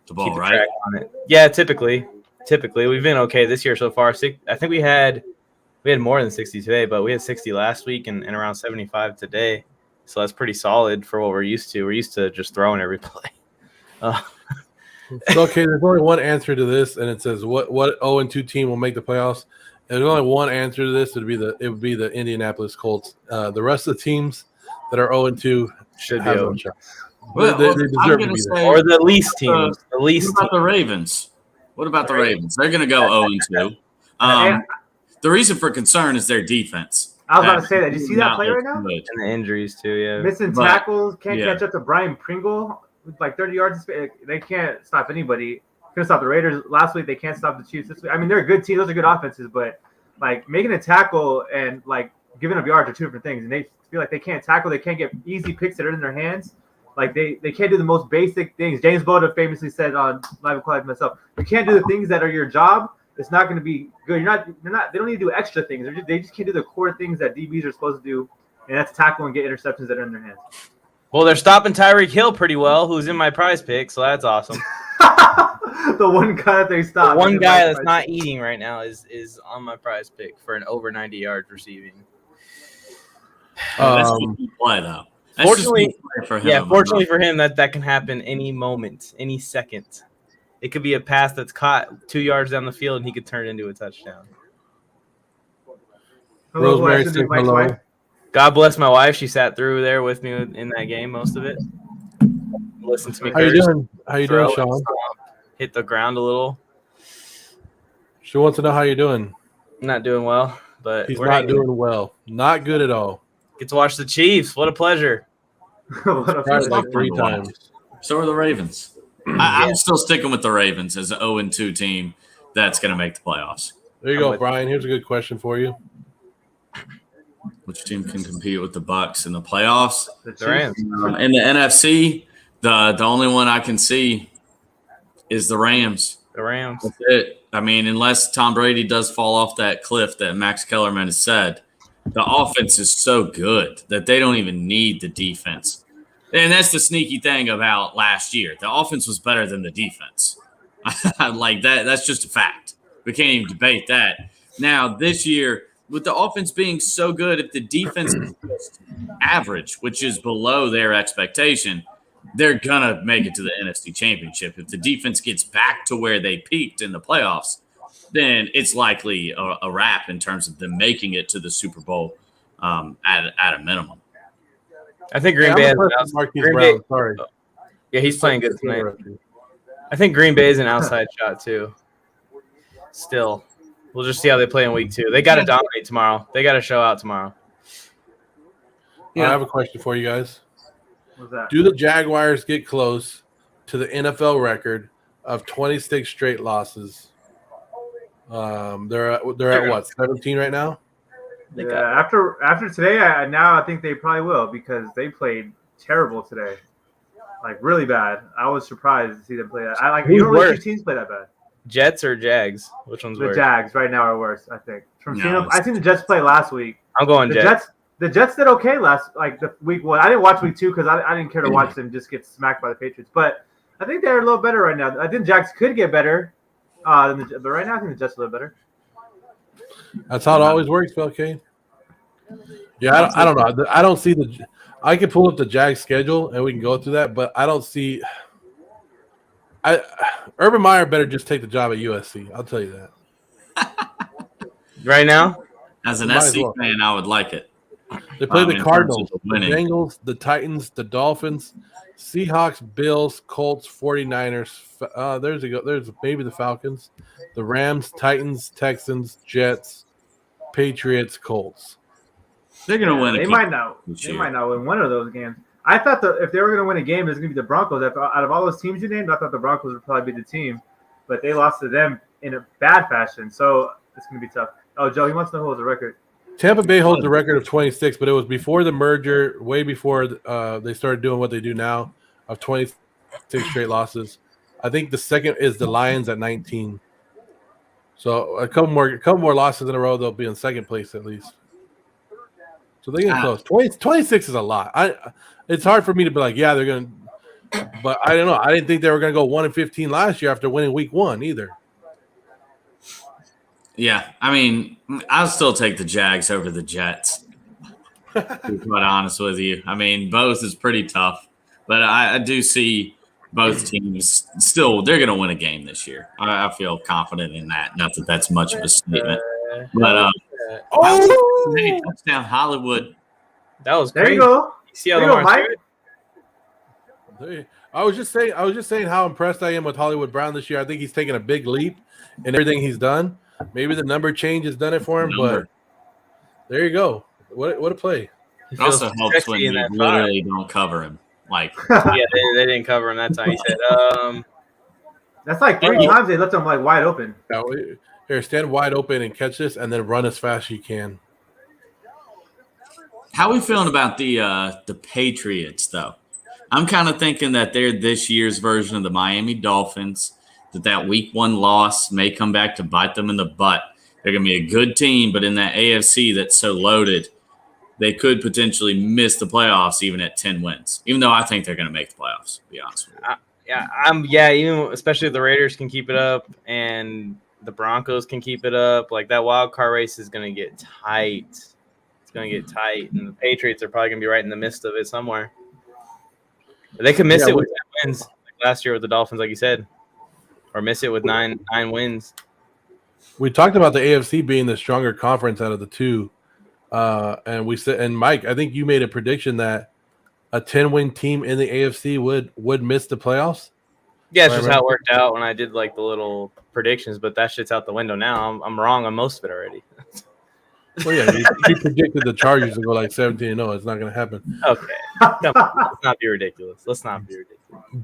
the ball, right? Yeah, typically we've been okay this year so far. I think we had more than 60 today, but we had 60 last week and around 75 today. So that's pretty solid for what we're used to. We're used to just throwing every play. So, okay, there's only one answer to this, and it says what 0-2 team will make the playoffs. And there's only one answer to this. It would be the Indianapolis Colts. The rest of the teams that are 0-2 should be over. They deserve to be there. Or the least teams. What about the Ravens? What about the Ravens? They're going to go 0-2. The reason for concern is their defense. I was about to say that. Did you see that play right now? And the injuries too, yeah. Missing tackles, can't catch up to Brian Pringle with like 30 yards. They can't stop anybody. Couldn't stop the Raiders last week. They can't stop the Chiefs this week. I mean, they're a good team. Those are good offenses, but like making a tackle and like giving up yards are 2 different things. And they feel like they can't tackle. They can't get easy picks that are in their hands. Like they can't do the most basic things. James Boda famously said on Live Quiet myself, you can't do the things that are your job. It's not going to be good. They don't need to do extra things. They just can't do the core things that DBs are supposed to do, and that's tackle and get interceptions that are in their hands. Well, they're stopping Tyreek Hill pretty well, who's in my prize pick, so that's awesome. The one guy that they stopped. The one guy that's not eating right now is on my prize pick for an over 90 yards receiving. That's a good play, though. Fortunately for him, that can happen any moment, any second. It could be a pass that's caught 2 yards down the field, and he could turn it into a touchdown. Rosemary, hello. God bless my wife. She sat through there with me in that game, most of it. Listen to me. How you doing? How you doing, Sean? Hit the ground a little. She wants to know how you're doing. Not doing well, but he's not doing well. Not good at all. Get to watch the Chiefs. What a pleasure. Probably like 3 times. So are the Ravens. I'm still sticking with the Ravens as an 0-2 team that's going to make the playoffs. There you go, Brian. Here's a good question for you. Which team can compete with the Bucs in the playoffs? The Rams. In the NFC, the only one I can see is the Rams. The Rams. That's it. I mean, unless Tom Brady does fall off that cliff that Max Kellerman has said, the offense is so good that they don't even need the defense. And that's the sneaky thing about last year. The offense was better than the defense. Like that. That's just a fact. We can't even debate that. Now, this year, with the offense being so good, if the defense is just average, which is below their expectation, they're going to make it to the NFC Championship. If the defense gets back to where they peaked in the playoffs, then it's likely a wrap in terms of them making it to the Super Bowl at a minimum. I think Green Bay has Brown. Sorry. Yeah, he's playing good tonight. I think Green Bay is an outside shot too. Still, we'll just see how they play in week 2. They got to dominate tomorrow. They got to show out tomorrow. Yeah. I have a question for you guys. What's that? Do the Jaguars get close to the NFL record of 26 straight losses? They're at what, 17 right now? Yeah, after today, I think they probably will because they played terrible today, like really bad. I was surprised to see them play that. You don't really see teams play that bad. Jets or Jags? Which one's worse? The Jags right now are worse, I think. I seen the Jets play last week. I'm going Jets. The Jets did okay the week 1. I didn't watch week 2 because I didn't care to watch them just get smacked by the Patriots. But I think they're a little better right now. I think Jags could get better, but right now I think the Jets are a little better. That's how it always works, Phil Kane. Yeah, I don't know. I don't see I can pull up the Jags schedule and we can go through that, but I don't see. Urban Meyer better just take the job at USC. I'll tell you that. Right now, as an SC fan, I would like it. They play the Cardinals, the Bengals, the Titans, the Dolphins, Seahawks, Bills, Colts, 49ers. There's maybe the Falcons, the Rams, Titans, Texans, Jets, Patriots, Colts. They're going to win. They might not win one of those games. I thought that if they were going to win a game, it was going to be the Broncos. Out of all those teams you named, I thought the Broncos would probably be the team, but they lost to them in a bad fashion. So it's going to be tough. Oh, Joe, he wants to know who holds the record. Tampa Bay holds the record of 26, but it was before the merger, way before they started doing what they do now, of 26 straight losses. I think the second is the Lions at 19. So a couple more losses in a row, they'll be in second place at least. So they get close. 26 is a lot. It's hard for me to be like, yeah, they're going to – but I don't know. I didn't think they were going to go 1-15 last year after winning week 1 either. Yeah, I mean, I'll still take the Jags over the Jets, to be quite honest with you. I mean, both is pretty tough, but I do see both teams still – they're going to win a game this year. I feel confident in that. Not that that's much of a statement. But touchdown Hollywood. That was there. Crazy. You go. You see how Lamar I was just saying how impressed I am with Hollywood Brown this year. I think he's taken a big leap in everything he's done. Maybe the number change has done it for him, but there you go. What a play. It also helps when you literally don't cover him. Like, yeah, they didn't cover him that time. He said, that's like 3 times they left him like wide open. Here, stand wide open and catch this, and then run as fast as you can. How are we feeling about the Patriots, though? I'm kind of thinking that they're this year's version of the Miami Dolphins, that week 1 loss may come back to bite them in the butt. They're going to be a good team, but in that AFC that's so loaded, they could potentially miss the playoffs even at 10 wins, even though I think they're going to make the playoffs, to be honest with you. Even especially if the Raiders can keep it up and the Broncos can keep it up, like that wild card race is going to get tight. It's going to get tight, and the Patriots are probably going to be right in the midst of it somewhere. But they could miss it with 10 wins, like last year with the Dolphins, like you said, or miss it with nine wins. We talked about the AFC being the stronger conference out of the two, and we said, and Mike, I think you made a prediction that a 10-win team in the AFC would miss the playoffs. Yeah, it's just how it worked out when I did like the little predictions, but that shit's out the window now. I'm wrong on most of it already. Well, yeah, he predicted the Chargers to go like 17-0. It's not going to happen. Okay, come on, let's not be ridiculous.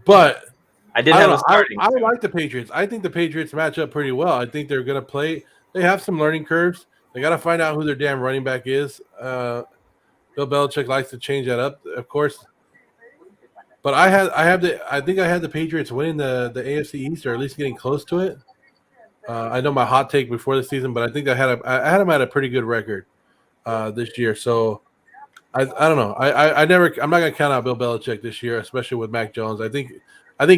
But I did have a starting. I like the Patriots. I think the Patriots match up pretty well. I think they're going to play. They have some learning curves. They got to find out who their damn running back is. Bill Belichick likes to change that up, of course. But I think I had the Patriots winning the AFC East, or at least getting close to it. I know my hot take before the season, but I think I had them at a pretty good record this year. So I don't know. I'm not gonna count out Bill Belichick this year, especially with Mac Jones. I think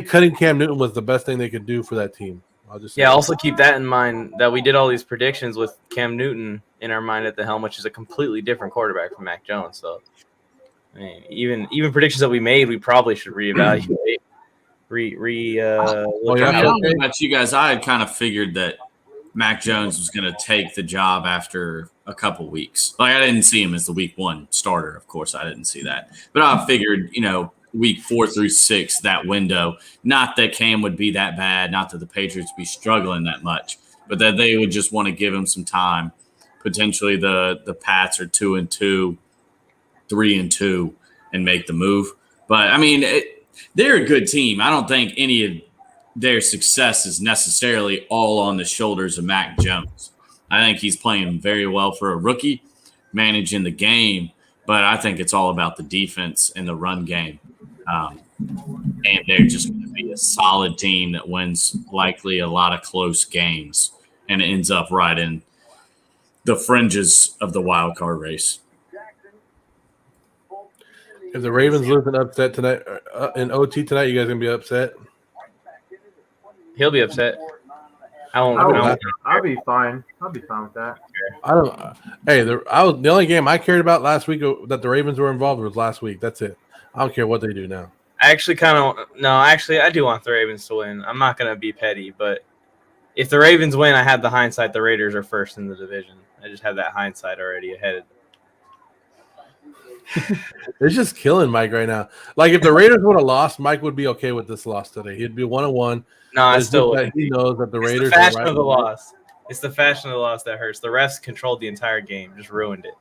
cutting Cam Newton was the best thing they could do for that team. I'll just say Also keep that in mind that we did all these predictions with Cam Newton in our mind at the helm, which is a completely different quarterback from Mac Jones. So I mean, even predictions that we made, we probably should reevaluate. I don't know about you guys. I had kind of figured that Mac Jones was going to take the job after a couple weeks. Like, I didn't see him as the week 1 starter. Of course, I didn't see that. But I figured, week 4 through 6, that window, not that Cam would be that bad, not that the Patriots would be struggling that much, but that they would just want to give him some time. Potentially the Pats are 2-2, 3-2, and make the move. But, I mean, they're a good team. I don't think any of their success is necessarily all on the shoulders of Mac Jones. I think he's playing very well for a rookie, managing the game, but I think it's all about the defense and the run game. And they're just going to be a solid team that wins likely a lot of close games and ends up right in the fringes of the wild card race. If the Ravens lose an upset tonight in OT tonight, you guys gonna be upset? He'll be upset. I'll be fine. I'll be fine with that. I don't. Hey, the only game I cared about last week that the Ravens were involved was last week. That's it. I don't care what they do now. I do want the Ravens to win. I'm not gonna be petty, but if the Ravens win, I have the hindsight. The Raiders are first in the division. I just have that hindsight already ahead. It's just killing Mike right now. Like, if the Raiders would have lost, Mike would be okay with this loss today. He'd be 1-1. No, I still that he knows that the Raiders. It's the fashion of the loss. It's the fashion of the loss that hurts. The refs controlled the entire game, just ruined it.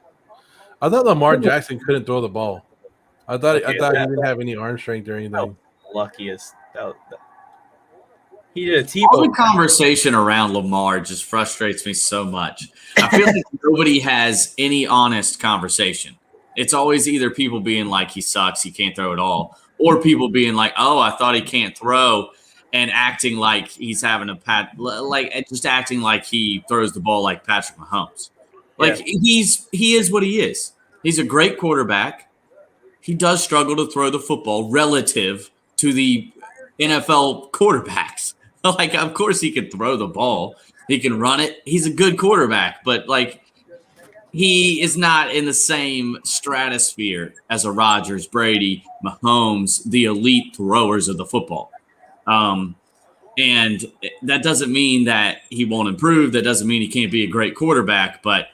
I thought Lamar Jackson couldn't throw the ball. I thought he didn't have any arm strength or anything. Luckiest. He did a All the conversation around Lamar just frustrates me so much. I feel like nobody has any honest conversation. It's always either people being like, he sucks, he can't throw at all, or people being like, oh, I thought he can't throw, and acting like he's having just acting like he throws the ball like Patrick Mahomes. Like, he is what he is. He's a great quarterback. He does struggle to throw the football relative to the NFL quarterbacks. Like, of course he can throw the ball. He can run it. He's a good quarterback, but he is not in the same stratosphere as a Rodgers, Brady, Mahomes, the elite throwers of the football. And that doesn't mean that he won't improve. That doesn't mean he can't be a great quarterback. But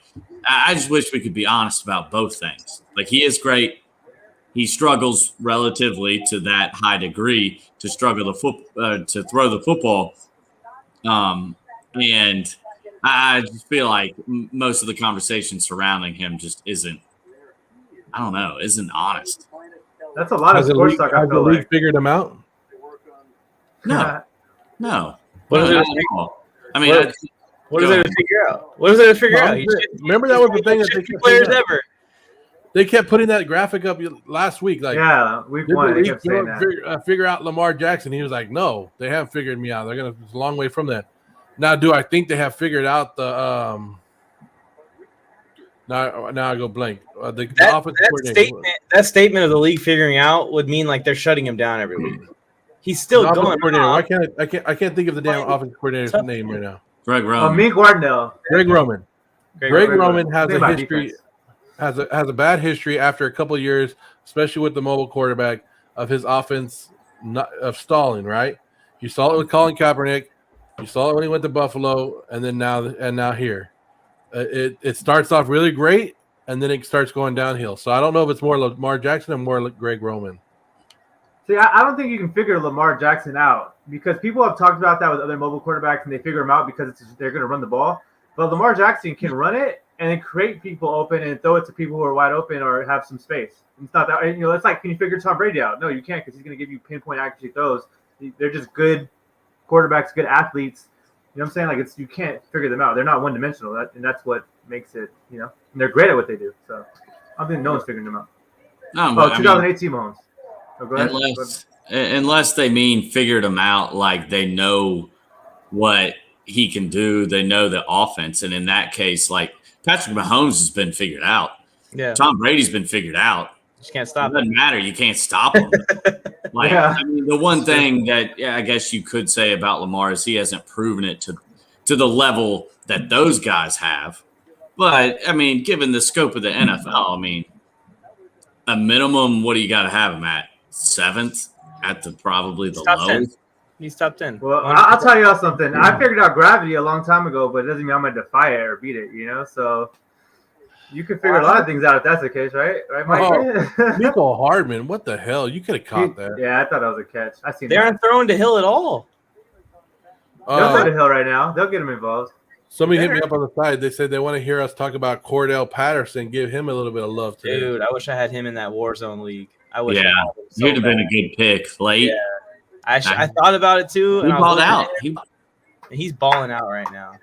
I just wish we could be honest about both things. Like, he is great. He struggles relatively to that high degree to to throw the football. And I just feel like most of the conversation surrounding him just isn't honest. That's a lot of sports talk. Has the league figured him out? No. What is it? I mean, what is there to figure out? What is there to figure out? Remember that was the thing that they kept players ever. They kept putting that graphic up last week. Like, week 1. They kept saying that. Figure out Lamar Jackson. He was like, no, they haven't figured me out. It's a long way from that. Now, do I think they have figured out the now I go blank. That statement of the league figuring out would mean like they're shutting him down every week. He's still going. Why can't I can't think of the damn offensive coordinator's name right now. Greg Roman. Mink Wardell. Greg Roman. Greg Roman has a history. Has a bad history after a couple of years, especially with the mobile quarterback, of his offense of stalling. Right, you saw it with Colin Kaepernick, you saw it when he went to Buffalo, and then now here, it starts off really great, and then it starts going downhill. So I don't know if it's more Lamar Jackson or more Greg Roman. See, I don't think you can figure Lamar Jackson out because people have talked about that with other mobile quarterbacks, and they figure him out because they're going to run the ball. But Lamar Jackson can run it. and then create people open and throw it to people who are wide open or have some space. It's not that, it's like, can you figure Tom Brady out? No, you can't, because he's going to give you pinpoint accuracy throws. They're just good quarterbacks, good athletes. You know what I'm saying? Like, you can't figure them out. They're not one dimensional, and that's what makes it. And they're great at what they do. So I think no one's figuring them out. No, 2018 Mahomes. So go ahead. Unless they mean figured him out, like they know what he can do, they know the offense, and in that case, like Patrick Mahomes has been figured out. Yeah, Tom Brady's been figured out. You can't stop it. Doesn't matter. You can't stop him. The one thing that I guess you could say about Lamar is he hasn't proven it to the level that those guys have. But I mean, given the scope of the NFL, I mean, a minimum, what do you got to have him at? 7th at probably the lowest. He's top 10. Well, I'll tell you all something. I figured out gravity a long time ago, but it doesn't mean I'm gonna defy it or beat it. So you can figure a lot of things out if that's the case, right? Right, Mike? Nico Hardman, what the hell? You could have caught that. Yeah, I thought that was a catch. I seen. They aren't throwing to Hill at all. They'll throw to Hill right now. They'll get him involved. Somebody hit me up on the side. They said they want to hear us talk about Cordell Patterson. Give him a little bit of love today. Dude, I wish I had him in that Warzone league. I wish. Yeah, he'd have been a good pick late. Yeah. I thought about it too. He balled out. He's balling out right now.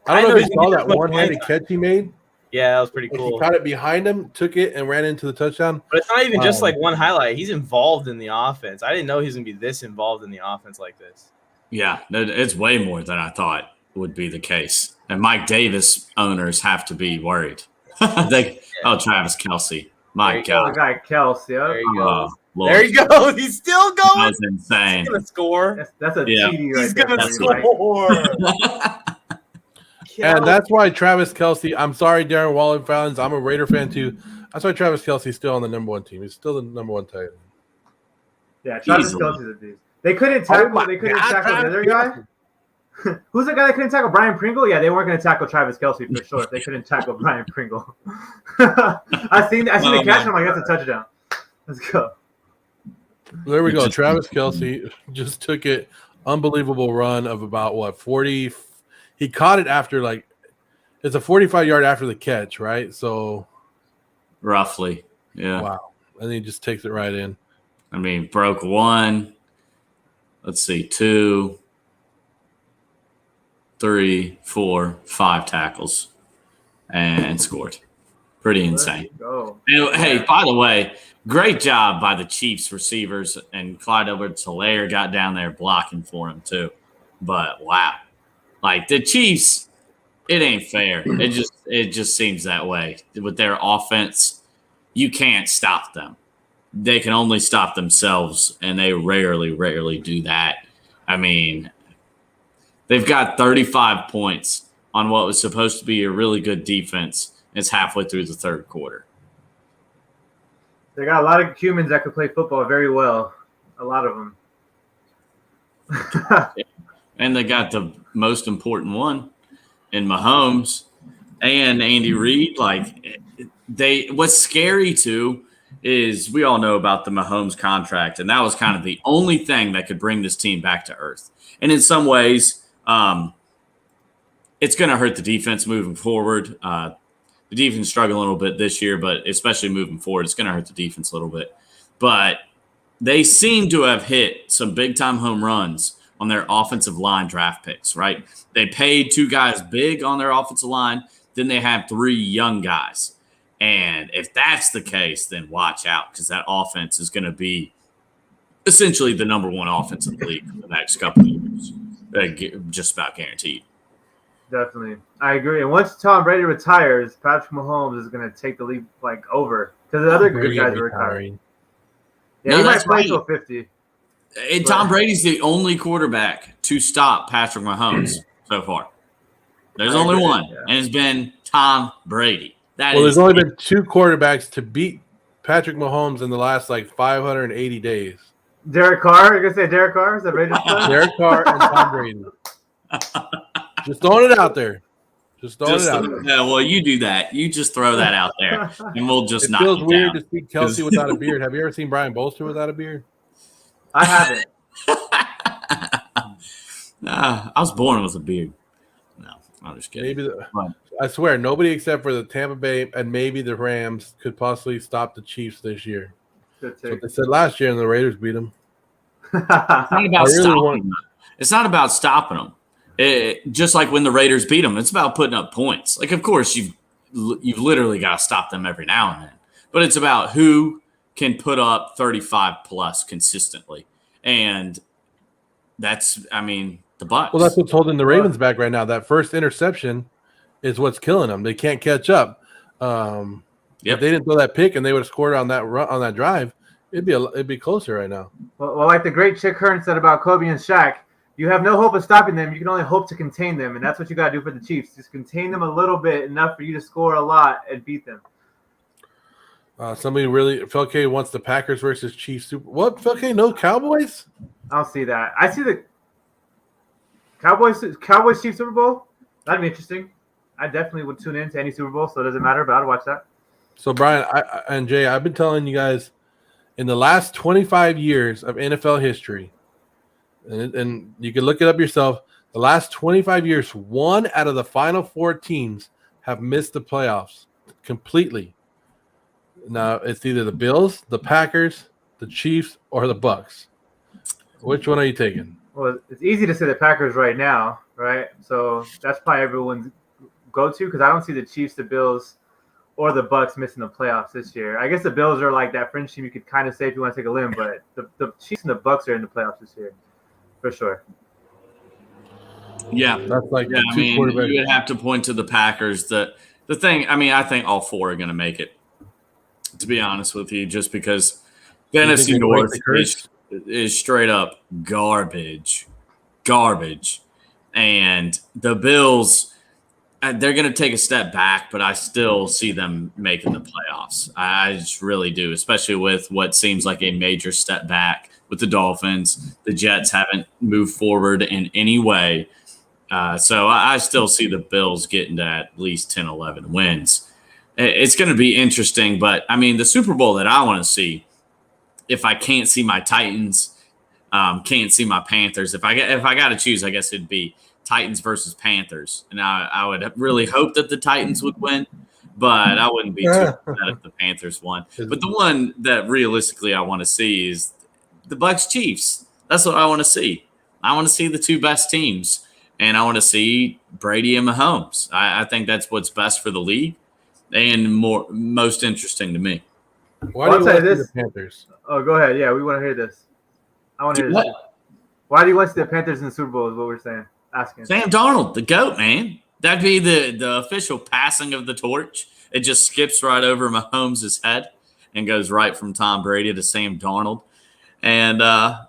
I don't know if you saw that one-handed catch he made. Yeah, that was pretty cool. He caught it behind him, took it, and ran into the touchdown. But it's not even just like one highlight. He's involved in the offense. I didn't know he was going to be this involved in the offense like this. Yeah, it's way more than I thought would be the case. And Mike Davis owners have to be worried. Travis Kelce. My God. The guy Kelce. Yeah. There you go. Lord. There you go. He's still going. That was insane. He's going to score. That's a TD right He's there. going to score. And that's why Travis Kelce, I'm sorry, Darren Waller fans, I'm a Raider fan too. That's why Travis Kelce's still on the number 1 team. He's still the number 1 tight end. Yeah, Travis Kelce's a beast. They couldn't tackle the other guy. Who's the guy that couldn't tackle Brian Pringle? Yeah, they weren't going to tackle Travis Kelce for sure if they couldn't tackle Brian Pringle. I seen the catch. I'm like, that's a touchdown. Let's go. There we go. Travis Kelce just took it. Unbelievable run of about 40. He caught it after it's a 45-yard after the catch, right? So roughly, yeah. Wow. And he just takes it right in. I mean, broke 1. Let's see, 2, 3, 4, 5 tackles and scored. Pretty insane. And, hey, by the way, great job by the Chiefs receivers, and Clyde Edwards-Helaire got down there blocking for him too. But wow, like the Chiefs, it ain't fair. It just seems that way with their offense. You can't stop them. They can only stop themselves, and they rarely do that. I mean, they've got 35 points on what was supposed to be a really good defense. It's halfway through the third quarter. They got a lot of humans that could play football very well. A lot of them. And they got the most important one in Mahomes and Andy Reid. What's scary too is we all know about the Mahomes contract, and that was kind of the only thing that could bring this team back to earth. And in some ways, it's going to hurt the defense moving forward. The defense struggled a little bit this year, but especially moving forward, it's going to hurt the defense a little bit. But they seem to have hit some big-time home runs on their offensive line draft picks, right? They paid 2 guys big on their offensive line. Then they have 3 young guys. And if that's the case, then watch out, because that offense is going to be essentially the number 1 offense in the league for the next couple of years. Just about guaranteed. Definitely. I agree. And once Tom Brady retires, Patrick Mahomes is going to take the league over, because the other good guys are retiring. Yeah, he might play till 50. And Tom Brady's the only quarterback to stop Patrick Mahomes so far. There's only one, and it's been Tom Brady. There's only been 2 quarterbacks to beat Patrick Mahomes in the last 580 days. Derek Carr? You're going to say Derek Carr? Is that Brady's son? Derek Carr and Tom Brady. Just throwing it out there. Yeah, well, you do that. You just throw that out there, and we'll just knock it down. It feels weird to see Kelce without a beard. Have you ever seen Brian Bolstered without a beard? I haven't. I was born with a beard. No. I'm just kidding. Maybe I swear nobody except for the Tampa Bay and maybe the Rams could possibly stop the Chiefs this year. That's what they said last year, and the Raiders beat them. It's not about stopping them. Just like when the Raiders beat them, it's about putting up points. Like, of course, you've literally got to stop them every now and then. But it's about who can put up 35 plus consistently, and that's, the Bucs. Well, that's what's holding the Ravens back right now. That first interception is what's killing them. They can't catch up. If they didn't throw that pick and they would have scored on that drive, it'd be closer right now. Well, like the great Chick Hearn said about Kobe and Shaq, you have no hope of stopping them. You can only hope to contain them, and that's what you got to do for the Chiefs. Just contain them a little bit, enough for you to score a lot and beat them. Somebody really, Felke wants the Packers versus Chiefs Super. What, Felke? No Cowboys? I don't see that. I see the Cowboys Chiefs Super Bowl. That'd be interesting. I definitely would tune in to any Super Bowl, so it doesn't matter. But I'd watch that. So Brian and Jay, I've been telling you guys in the last 25 years of NFL history, and you can look it up yourself. The last 25 years, 1 out of the final 4 teams have missed the playoffs completely. Now it's either the Bills, the Packers, the Chiefs, or the Bucs. Which one are you taking? Well, it's easy to say the Packers right now, right? So that's probably everyone's go-to because I don't see the Chiefs, the Bills, or the Bucs missing the playoffs this year. I guess the Bills are like that fringe team you could kind of say if you want to take a limb, but the Chiefs and the Bucs are in the playoffs this year for sure. Yeah, that's like you would have to point to the Packers. The thing, I think all 4 are going to make it. To be honest with you, just because the NFC North is straight up garbage, and the Bills, they're going to take a step back, but I still see them making the playoffs. I just really do, especially with what seems like a major step back with the Dolphins. The Jets haven't moved forward in any way. So I still see the Bills getting to at least 10, 11 wins. It's going to be interesting, but, the Super Bowl that I want to see, if I can't see my Titans, can't see my Panthers, if I got to choose, I guess it'd be Titans versus Panthers. And I would really hope that the Titans would win, but I wouldn't be too upset if the Panthers won. But the one that realistically I want to see is the Bucs Chiefs. That's what I want to see. I want to see the 2 best teams, and I want to see Brady and Mahomes. I think that's what's best for the league and most interesting to me. Why do you want to see the Panthers? Oh, go ahead. Yeah, we want to hear this. I want to hear this. Why do you want to see the Panthers in the Super Bowl is what we're saying. Asking. Sam Darnold, the GOAT, man. That'd be the official passing of the torch. It just skips right over Mahomes' head and goes right from Tom Brady to Sam Darnold. And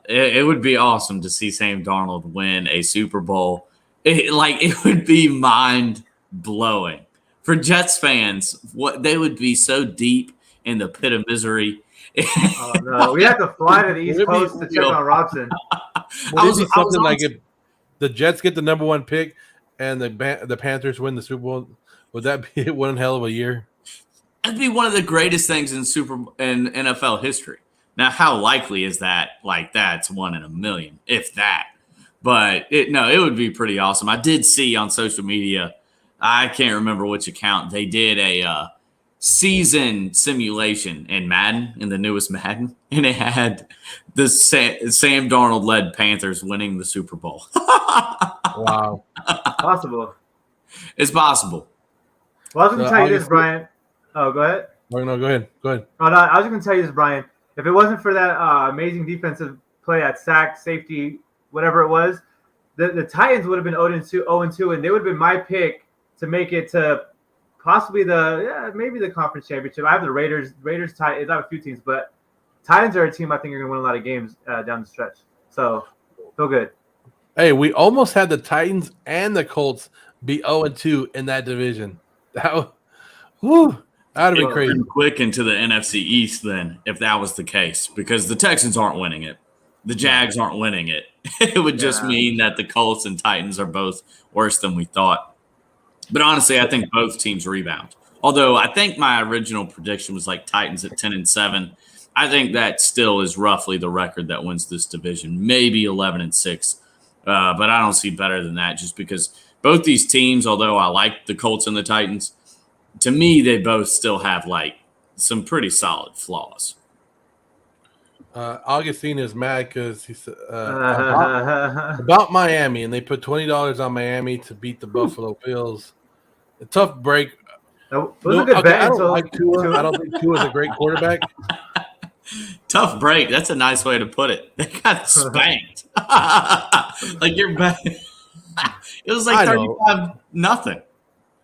it would be awesome to see Sam Darnold win a Super Bowl. It would be mind-blowing. For Jets fans, they would be so deep in the pit of misery. Oh, no. We have to fly to the East Coast to check on Robson. Something like if the Jets get the number 1 pick and the Panthers win the Super Bowl, would that be one hell of a year? That'd be one of the greatest things in NFL history. Now, how likely is that? That's 1 in a million, if that. But it would be pretty awesome. I did see on social media, I can't remember which account, they did a season simulation in Madden, in the newest Madden, and it had the Sam Darnold-led Panthers winning the Super Bowl. Wow. Possible. It's possible. Well, I was going to tell you this, Brian. Oh, go ahead. Oh, no, go ahead. Oh, no, I was going to tell you this, Brian. If it wasn't for that amazing defensive play at sack, safety, whatever it was, the Titans would have been 0-2, and they would have been my pick to make it to possibly maybe the conference championship. I have the Raiders, Titans. I have a few teams, but Titans are a team I think are going to win a lot of games down the stretch. So, feel good. Hey, we almost had the Titans and the Colts be 0-2 in that division. That would have been crazy. Quick into the NFC East then, if that was the case, because the Texans aren't winning it. The Jags aren't winning it. It would just mean that the Colts and Titans are both worse than we thought. But honestly, I think both teams rebound. Although I think my original prediction was Titans at 10-7. I think that still is roughly the record that wins this division, maybe 11-6. But I don't see better than that just because both these teams, although I like the Colts and the Titans, to me, they both still have like some pretty solid flaws. Augustine is mad because he said about Miami, and they put $20 on Miami to beat the Buffalo Bills. A tough break. That was a good bet. I don't like Tua. I don't think Tua is a great quarterback. Tough break. That's a nice way to put it. They got spanked. Like you're back. It was like 35-0.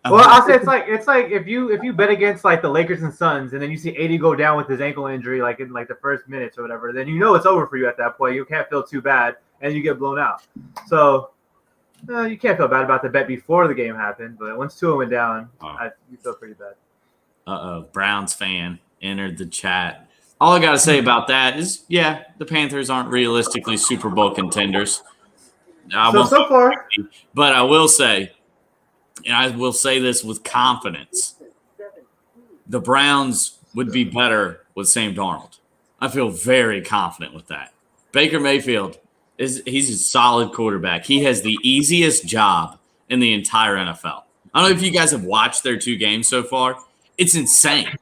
Well, I'll say it's like if you bet against like the Lakers and Suns, and then you see AD go down with his ankle injury, like in like the first minutes or whatever, then you know it's over for you at that point. You can't feel too bad, and you get blown out. So you can't feel bad about the bet before the game happened, but once Tua went down, you feel pretty bad. Browns fan entered the chat. All I got to say about that is, yeah, the Panthers aren't realistically Super Bowl contenders. So far. But I will say, and I will say this with confidence, the Browns would be better with Sam Darnold. I feel very confident with that. Baker Mayfield, he's a solid quarterback. He has the easiest job in the entire NFL. I don't know if you guys have watched their 2 games so far. It's insane.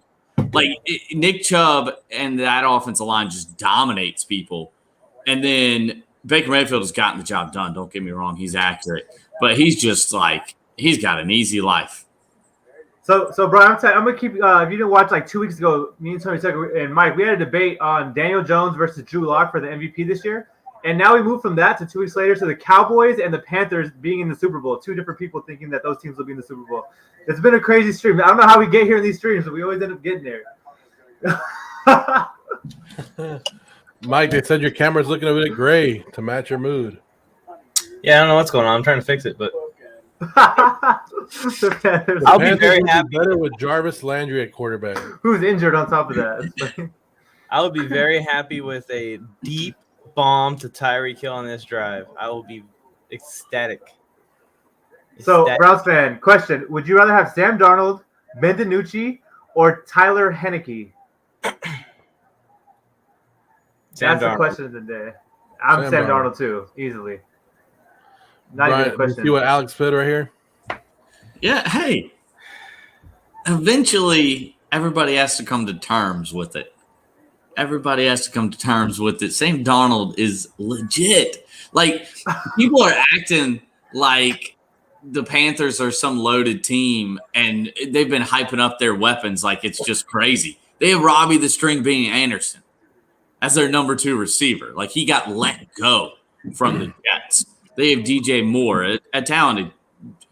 Like, Nick Chubb and that offensive line just dominates people. And then Baker Mayfield has gotten the job done. Don't get me wrong. He's accurate. But he's just like, he's got an easy life. So Brian, I'm going to keep if you didn't watch like 2 weeks ago, me and Tony and Mike, we had a debate on Daniel Jones versus Drew Lock for the MVP this year. And now we move from that to 2 weeks later to the Cowboys and the Panthers being in the Super Bowl. 2 different people thinking that those teams will be in the Super Bowl. It's been a crazy stream. I don't know how we get here in these streams, but we always end up getting there. Mike, they said your camera's looking a bit gray to match your mood. Yeah, I don't know what's going on. I'm trying to fix it, but I'll be very happy. Better with Jarvis Landry at quarterback. Who's injured on top of that? I would be very happy with a deep bomb to Tyreek Hill on this drive. I will be ecstatic. So, Browns fan, question. Would you rather have Sam Darnold, Ben DiNucci, or Tyler Heineke? That's the question of the day. I'm Sam Darnold too, easily. Not even a question. You see what Alex put right here? Yeah, hey. Eventually, everybody has to come to terms with it. Everybody has to come to terms with it. Sam Darnold is legit. Like, people are acting like the Panthers are some loaded team, and they've been hyping up their weapons like it's just crazy. They have Robbie the String Bean Anderson as their number 2 receiver. Like, he got let go from the Jets. They have DJ Moore, a talented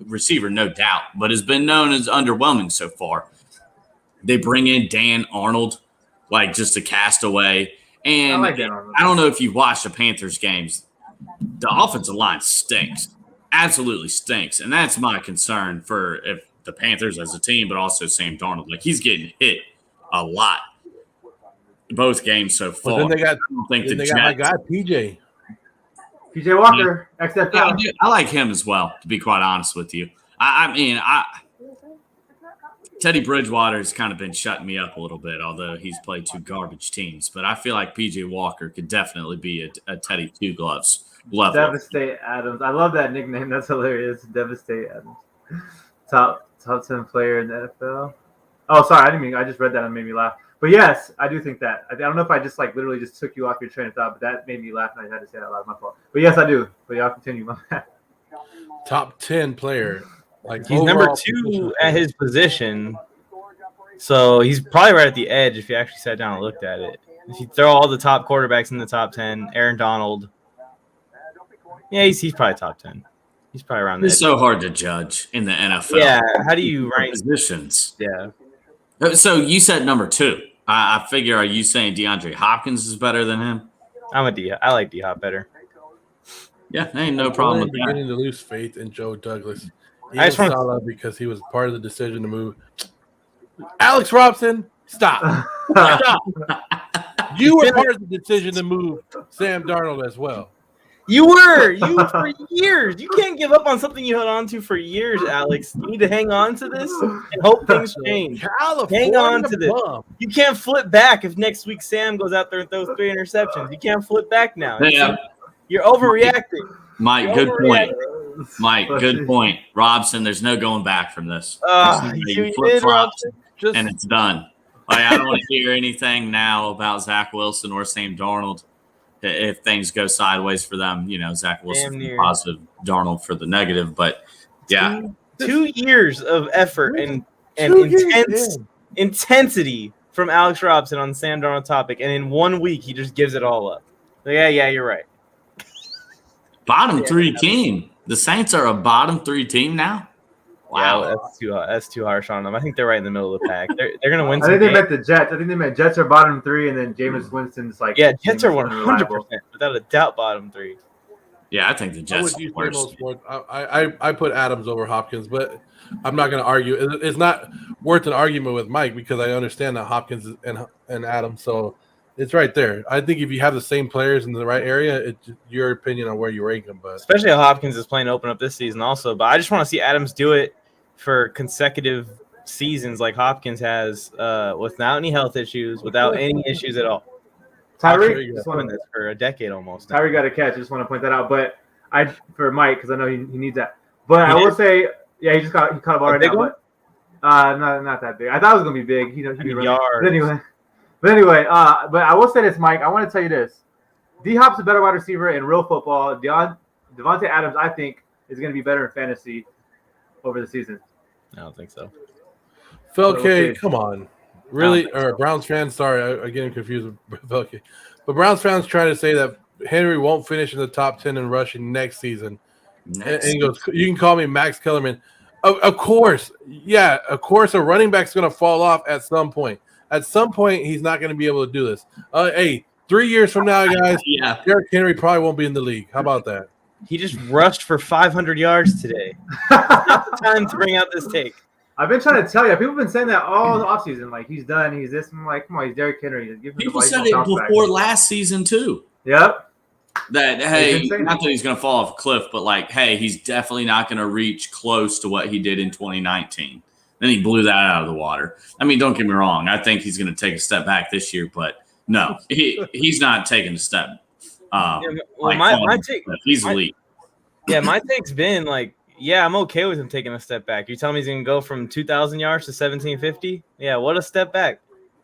receiver, no doubt, but has been known as underwhelming so far. They bring in Dan Arnold, like just a castaway. And I don't know if you've watched the Panthers games. The offensive line stinks. Absolutely stinks. And that's my concern for if the Panthers as a team, but also Sam Darnold. Like, he's getting hit a lot. Both games so far. But then they got my guy, PJ Walker, XFL. I like him as well, to be quite honest with you. I mean, Teddy Bridgewater has kind of been shutting me up a little bit, although he's played 2 garbage teams. But I feel like PJ Walker could definitely be a Teddy 2 gloves level. Devastate Adams. I love that nickname. That's hilarious. Devastate Adams. Top 10 player in the NFL. Oh, sorry. I just read that and it made me laugh. But yes, I do think that. I don't know if I just like literally just took you off your train of thought, but that made me laugh and I had to say that out loud. My fault. But yes, I do. But y'all continue. My bad. Top 10 player. Like, he's number 2 at his position. So he's probably right at the edge if you actually sat down and looked at it. If you throw all the top quarterbacks in the top 10, Aaron Donald. Yeah, he's probably top 10. He's probably around there. It's so hard to judge in the NFL. Yeah, how do you rank positions? Yeah. So you said number 2. I figure, are you saying DeAndre Hopkins is better than him? I like D-Hop better. Yeah, ain't no problem with that. Beginning to lose faith in Joe Douglas. I just want because he was part of the decision to move. Alex Robson, stop. Stop. You were part of the decision to move Sam Darnold as well. You were for years. You can't give up on something you held on to for years, Alex. You need to hang on to this and hope things change. Hang on to this. You can't flip back if next week Sam goes out there and throws 3 interceptions. You can't flip back now. Yeah. You're overreacting. Mike, good point. Mike, good point. Robson, there's no going back from this. You flip-flopped, and it's done. Like, I don't want to hear anything now about Zach Wilson or Sam Darnold. If things go sideways for them, Zach Wilson for the positive, Darnold for the negative. But, yeah. 2 years of effort and intensity from Alex Robson on the Sam Darnold topic, and in 1 week, he just gives it all up. Yeah, you're right. Bottom 3 team. The Saints are a bottom 3 team now. Wow, yeah, that's too harsh on them. I think they're right in the middle of the pack. They're going to win. I think they meant the Jets. I think they meant Jets are bottom 3, and then Jameis Winston's like. Yeah, Jets are 100% without a doubt bottom 3. Yeah, I think the Jets. I put Adams over Hopkins, but I'm not going to argue. It's not worth an argument with Mike because I understand that Hopkins and Adams. So it's right there. I think if you have the same players in the right area, it's your opinion on where you rank them. But especially how Hopkins is playing to open up this season also. But I just want to see Adams do it for consecutive seasons like Hopkins has without any health issues, without any issues at all. Tyreek just won this for a decade almost. Tyreek got a catch. I just want to point that out. But for Mike, because I know he needs that. But I will say, yeah, he caught a ball right now. But, not that big. I thought it was gonna be big. He'd be running. But anyway, but I will say this, Mike. I want to tell you this: D Hop's a better wide receiver in real football. Devontae Adams, I think, is going to be better in fantasy over the season. I don't think so. Felke, come on. Really? Or Browns fans, sorry, I'm getting confused with Felke. But Browns fans trying to say that Henry won't finish in the top 10 in rushing next season. And he goes, you can call me Max Kellerman. Of course. Yeah, of course a running back's going to fall off at some point. At some point, he's not going to be able to do this. Hey, 3 years from now, guys, Derrick Henry probably won't be in the league. How about that? He just rushed for 500 yards today. Time to bring out this take. I've been trying to tell you. People have been saying that all the offseason. Like, he's done. He's this. I'm like, come on, he's Derrick Henry. People said it before last season, too. Yep. That, hey, not that he's going to fall off a cliff, but, like, hey, he's definitely not going to reach close to what he did in 2019. Then he blew that out of the water. I mean, don't get me wrong. I think he's going to take a step back this year, but no, he's not taking a step. My take, he's elite. Yeah, my take's been like, yeah, I'm okay with him taking a step back. You telling me he's going to go from 2,000 yards to 1,750? Yeah, what a step back.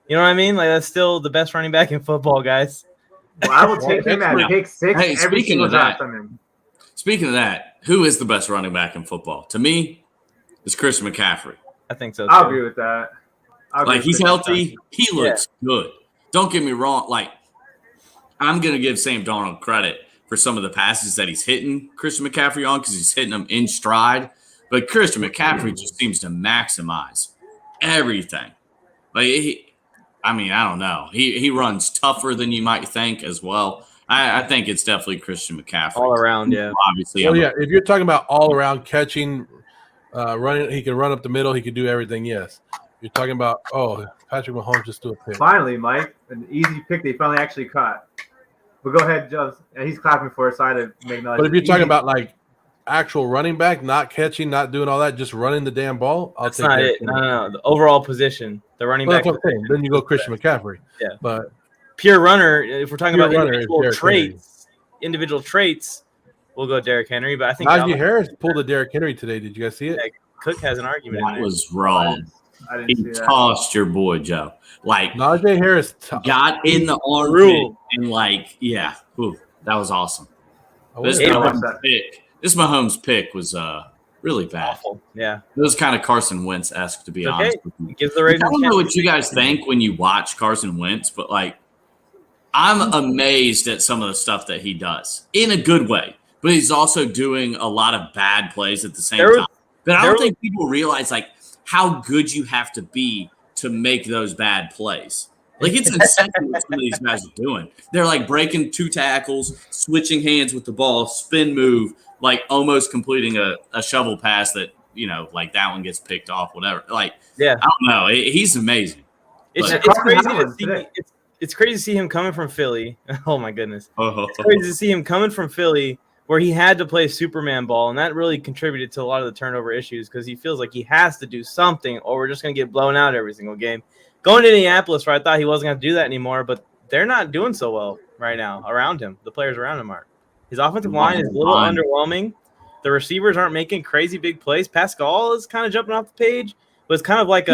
You know what I mean? Like, that's still the best running back in football, guys. Well, I will take him at pick 6 every single time. Speaking of that, who is the best running back in football? To me, it's Christian McCaffrey. I think so, too. I'll agree with that. He's healthy. He looks good. Don't get me wrong. Like, I'm going to give Sam Darnold credit for some of the passes that he's hitting Christian McCaffrey on because he's hitting them in stride. But Christian McCaffrey just seems to maximize everything. Like, I don't know. He runs tougher than you might think as well. I think it's definitely Christian McCaffrey. All around, yeah. Obviously. If you're talking about all around catching, running, he can run up the middle. He can do everything, yes. You're talking about, Patrick Mahomes just do a pick. Finally, Mike, an easy pick they finally actually caught. But go ahead, Joe. And he's clapping for a side of McNally. But if you're talking about, like, actual running back, not catching, not doing all that, just running the damn ball, That's not it. No. The overall position, the running back. Then you go Christian McCaffrey. Yeah. But pure runner, if we're talking about individual traits, we'll go Derrick Henry. But I think Najee Harris pulled a Derrick Henry today. Did you guys see it? Cook has an argument. That was wrong. He tossed your boy, Joe. Like, Najee Harris got in the armpit and, that was awesome. This Mahomes pick was really bad. Awful. Yeah. It was kind of Carson Wentz-esque, to be honest with you. Gives the Ravens. I don't know what you guys think when you watch Carson Wentz, but, like, I'm amazed at some of the stuff that he does in a good way, but he's also doing a lot of bad plays at the same time. But I don't think people realize, like, how good you have to be to make those bad plays. Like, it's insane what some of these guys are doing. They're, like, breaking 2 tackles, switching hands with the ball, spin move, like, almost completing a shovel pass that, like, that one gets picked off, whatever. Like, I don't know. He's amazing. It's crazy to see him coming from Philly. Oh, my goodness. It's crazy to see him coming from Philly where he had to play Superman ball, and that really contributed to a lot of the turnover issues because he feels like he has to do something or we're just going to get blown out every single game. Going to Indianapolis, where I thought he wasn't going to do that anymore, but they're not doing so well right now around him. The players around him aren't. His offensive line is a little underwhelming. The receivers aren't making crazy big plays. Pascal is kind of jumping off the page, but it's kind of like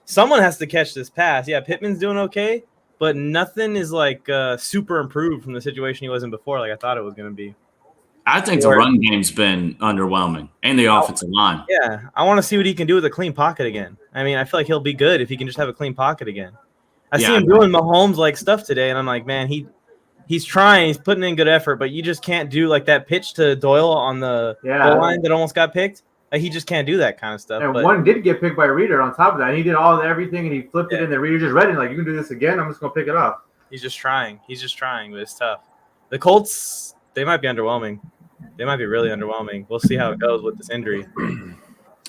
someone has to catch this pass. Yeah, Pittman's doing okay, but nothing is like super improved from the situation he was in before, like I thought it was going to be. I think the run game's been underwhelming, and the offensive line. Yeah, I want to see what he can do with a clean pocket again. I mean, I feel like he'll be good if he can just have a clean pocket again. I see him doing Mahomes-like stuff today, and I'm like, man, he's trying, he's putting in good effort, but you just can't do like that pitch to Doyle on the goal line that almost got picked. Like, he just can't do that kind of stuff. And one did get picked by Reader on top of that. He did everything, and he flipped it, and the Reader just read it like, you can do this again, I'm just going to pick it off. He's just trying, but it's tough. The Colts, they might be underwhelming. They might be really underwhelming. We'll see how it goes with this injury.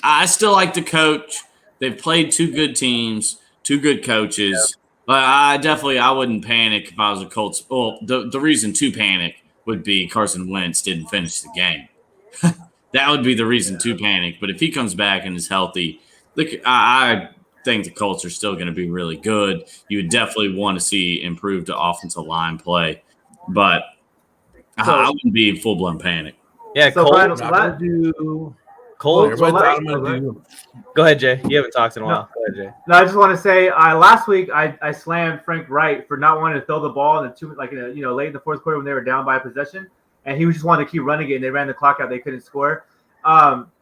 I still like the coach. They've played two good teams, two good coaches. But I wouldn't panic if I was a Colts. Well, the reason to panic would be Carson Wentz didn't finish the game. That would be the reason to panic. But if he comes back and is healthy, look, I think the Colts are still going to be really good. You would definitely want to see improved offensive line play. But I wouldn't be in full-blown panic. Yeah, so Colts. Go ahead, Jay. You haven't talked in a while. Go ahead, Jay. No, I just want to say, last week I slammed Frank Wright for not wanting to throw the ball in the late in the fourth quarter when they were down by a possession, and he just wanted to keep running it, and they ran the clock out. They couldn't score.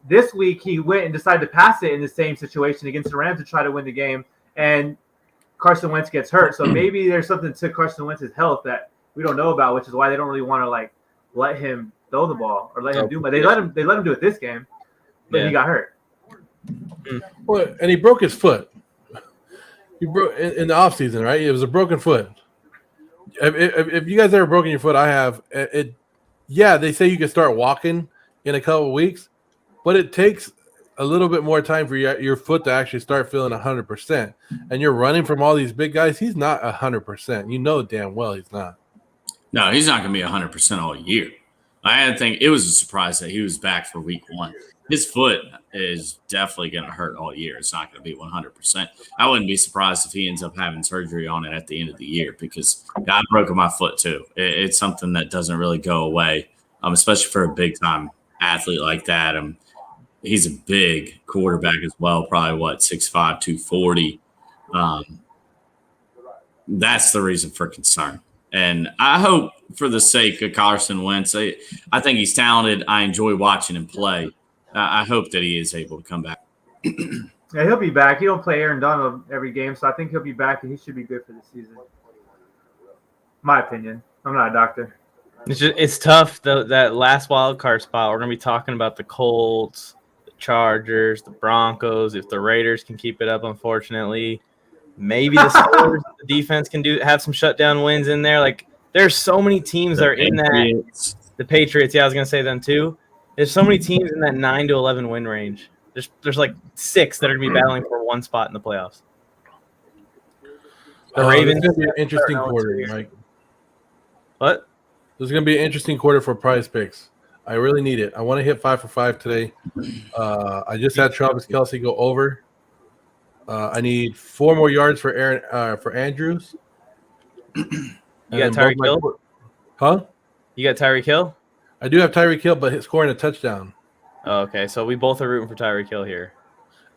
This week he went and decided to pass it in the same situation against the Rams to try to win the game, and Carson Wentz gets hurt. So maybe there's something to Carson Wentz's health that we don't know about, which is why they don't really want to let him throw the ball or let him do. But they let him do it this game, but he got hurt. Well, and he broke his foot. He broke in the offseason, right? It was a broken foot. If you guys ever broken your foot, I have. They say you can start walking in a couple of weeks, but it takes a little bit more time for your foot to actually start feeling 100%. And you're running from all these big guys. He's not 100%. You know damn well he's not. No, he's not going to be 100% all year. I think it was a surprise that he was back for week one. His foot is definitely going to hurt all year. It's not going to be 100%. I wouldn't be surprised if he ends up having surgery on it at the end of the year because I broke my foot too. It's something that doesn't really go away, especially for a big-time athlete like that. He's a big quarterback as well, probably, 6'5", 240. That's the reason for concern. And I hope for the sake of Carson Wentz, I think he's talented. I enjoy watching him play. I hope that he is able to come back. Yeah, he'll be back. He don't play Aaron Donald every game, so I think he'll be back, and he should be good for the season. My opinion. I'm not a doctor. It's tough, that last wild card spot. We're going to be talking about the Colts, the Chargers, the Broncos. If the Raiders can keep it up, unfortunately. Maybe the Steelers, the defense can have some shutdown wins in there. Like, there's so many teams that are in that. The Patriots, I was going to say them too. There's so many teams in that 9 to 11 win range. There's like 6 that are going to be battling for one spot in the playoffs. The Ravens. This is going to be an interesting quarter, Mike. What? This is going to be an interesting quarter for Prize Picks. I really need it. I want to hit 5 for 5 today. I just had Travis Kelce go over. I need 4 more yards for Andrews. You got Tyreek Hill? Huh? You got Tyreek Hill? I do have Tyreek Hill, but he's scoring a touchdown. Oh, okay, so we both are rooting for Tyreek Hill here.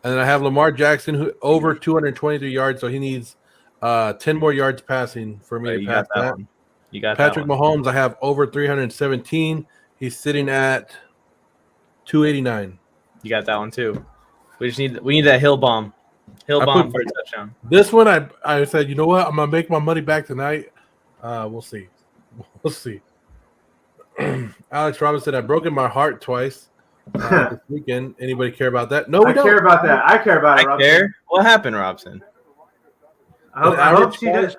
And then I have Lamar Jackson, who over 223 yards, so he needs 10 more yards passing for me to pass that. You got Patrick Mahomes, I have over 317. He's sitting at 289. You got that one too. We need that Hill bomb. Hill bomb for a touchdown. This one, I said, you know what? I'm gonna make my money back tonight. We'll see. Alex Robson, I've broken my heart twice this weekend. Anybody care about that? No, we don't. Care about that. I care about it. I care. What happened, Robson? I hope she does.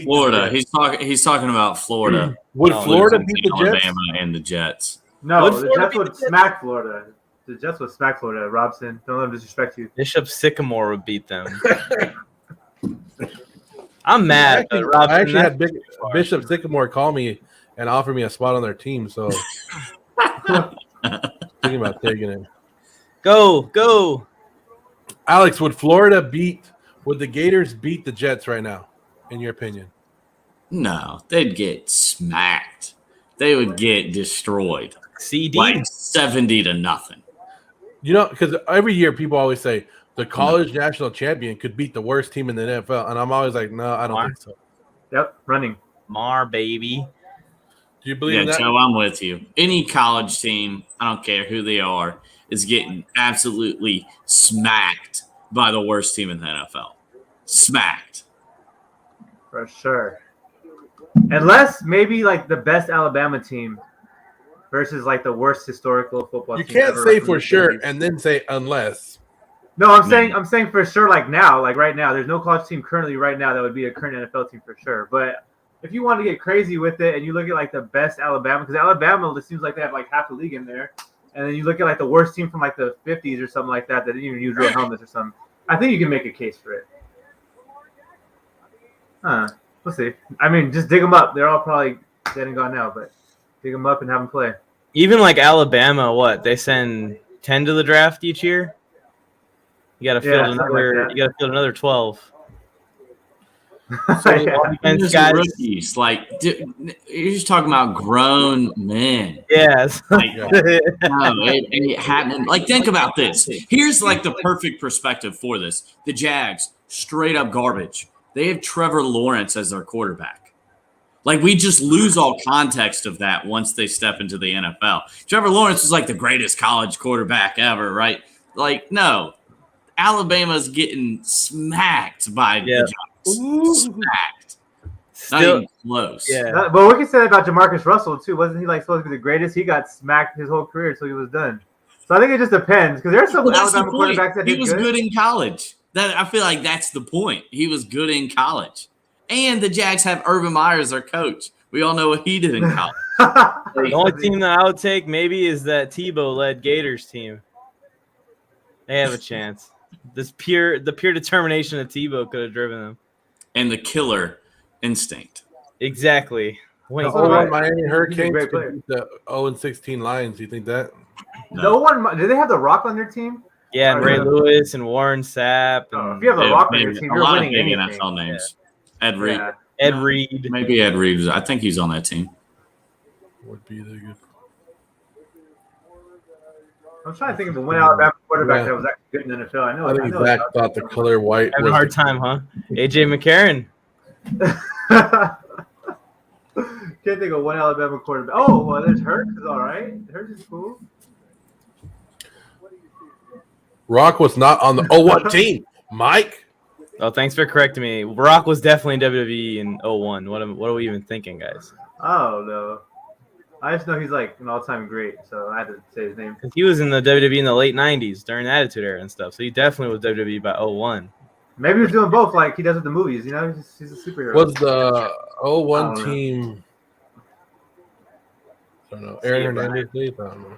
Florida. He's talking about Florida. Would Florida beat the Jets? Alabama and the Jets. No, the Jets would smack Florida. The Jets would smack Florida, Robson. Don't let them disrespect you. Bishop Sycamore would beat them. I'm mad. I actually had Bishop Sycamore call me and offer me a spot on their team, so thinking about taking it. Go. Alex, would the Gators beat the Jets right now, in your opinion? No, they'd get smacked. they would get destroyed. CD. Like 70-0. You know, because every year people always say the college national champion could beat the worst team in the NFL, and I'm always like, no, I don't think so. Yep, running. Mar, baby. Do you believe in that? Joe, I'm with you. Any college team, I don't care who they are, is getting absolutely smacked by the worst team in the NFL. Smacked. For sure. Unless maybe like the best Alabama team versus like the worst historical football You team. can't ever say from for the sure 50s. and then say unless. No, I'm saying for sure like now, like right now. There's no college team currently right now that would be a current NFL team for sure. But if you want to get crazy with it and you look at like the best Alabama, because Alabama it seems like they have like half the league in there, and then you look at like the worst team from like the 50s or something like that didn't even use real helmets or something. I think you can make a case for it. We'll see. I mean, just dig them up. They're all probably dead and gone now, but dig them up and have them play. Even like Alabama, what they send 10 to the draft each year. You got to field another. Like you got to field another 12. So, Defense These guys. rookies, like you're just talking about grown men. Yes. Like, no, it happened. Like, think about this. Here's like the perfect perspective for this. The Jags, straight up garbage. They have Trevor Lawrence as their quarterback. Like, we just lose all context of that once they step into the NFL. Trevor Lawrence was like the greatest college quarterback ever, right? Like, no. Alabama's getting smacked by the Giants. Smacked. Not even close. Yeah. But we can say that about Jamarcus Russell too. Wasn't he like supposed to be the greatest? He got smacked his whole career until he was done. So I think it just depends because there's some Alabama quarterbacks that he was good in college. That I feel like that's the point. He was good in college, and the Jags have Urban Meyer as their coach. We all know what he did in college. The only team that I would take maybe is that Tebow-led Gators team. They have a chance. The pure determination of Tebow could have driven them. And the killer instinct. Exactly. Wait, Miami Hurricanes could beat the 0-16 Lions. You think that? No one. Did they have The Rock on their team? yeah, and Ray Lewis and Warren Sapp. And If you have The Rock on your team, a you're lot of winning big anything. NFL names. Ed Reed. Yeah. Ed Reed. Maybe Ed Reed. I think he's on that team. Would be the good. I'm trying to think of a win Alabama quarterback that was actually good in the NFL. I know. I think Zach thought the color white Having was a hard time, huh? AJ McCarron. Can't think of one Alabama quarterback. Oh, well, there's Hurts. Is all right. Hurts is cool. Rock was not on the what team? Mike? Oh, thanks for correcting me. Rock was definitely in WWE in 01. What are we even thinking, guys? Oh, no. I just know he's like an all-time great, so I had to say his name. He was in the WWE in the late 90s during the Attitude Era and stuff, so he definitely was WWE by 01. Maybe he was doing both like he does with the movies, you know? He's a superhero. Was the 01 I don't know. team? I don't know. Aaron Hernandez, I don't know.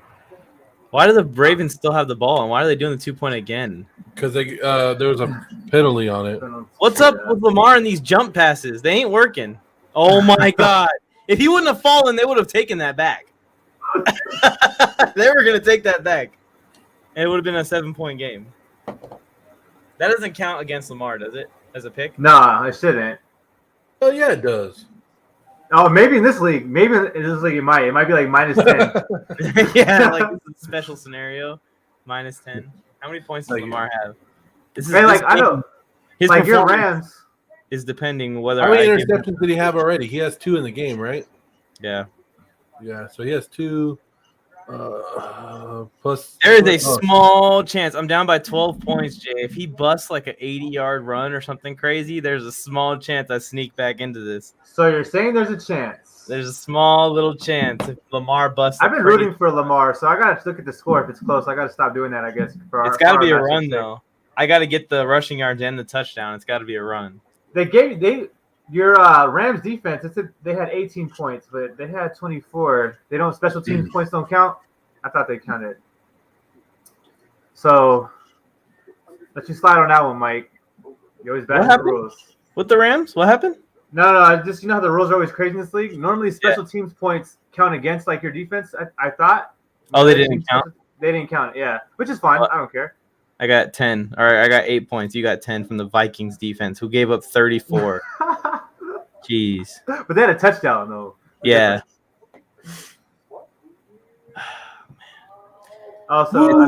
Why do the Ravens still have the ball, and why are they doing the 2-point again? Because they there was a penalty on it. What's up with Lamar and these jump passes? They ain't working. Oh, my God. If he wouldn't have fallen, they would have taken that back. They were going to take that back. And it would have been a 7-point game. That doesn't count against Lamar, does it? As a pick? Nah, it shouldn't. Oh yeah, it does. Oh, maybe in this league. Maybe in this league it might. It might be like -10. Yeah, like it's a special scenario. -10. How many points does Lamar have? This is Hey, like I don't his like your performance Rams. is depending whether How many I give him- interceptions did he have already? He has 2 in the game, right? Yeah. Yeah, so he has 2 plus. There is a small chance. I'm down by 12 points, Jay. If he busts like an 80-yard run or something crazy, there's a small chance I sneak back into this. So you're saying there's a chance? There's a small little chance if Lamar busts. I've been rooting for Lamar, so I gotta look at the score. If it's close, I gotta stop doing that. I guess It's got to be a run though. I got to get the rushing yards and the touchdown. It's got to be a run. Your Rams defense. They had 18 points, but they had 24. They don't special teams points don't count. I thought they counted. So let you slide on that one, Mike. You always back the rules. With the Rams, what happened? No. Just you know how the rules are always crazy in this league. Normally, special teams points count against like your defense. I thought. Oh, they didn't count. They didn't count. Yeah, which is fine. I don't care. I got 10. All right, I got 8 points. You got 10 from the Vikings defense, who gave up 34. Jeez. But they had a touchdown though. Yeah. Oh, so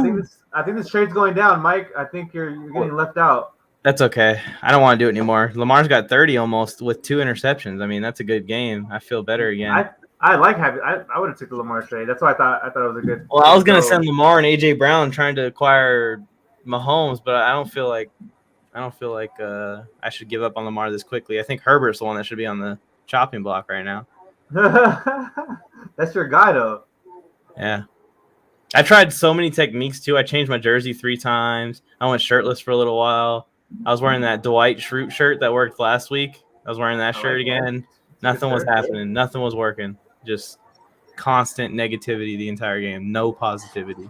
I think this trade's going down, Mike. I think you're getting left out. That's okay. I don't want to do it anymore. Lamar's got 30 almost with 2 interceptions. I mean, that's a good game. I feel better again. I like having. I would have took the Lamar trade. That's why I thought it was a good. Well, I was gonna send Lamar and AJ Brown trying to acquire Mahomes, but I don't feel like I should give up on Lamar this quickly. I think Herbert's the one that should be on the chopping block right now. That's your guy, though. Yeah. I tried so many techniques too. I changed my jersey 3 times. I went shirtless for a little while. I was wearing that Dwight Schrute shirt that worked last week. I was wearing that shirt again. Nothing was happening. Nothing was working. Just constant negativity the entire game. No positivity.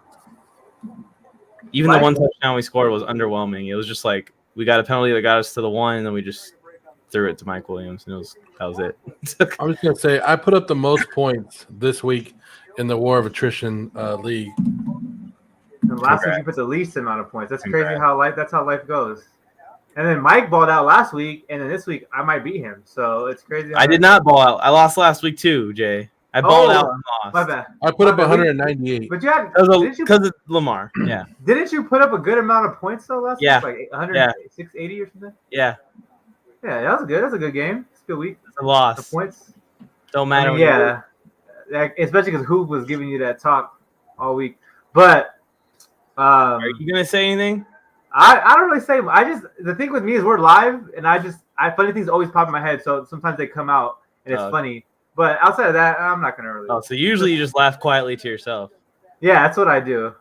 Even the one touchdown we scored was underwhelming. It was just like we got a penalty that got us to the 1, and then we just threw it to Mike Williams, and that was it. I was going to say, I put up the most points this week in the War of Attrition league. And last week you put the least amount of points. That's crazy that's how life goes. And then Mike balled out last week, and then this week I might beat him. So it's crazy. I did not ball out. I lost last week too, Jay. I balled out and lost. My bad. I put up 198. But you had because of Lamar. Yeah. Didn't you put up a good amount of points though last week? Like 680 or something? Yeah. Yeah, that was good. That was a good game. It's a good week. It's a loss. The points don't matter. I mean, especially because Hoop was giving you that talk all week. But are you gonna say anything? I don't really say. The thing with me is we're live, and funny things always pop in my head. So sometimes they come out, and it's funny. But outside of that, I'm not gonna really. Oh, so usually you just laugh quietly to yourself. Yeah, that's what I do.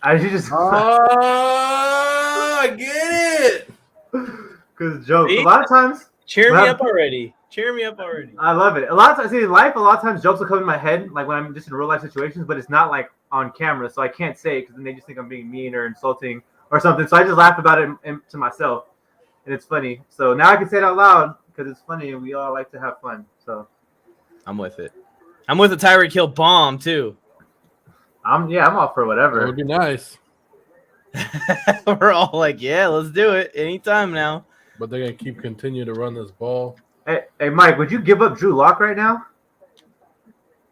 I just. I get it. Because jokes. A lot of times. Cheer me up already. I love it. A lot of times, in life, a lot of times jokes will come in my head, like when I'm just in real life situations, but it's not like on camera, so I can't say it because then they just think I'm being mean or insulting or something. So I just laugh about it to myself, and it's funny. So now I can say it out loud because it's funny, and we all like to have fun. So I'm with it. I'm with the Tyreek Hill bomb too. I'm all for whatever. That would be nice. We're all like, yeah, let's do it anytime now. But they're gonna continue to run this ball. Hey, Mike, would you give up Drew Lock right now?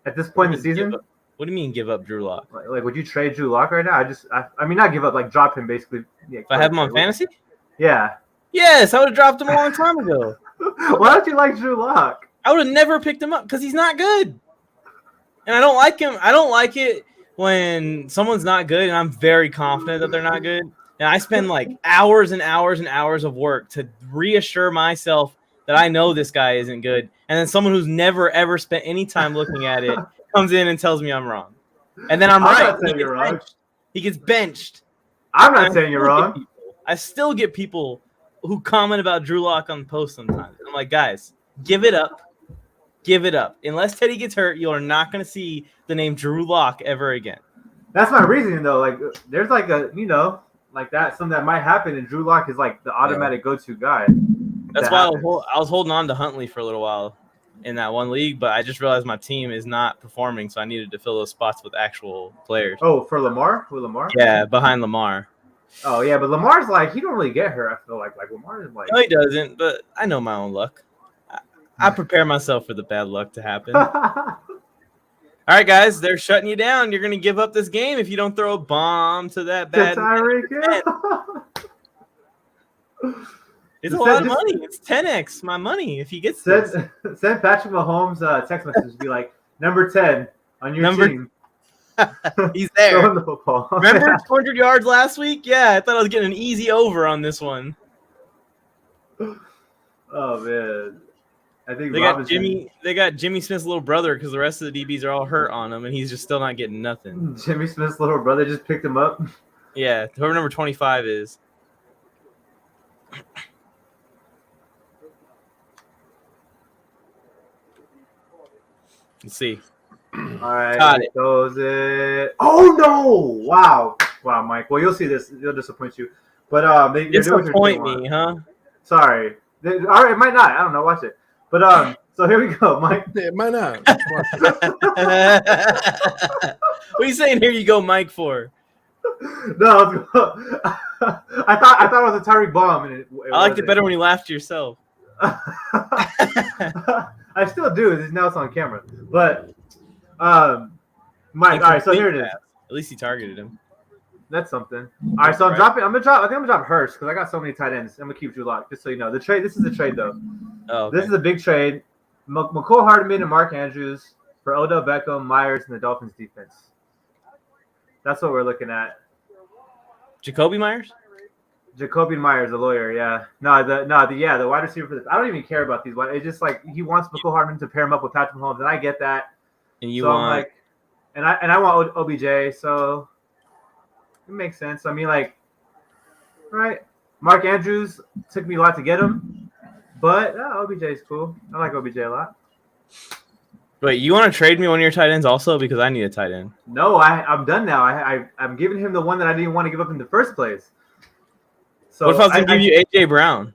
At this point in the season? What do you mean give up Drew Lock? Like, would you trade Drew Lock right now? I mean, not give up, like drop him basically. Yeah, if I have him on fantasy? Yeah. Yes, I would have dropped him a long time ago. Why don't you like Drew Lock? I would have never picked him up because he's not good. And I don't like him. I don't like it when someone's not good and I'm very confident that they're not good. And I spend like hours and hours and hours of work to reassure myself that I know this guy isn't good. And then someone who's never, ever spent any time looking at it comes in and tells me I'm wrong. And then I'm right. He gets benched. I'm not saying you're wrong. I still get people who comment about Drew Lock on posts sometimes. I'm like, guys, give it up. Give it up. Unless Teddy gets hurt, you are not going to see the name Drew Lock ever again. That's my reasoning, though. Like, there's like like that, something that might happen, and Drew Lock is like the automatic go-to guy. That's why I was holding on to Huntley for a little while in that one league, but I just realized my team is not performing, so I needed to fill those spots with actual players. Oh, for Lamar? With Lamar? Yeah, behind Lamar. Oh, yeah, but Lamar's like, he don't really get hurt, I feel like. Like, Lamar is like... No, he doesn't, but I know my own luck. I prepare myself for the bad luck to happen. All right, guys, they're shutting you down. You're going to give up this game if you don't throw a bomb to that bad. It's a lot of money. It's 10x my money if he gets this. Send Patrick Mahomes a text message. Be like, number 10 on your team. He's there. The football. Remember 200 yards last week? Yeah, I thought I was getting an easy over on this one. Oh, man. I think they got Jimmy Smith's little brother because the rest of the DBs are all hurt on him, and he's just still not getting nothing. Jimmy Smith's little brother just picked him up? Yeah, whoever number 25 is. Let's see. All right, goes it. Oh no! Wow, Mike. Well, you'll see this. It'll disappoint you. But they disappoint me, huh? Sorry. All right, it might not. I don't know. Watch it. But so here we go, Mike. It might not. What are you saying? Here you go, Mike. For no, I thought it was a Tyreek bomb, and I liked it better when you laughed to yourself. I still do. Now it's on camera. But Mike, all right. So here it is. At least he targeted him. That's something. All right, so I'm dropping. I think I'm gonna drop Hurst because I got so many tight ends. I'm gonna keep Drew Lock, just so you know. The trade. This is a trade though. Oh, okay. This is a big trade. McCole Hardman and Mark Andrews for Odell Beckham, Myers, and the Dolphins defense. That's what we're looking at. Jacoby Myers. Jacoby Myers, the lawyer. Yeah. The wide receiver for this. I don't even care about these. It's just like he wants McCole Hardman to pair him up with Patrick Mahomes, and I get that. And you so want I'm like, and I want OBJ, so it makes sense. I mean, like, right? Mark Andrews took me a lot to get him, but OBJ is cool. I like OBJ a lot. Wait, you want to trade me one of your tight ends also because I need a tight end? No, I'm done now. I'm giving him the one that I didn't want to give up in the first place. So what if I was going to give you AJ Brown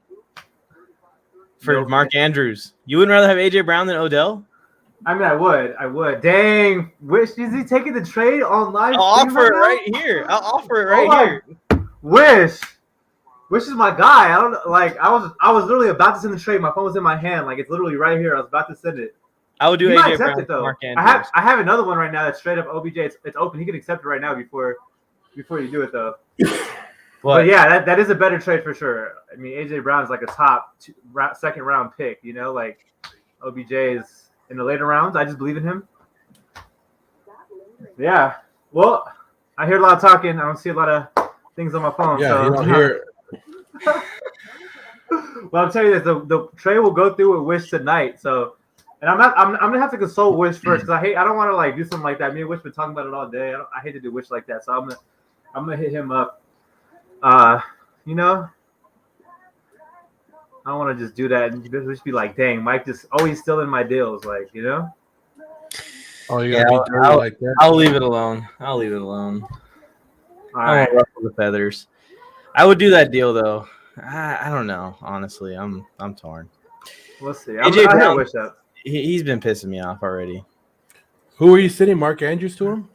for Mark Andrews? You wouldn't rather have AJ Brown than Odell? I mean, I would. Dang, Wish, is he taking the trade on live? I'll offer it right here. I'll offer it right here. Wish is my guy. I was literally about to send the trade. My phone was in my hand, like it's literally right here. I was about to send it. I would do he AJ Brown for Mark Andrews. I have another one right now that's straight up OBJ. It's open. He can accept it right now before you do it though. But yeah, that is a better trade for sure. I mean, AJ Brown is like a top second round pick. You know, like OBJ is in the later rounds. I just believe in him. Yeah. Well, I hear a lot of talking. I don't see a lot of things on my phone. Yeah, so. you don't hear. Well, I'll tell you this: the trade will go through with Wish tonight. So, and I'm gonna have to consult Wish first because I don't want to like do something like that. Me and Wish been talking about it all day. I hate to do Wish like that. So I'm gonna hit him up. You know, I don't want to just do that and just be like, dang, Mike just always still in my deals, like, you know. Oh, you gotta be dirty like that. I'll leave it alone. All right. I won't ruffle the feathers. I would do that deal though. I don't know. Honestly, I'm torn. We'll see. AJ Brown, Wish up. He's been pissing me off already. Who are you sitting? Mark Andrews to him?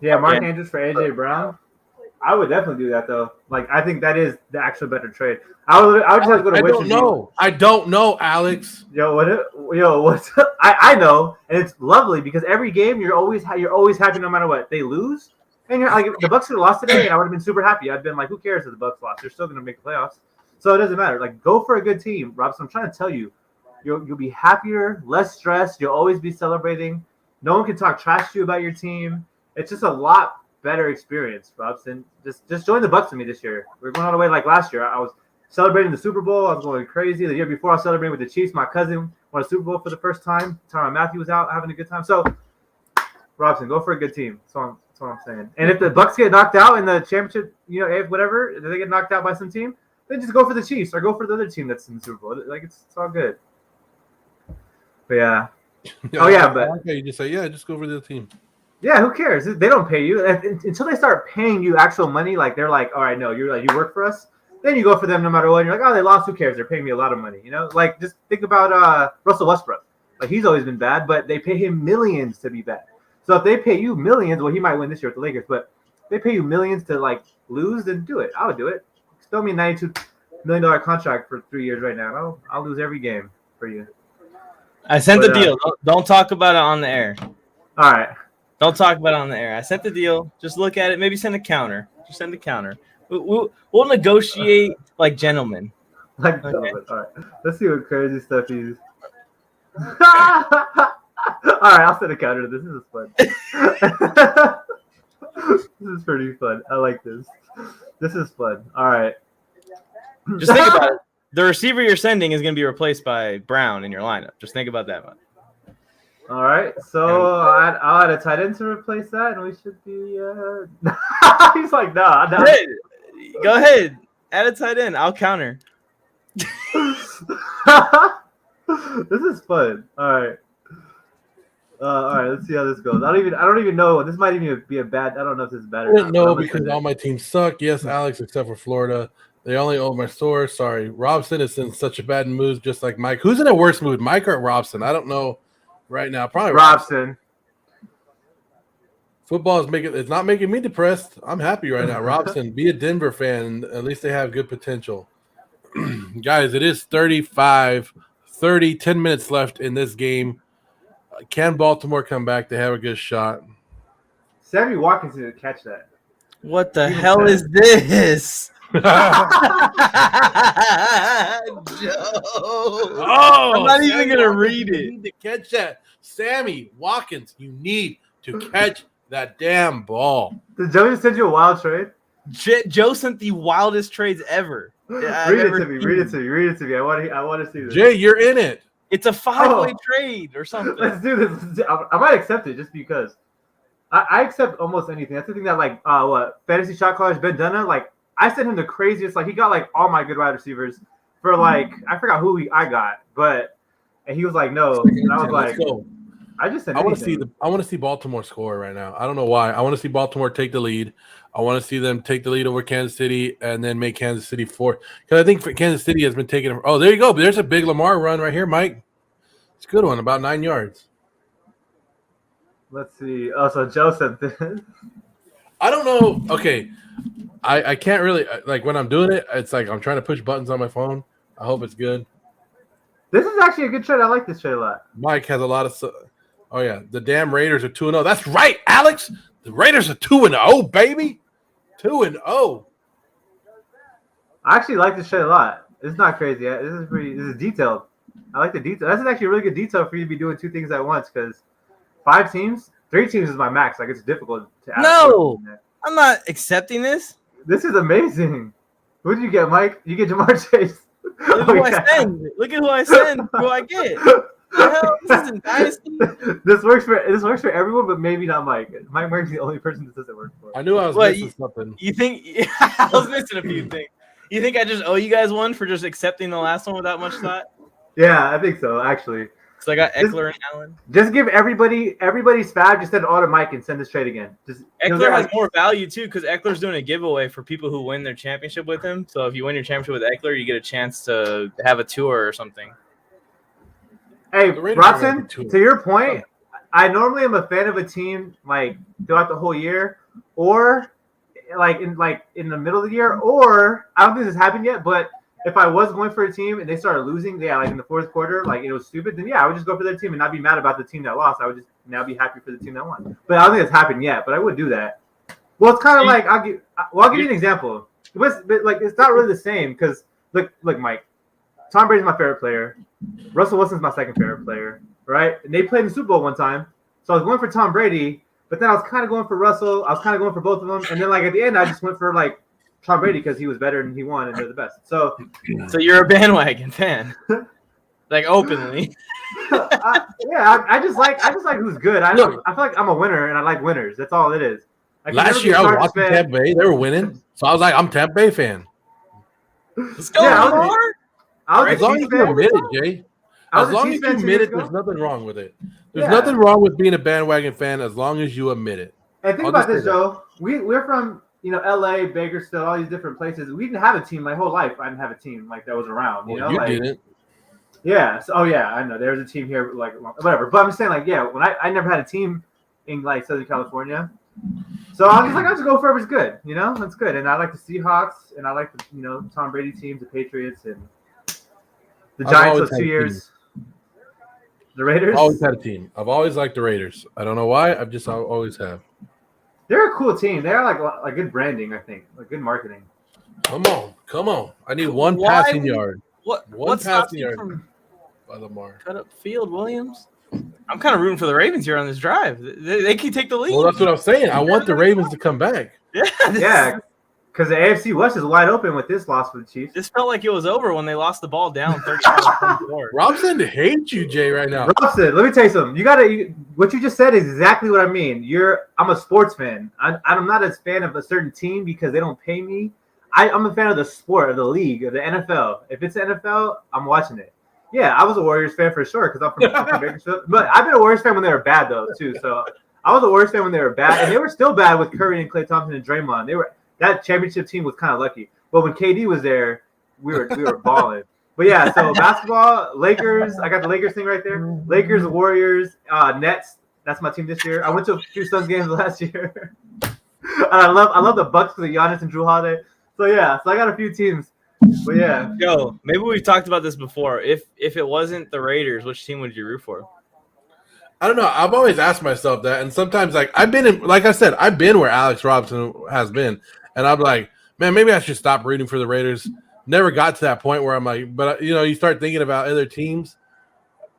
Yeah, Mark Andrews for AJ Brown. I would definitely do that though. Like, I think that is the actual better trade. I would just have to go to Wish. I don't know, Alex. What's I know, and it's lovely because every game you're always happy no matter what. They lose, and you're like, the Bucks could have lost today, and I would have been super happy. I'd been like, who cares if the Bucks lost? They're still going to make the playoffs, so it doesn't matter. Like, go for a good team, Robson. I'm trying to tell you, you'll be happier, less stressed. You'll always be celebrating. No one can talk trash to you about your team. It's just a lot better experience, Robson. Just join the Bucks with me this year. We're going all the way like last year. I was celebrating the Super Bowl. I was going crazy. The year before, I was celebrating with the Chiefs. My cousin won a Super Bowl for the first time. Tyrann Mathieu was out having a good time. So, Robson, go for a good team. That's what I'm saying. And if the Bucks get knocked out in the championship, whatever, if they get knocked out by some team, then just go for the Chiefs or go for the other team that's in the Super Bowl. Like, it's all good. But yeah. But you just say, just go for the team. Yeah, who cares? They don't pay you until they start paying you actual money. Like, they're like, all right, no, you're like, you work for us. Then you go for them no matter what. And you're like, oh, they lost. Who cares? They're paying me a lot of money. You know, like, just think about Russell Westbrook. Like, he's always been bad, but they pay him millions to be bad. So if they pay you millions, well, he might win this year with the Lakers, but if they pay you millions to like lose, then do it. I would do it. Throw me a $92 million contract for 3 years right now. I'll lose every game for you. I sent the deal. Don't talk about it on the air. All right. Don't talk about it on the air. I sent the deal. Just look at it. Maybe send a counter. Just send a counter. We'll negotiate like gentlemen. Like gentlemen. All right. Let's see what crazy stuff he's. All right, I'll send a counter to this. This is fun. This is pretty fun. I like this. This is fun. All right. Just think about it. The receiver you're sending is going to be replaced by Brown in your lineup. Just think about that one. All right, so I'll add a tight end to replace that, and we should be. He's like, no. Go ahead, add a tight end. I'll counter. This is fun. All right. All right, let's see how this goes. I don't even know. This might even be a bad. I don't know if this is bad. I didn't know because all my teams suck. Yes, Alex, except for Florida. They only own my store. Sorry, Robson is in such a bad mood, just like Mike. Who's in a worse mood, Mike or Robson? I don't know. Right now, probably Robson. Football it's not making me depressed. I'm happy right now. Robson, be a Denver fan. At least they have good potential. Guys, it is 35-30, 10 minutes left in this game. Can Baltimore come back? They have a good shot. Sammy Watkins didn't catch that. What the Even hell said- is this? Joe. Oh, I'm not even Sammy gonna Watkins, read you it. need to catch that. Sammy Watkins, you need to catch that damn ball. Did Joe just send you a wild trade? Joe sent the wildest trades ever. I've Read it ever to me. seen. Read it to me. Read it to me. I want to see this. Jay, you're in it. It's a 5-way Oh. trade or something. Let's do this. Let's do- I might accept it just because. I accept almost anything. That's the thing that like what fantasy shot callers Ben Dunna, like I sent him the craziest, like he got like all my good wide receivers for like I forgot who I got, but and he was like no. And I was Let's like, go. I just sent I want to anything. see I want to see Baltimore score right now. I don't know why. I want to see Baltimore take the lead. I want to see them take the lead over Kansas City and then make Kansas City 4. Because I think Kansas City has been taking. Oh, there you go. There's a big Lamar run right here, Mike. It's a good one, about 9 yards. Let's see. Oh, so Joe sent this. I don't know. Okay, I can't really like when I'm doing it. It's like I'm trying to push buttons on my phone. I hope it's good. This is actually a good trade. I like this trade a lot. Mike has a lot of. Oh yeah, the damn Raiders are 2-0. That's right, Alex. The Raiders are 2-0, baby. 2-0. I actually like this trade a lot. It's not crazy. This is pretty. This is detailed. I like the detail. That's actually a really good detail for you to be doing 2 things at once because 5 teams, 3 teams is my max. Like it's difficult to add. No, I'm not accepting this. This is amazing. Who did you get, Mike? You get Jamar Chase. Look at who I send. Look at who I send. Who I get. The hell? This isn't dynasty. This works for everyone, but maybe not Mike. Mike Mark's the only person this doesn't work for. I knew I was What, missing something. You think I was missing a few things? You think I just owe you guys one for just accepting the last one without much thought? Yeah, I think so. Actually, So I got Eckler and Allen. just give everybody's fab. Just send it all to Mike and send this trade again. Just Eckler has more value too because Eckler's doing a giveaway for people who win their championship with him. So if you win your championship with Eckler, you get a chance to have a tour or something. Hey, The Raiders Robson, are two. to your point, I normally am a fan of a team like throughout the whole year, or like in the middle of the year, or I don't think this has happened yet, but if I was going for a team and they started losing, like in the 4th quarter, like it was stupid, then I would just go for their team and not be mad about the team that lost. I would just now be happy for the team that won. But I don't think it's happened yet, but I would do that. Well, it's kind of like I'll give you an example. But like it's not really the same because look, Mike, Tom Brady's my favorite player. Russell Wilson's my second favorite player, right? And they played in the Super Bowl one time, so I was going for Tom Brady, but then I was kind of going for Russell. I was kind of going for both of them, and then like at the end, I just went for like Tom Brady because he was better and he won and they're the best. So you're a bandwagon fan, like openly. I just like who's good. I feel like I'm a winner and I like winners. That's all it is. I can never Last be year, a I was Chargers watching fan. Tampa Bay. They were winning. So I was like, I'm a Tampa Bay fan. Let's go, Yeah, Lamar. I was As a long as Chiefs you fan. admit it, Jay. I was As a long as Chiefs you fan 2 admit years it, ago. there's nothing wrong with it. There's Yeah. nothing wrong with being a bandwagon fan as long as you admit it. And think I'll about just this, say that. Joe. We're from LA, Bakersfield, all these different places. We didn't have a team my whole life. I didn't have a team like that was around. You Well, know, you like, didn't. yeah. So, I know there's a team here, like whatever. But I'm just saying, like, when I never had a team in like Southern California, so I was just like, I'll just go for whoever's good. That's good. And I like the Seahawks, and I like the Tom Brady teams, the Patriots, and the I've Giants. always Those had 2 a years. The Raiders. I've always had a team. I've always liked the Raiders. I don't know why. I always have. They're a cool team. They're like good branding, I think, like good marketing. Come on. I need one Why passing would- yard What One stops passing you yard. from by Lamar. cut up field, Williams? I'm kind of rooting for the Ravens here on this drive. They can take the lead. Well, that's what I'm saying. I want the Ravens to come back. Yeah, because the AFC West is wide open with this loss for the Chiefs. This felt like it was over when they lost the ball down 35-24. Robson hates you, Jay, right now. Robson, let me tell you something. What you just said is exactly what I mean. I'm a sports fan. I'm not a fan of a certain team because they don't pay me. I'm a fan of the sport, of the league, of the NFL. If it's the NFL, I'm watching it. Yeah, I was a Warriors fan for sure because I'm from Bakersfield. But I've been a Warriors fan when they were bad though too. So I was a Warriors fan when they were bad, and they were still bad with Curry and Klay Thompson and Draymond. That championship team was kind of lucky. But when KD was there, we were balling. But yeah, so basketball, Lakers. I got the Lakers thing right there. Lakers, Warriors, Nets. That's my team this year. I went to a few Suns games last year. And I love the Bucks for the Giannis and Drew Holiday. So yeah, I got a few teams. But yeah, Yo, maybe we've talked about this before. If it wasn't the Raiders, which team would you root for? I don't know. I've always asked myself that, and sometimes like I've been in, like I said, I've been where Alex Robson has been, and I'm like, man, maybe I should stop rooting for the Raiders. Never got to that point where I'm like, but you start thinking about other teams,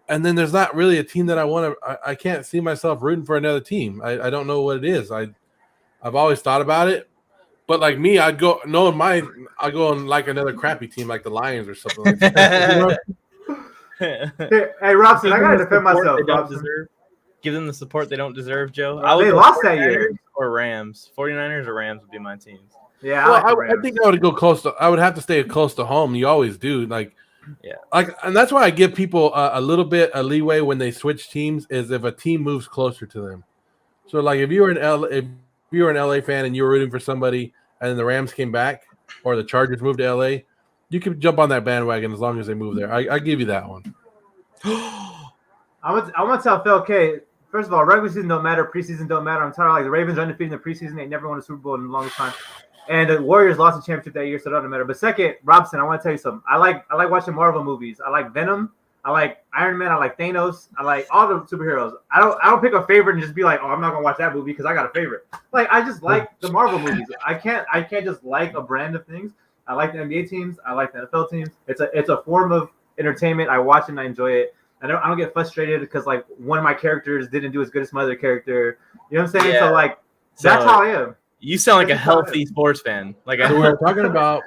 and then there's not really a team that I want to. I can't see myself rooting for another team. I don't know what it is. I've always thought about it, but like me, I'd go on like another crappy team like the Lions or something like that. Hey, Robson, I gotta defend myself. Robson. Give them the support they don't deserve, Joe. They lost that year. Or Rams. 49ers or Rams would be my teams. Yeah, I think I would go close to. I would have to stay close to home. You always do, and that's why I give people a little bit of leeway when they switch teams. Is if a team moves closer to them. So, like if you were an LA fan and you were rooting for somebody, and then the Rams came back, or the Chargers moved to LA, you could jump on that bandwagon as long as they move there. I give you that one. I want to tell Phil K. First of all, regular season don't matter, preseason don't matter. I'm tired of like the Ravens are undefeated in the preseason. They never won a Super Bowl in the longest time, and the Warriors lost the championship that year, so it doesn't matter. But second, Robson, I want to tell you something. I like watching Marvel movies. I like Venom. I like Iron Man. I like Thanos. I like all the superheroes. I don't pick a favorite and just be like, oh, I'm not gonna watch that movie because I got a favorite. Like I just like the Marvel movies. I can't just like a brand of things. I like the NBA teams. I like the NFL teams. It's a form of entertainment. I watch it and I enjoy it. I don't get frustrated because like one of my characters didn't do as good as my other character. You know what I'm saying? Yeah. So like that's how I am. You sound like a healthy sports fan. Like so we're talking about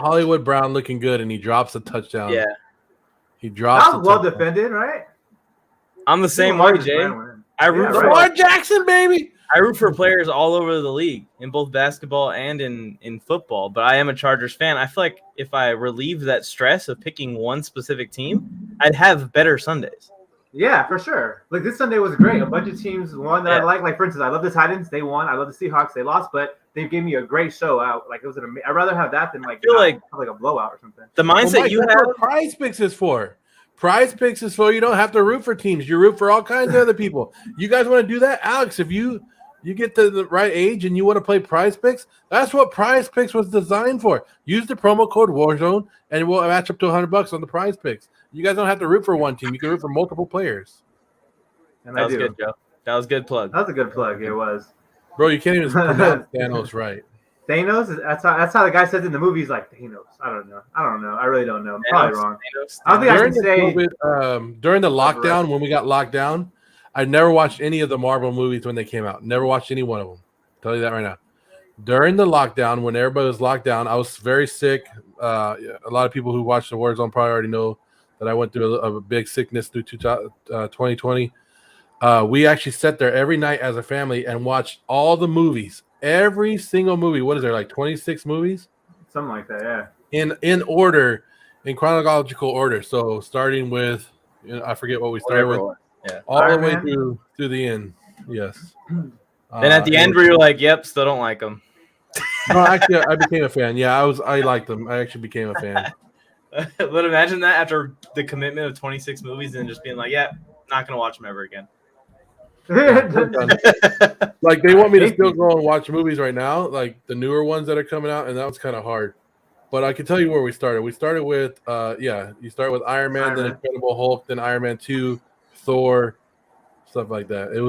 Hollywood Brown looking good, and he drops a touchdown. Yeah, he drops. That was well defended, right? I'm the same way, Jay. I root for Lamar Jackson, baby. I root for players all over the league in both basketball and in football, but I am a Chargers fan. I feel like if I relieved that stress of picking one specific team, I'd have better Sundays. Yeah, for sure. Like this Sunday was great. A bunch of teams won that I like. Like for instance, I love the Titans. They won. I love the Seahawks. They lost, but they gave me a great show out. Like it was I'd rather have that than like a blowout or something. The mindset you have. Prize Picks is for. Prize Picks is for you don't have to root for teams. You root for all kinds of other people. You guys want to do that, Alex? If you get to the right age and you want to play Prize Picks, that's what Prize Picks was designed for. Use the promo code Warzone, and we'll match up to $100 on the Prize Picks. You guys don't have to root for one team. You can root for multiple players. And that was good, Joe. That was a good plug. That was a good plug. It was. Bro, you can't even pronounce Thanos right. Thanos? That's how the guy says in the movie. He's like, Thanos. I don't know. I really don't know. I'm probably wrong. I don't think I can say. During the lockdown, when we got locked down, I never watched any of the Marvel movies when they came out. Never watched any one of them. I'll tell you that right now. During the lockdown, when everybody was locked down, I was very sick. A lot of people who watch the Warzone probably already know that I went through a big sickness through 2020. We actually sat there every night as a family and watched all the movies. Every single movie. What is there, like 26 movies? Something like that, yeah. In order, in chronological order. So starting with, I forget what we started with. Yeah. All the way through the end. Yes. Then at the end, where you're like, "Yep, still don't like them." No, actually, I became a fan. Yeah, I liked them. I actually became a fan. But imagine that after the commitment of 26 movies and just being like, "Yeah, not gonna watch them ever again." Like they want me to still go and watch movies right now, like the newer ones that are coming out, and that was kind of hard. But I can tell you where we started. We started with, you start with Iron Man, then Incredible Hulk, then Iron Man 2, Thor, stuff like that. It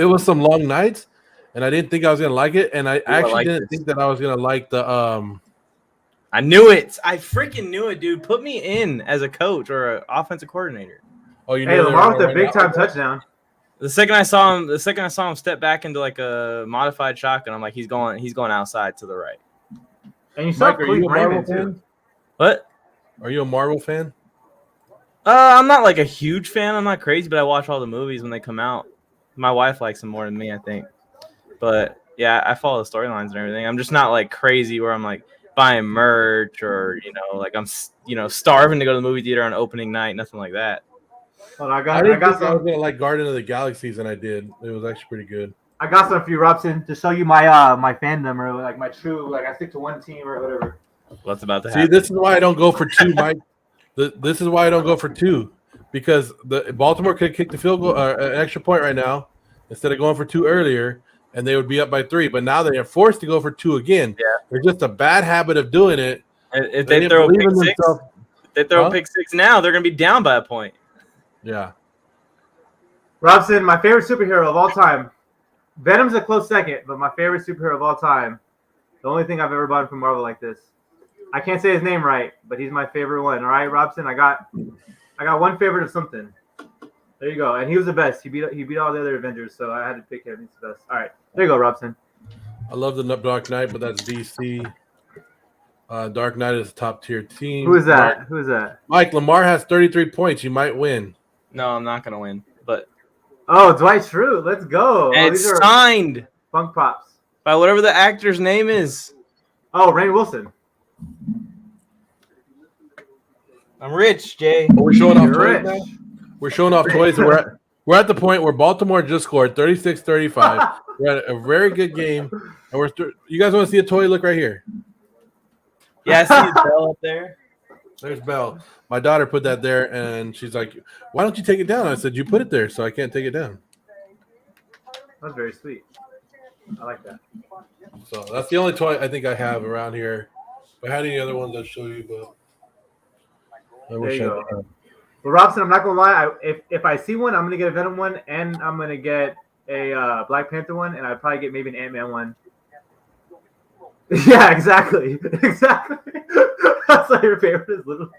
was some long nights, and I didn't think I was gonna like it, and I actually didn't think that I was gonna like the. I knew it. I freaking knew it, dude. Put me in as a coach or an offensive coordinator. Oh, you know, Lamar with a big time touchdown. The second I saw him step back into like a modified shotgun, I'm like, he's going outside to the right. And you saw Mike, are you a Marvel fan? What? Are you a Marvel fan? I'm not like a huge fan. I'm not crazy, but I watch all the movies when they come out. My wife likes them more than me, I think. But yeah, I follow the storylines and everything. I'm just not like crazy where I'm like buying merch or like I'm starving to go to the movie theater on opening night. Nothing like that. Well, I was gonna like Guardian of the Galaxies, and I did. It was actually pretty good. I got some for you, Robson, to show you my my fandom or like my true I stick to one team or whatever. What's about to happen? See, this is why I don't go for two, Mike. This is why I don't go for two, because the Baltimore could kick the field goal, an extra point right now, instead of going for two earlier, and they would be up by 3. But now they are forced to go for 2 again. Yeah, there's just a bad habit of doing it. If they throw a pick six now, they're gonna be down by a point. Yeah. Robson, my favorite superhero of all time. Venom's a close second, but my favorite superhero of all time. The only thing I've ever bought from Marvel like this. I can't say his name right, but he's my favorite one. All right, Robson, I got one favorite of something. There you go. And he was the best. He beat all the other Avengers, so I had to pick him. He's the best. All right, there you go, Robson. I love the Dark Knight, but that's DC. Dark Knight is a top tier team. Who is that? Mike, Lamar has 33 points. You might win. No, I'm not gonna win. But Dwight Schrute. Let's go. it's these are signed Funk Pops. by whatever the actor's name is. Oh, Rainn Wilson. I'm rich, Jay. Are we showing off You're toys rich. now? We're showing off toys. We're at the point where Baltimore just scored 36-35. We're at a very good game. And you guys want to see a toy? Look right here. Yeah, I see Bell up there. There's Bell. My daughter put that there, and she's like, "Why don't you take it down?" I said, "You put it there, so I can't take it down." That's very sweet. I like that. So that's the only toy I think I have around here. If I had any other ones, I'd show you, but I wish There you I go. had. Well, Robson, I'm not gonna lie. If I see one, I'm gonna get a Venom one, and I'm gonna get a Black Panther one, and I'd probably get maybe an Ant-Man one. Yeah, exactly. That's like your favorite is little.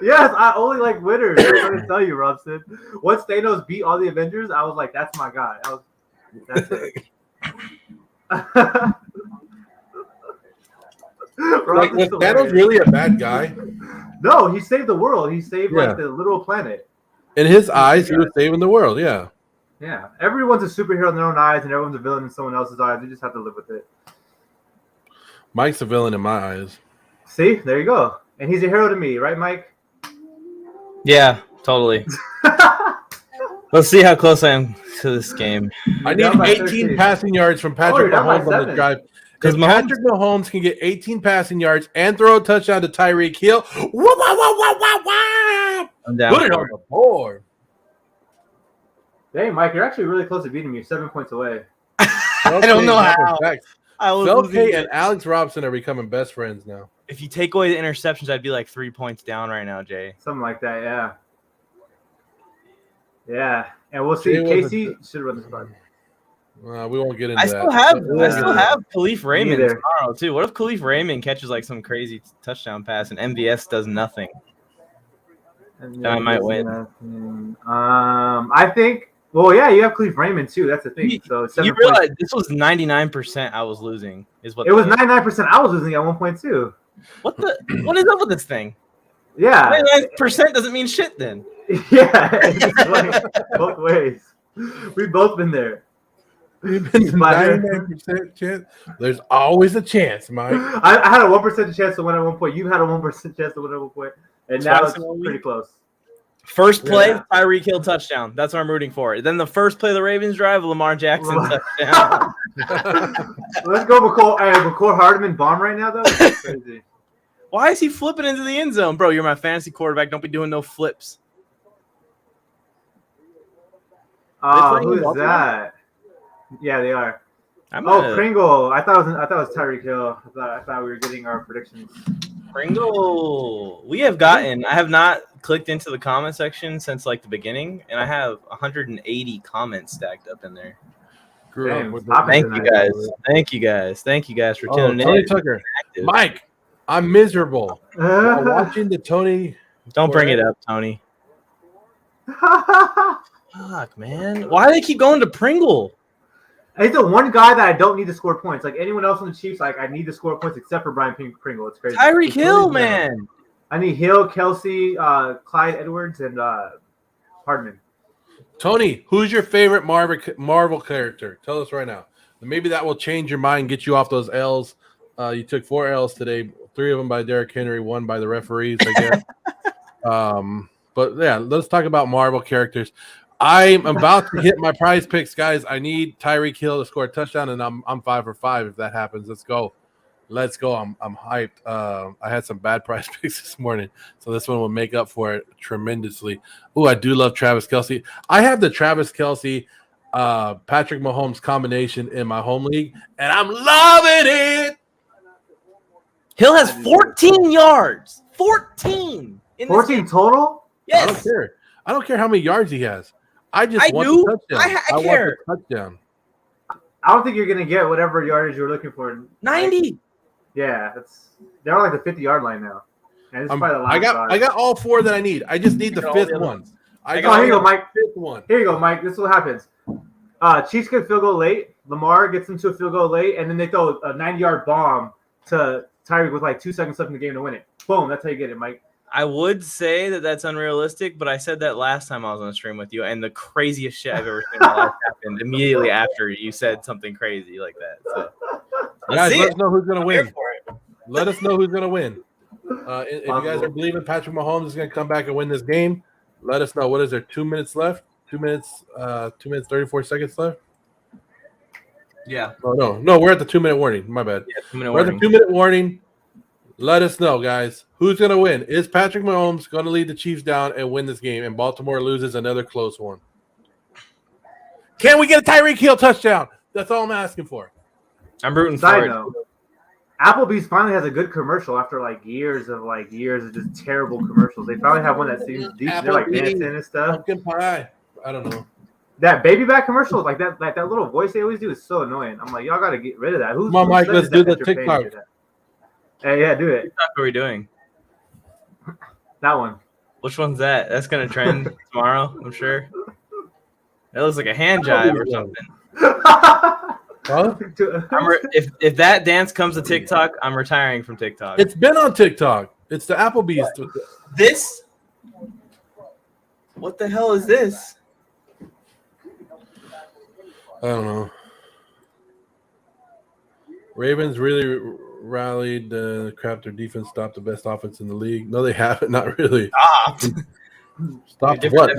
Yes, I only like winners. I'm trying to tell you, Robson. Once Thanos beat all the Avengers, I was like, "That's my guy." That's it. Like, was Thanos really a bad guy? No, he saved the world. He saved Yeah. like the literal planet. In his eyes, he was saving the world. Yeah. Yeah, everyone's a superhero in their own eyes, and everyone's a villain in someone else's eyes. You just have to live with it. Mike's a villain in my eyes. See, there you go. And he's a hero to me, right, Mike? Yeah, totally. Let's see how close I am to this game. I need down by 18 13. passing yards from Patrick you're down by Mahomes on the 7. drive. Because Because Patrick Mahomes can get 18 passing yards and throw a touchdown to Tyreek Hill. Wah, wah, wah, wah, wah, wah. I'm down. Put it on the board. Dang, Mike, you're actually really close to beating me. 7 points away. I don't know how. I was Felke losing. and Alex Robson are becoming best friends now. If you take away the interceptions, I'd be like 3 points down right now, Jay. Something like that, yeah. Yeah, and we'll see. Jay wasn't- Casey should run this part. We won't get into I that. still have Khalif Raymond Neither. tomorrow too. What if Khalif Raymond catches like some crazy touchdown pass and MVS does nothing? And I might win. I think. Well, yeah, you have Khalif Raymond too. That's the thing. So 7 You points. realize this was 99% I was losing. Is what It was 99%. I was losing at 1.2. What is up with this thing? Yeah, 99% doesn't mean shit then. yeah. It's like both ways. We've both been there. You've been 99% chance. There's always a chance, Mike. I had a 1% chance to win at 1 point. You had a 1% chance to win at 1 point, and now Twice it's in a week. pretty close. First play, Yeah. Tyreek Hill touchdown. That's what I'm rooting for. Then the first play of the Ravens drive, Lamar Jackson touchdown. Let's go, McCall. Hey, McCall Hardman bomb right now though. That's crazy. Why is he flipping into the end zone? Bro, you're my fantasy quarterback. Don't be doing no flips. playing Who in is Baltimore? that? Yeah, they are. I'm Pringle. I thought it was Tyreek Hill. I thought we were getting our predictions. Pringle. I have not clicked into the comment section since like the beginning, and I have 180 comments stacked up in there. Grew up Damn, with stop the- it. Thank you guys. Thank you guys. Thank you guys for tuning Tony in. Tucker. Active. Mike, I'm miserable. While watching the Tony. Don't bring it up, Tony. Fuck, man. Why do they keep going to Pringle? He's the one guy that I don't need to score points. Like anyone else on the Chiefs, like I need to score points except for Brian Pringle. It's crazy. Tyreek It's Hill, crazy. man. I need Hill, Kelsey, Clyde Edwards, and Hardman. Tony, who's your favorite Marvel character? Tell us right now. Maybe that will change your mind, get you off those L's. You took 4 L's today, 3 of them by Derrick Henry, 1 by the referees, I guess. But yeah, let's talk about Marvel characters. I'm about to hit my prize picks, guys. I need Tyreek Hill to score a touchdown, and I'm 5 for 5 if that happens. Let's go. I'm hyped. I had some bad prize picks this morning, so this one will make up for it tremendously. Oh, I do love Travis Kelce. I have the Travis Kelce, Patrick Mahomes combination in my home league, and I'm loving it. Hill has 14 yards. 14. In this 14 game. total? I don't Yes. care. I don't care how many yards he has. I just I want do. the touchdown. I want care. the touchdown. I don't think you're gonna get whatever yardage you're looking for. 90. Yeah, they're on like the 50-yard line now. And it's probably the last I got all 4 that I need. I just need the 5th one. Here you go, Mike. 5th one. Here you go, Mike. This is what happens. Chiefs get field goal late. Lamar gets into a field goal late, and then they throw a 90-yard bomb to Tyreek with like 2 seconds left in the game to win it. Boom. That's how you get it, Mike. I would say that that's unrealistic, but I said that last time I was on a stream with you, and the craziest shit I've ever seen in my life happened immediately after you said something crazy like that. So, guys, let us know who's going to win. Let us know who's going to win. If you guys are believing Patrick Mahomes is going to come back and win this game, let us know. What is there? 2 minutes left? 2 minutes, 2 minutes, 34 seconds left? Yeah. Oh, no, we're at the 2-minute warning. My bad. Yeah, 2-minute we're warning. at the 2-minute warning. Let us know, guys. Who's going to win? Is Patrick Mahomes going to lead the Chiefs down and win this game, and Baltimore loses another close one? Can we get a Tyreek Hill touchdown? That's all I'm asking for. I'm rooting Side for it. note, Applebee's finally has a good commercial after years of just terrible commercials. They finally have one that seems decent. They're like dancing and stuff. Pumpkin pie. I don't know. That baby back commercial, like that little voice they always do is so annoying. I'm like, y'all got to get rid of that. Come on, Mike, let's do the TikTok. Hey, yeah, do it. What are we doing? That one. Which one's that? That's gonna trend tomorrow, I'm sure. That looks like a hand jive or something. Huh? If that dance comes to TikTok, I'm retiring from TikTok. It's been on TikTok. It's the Applebee's. This? What the hell is this? I don't know. Ravens really rallied. Crap, their defense stopped the best offense in the league. No, they haven't. Not really. Stopped what?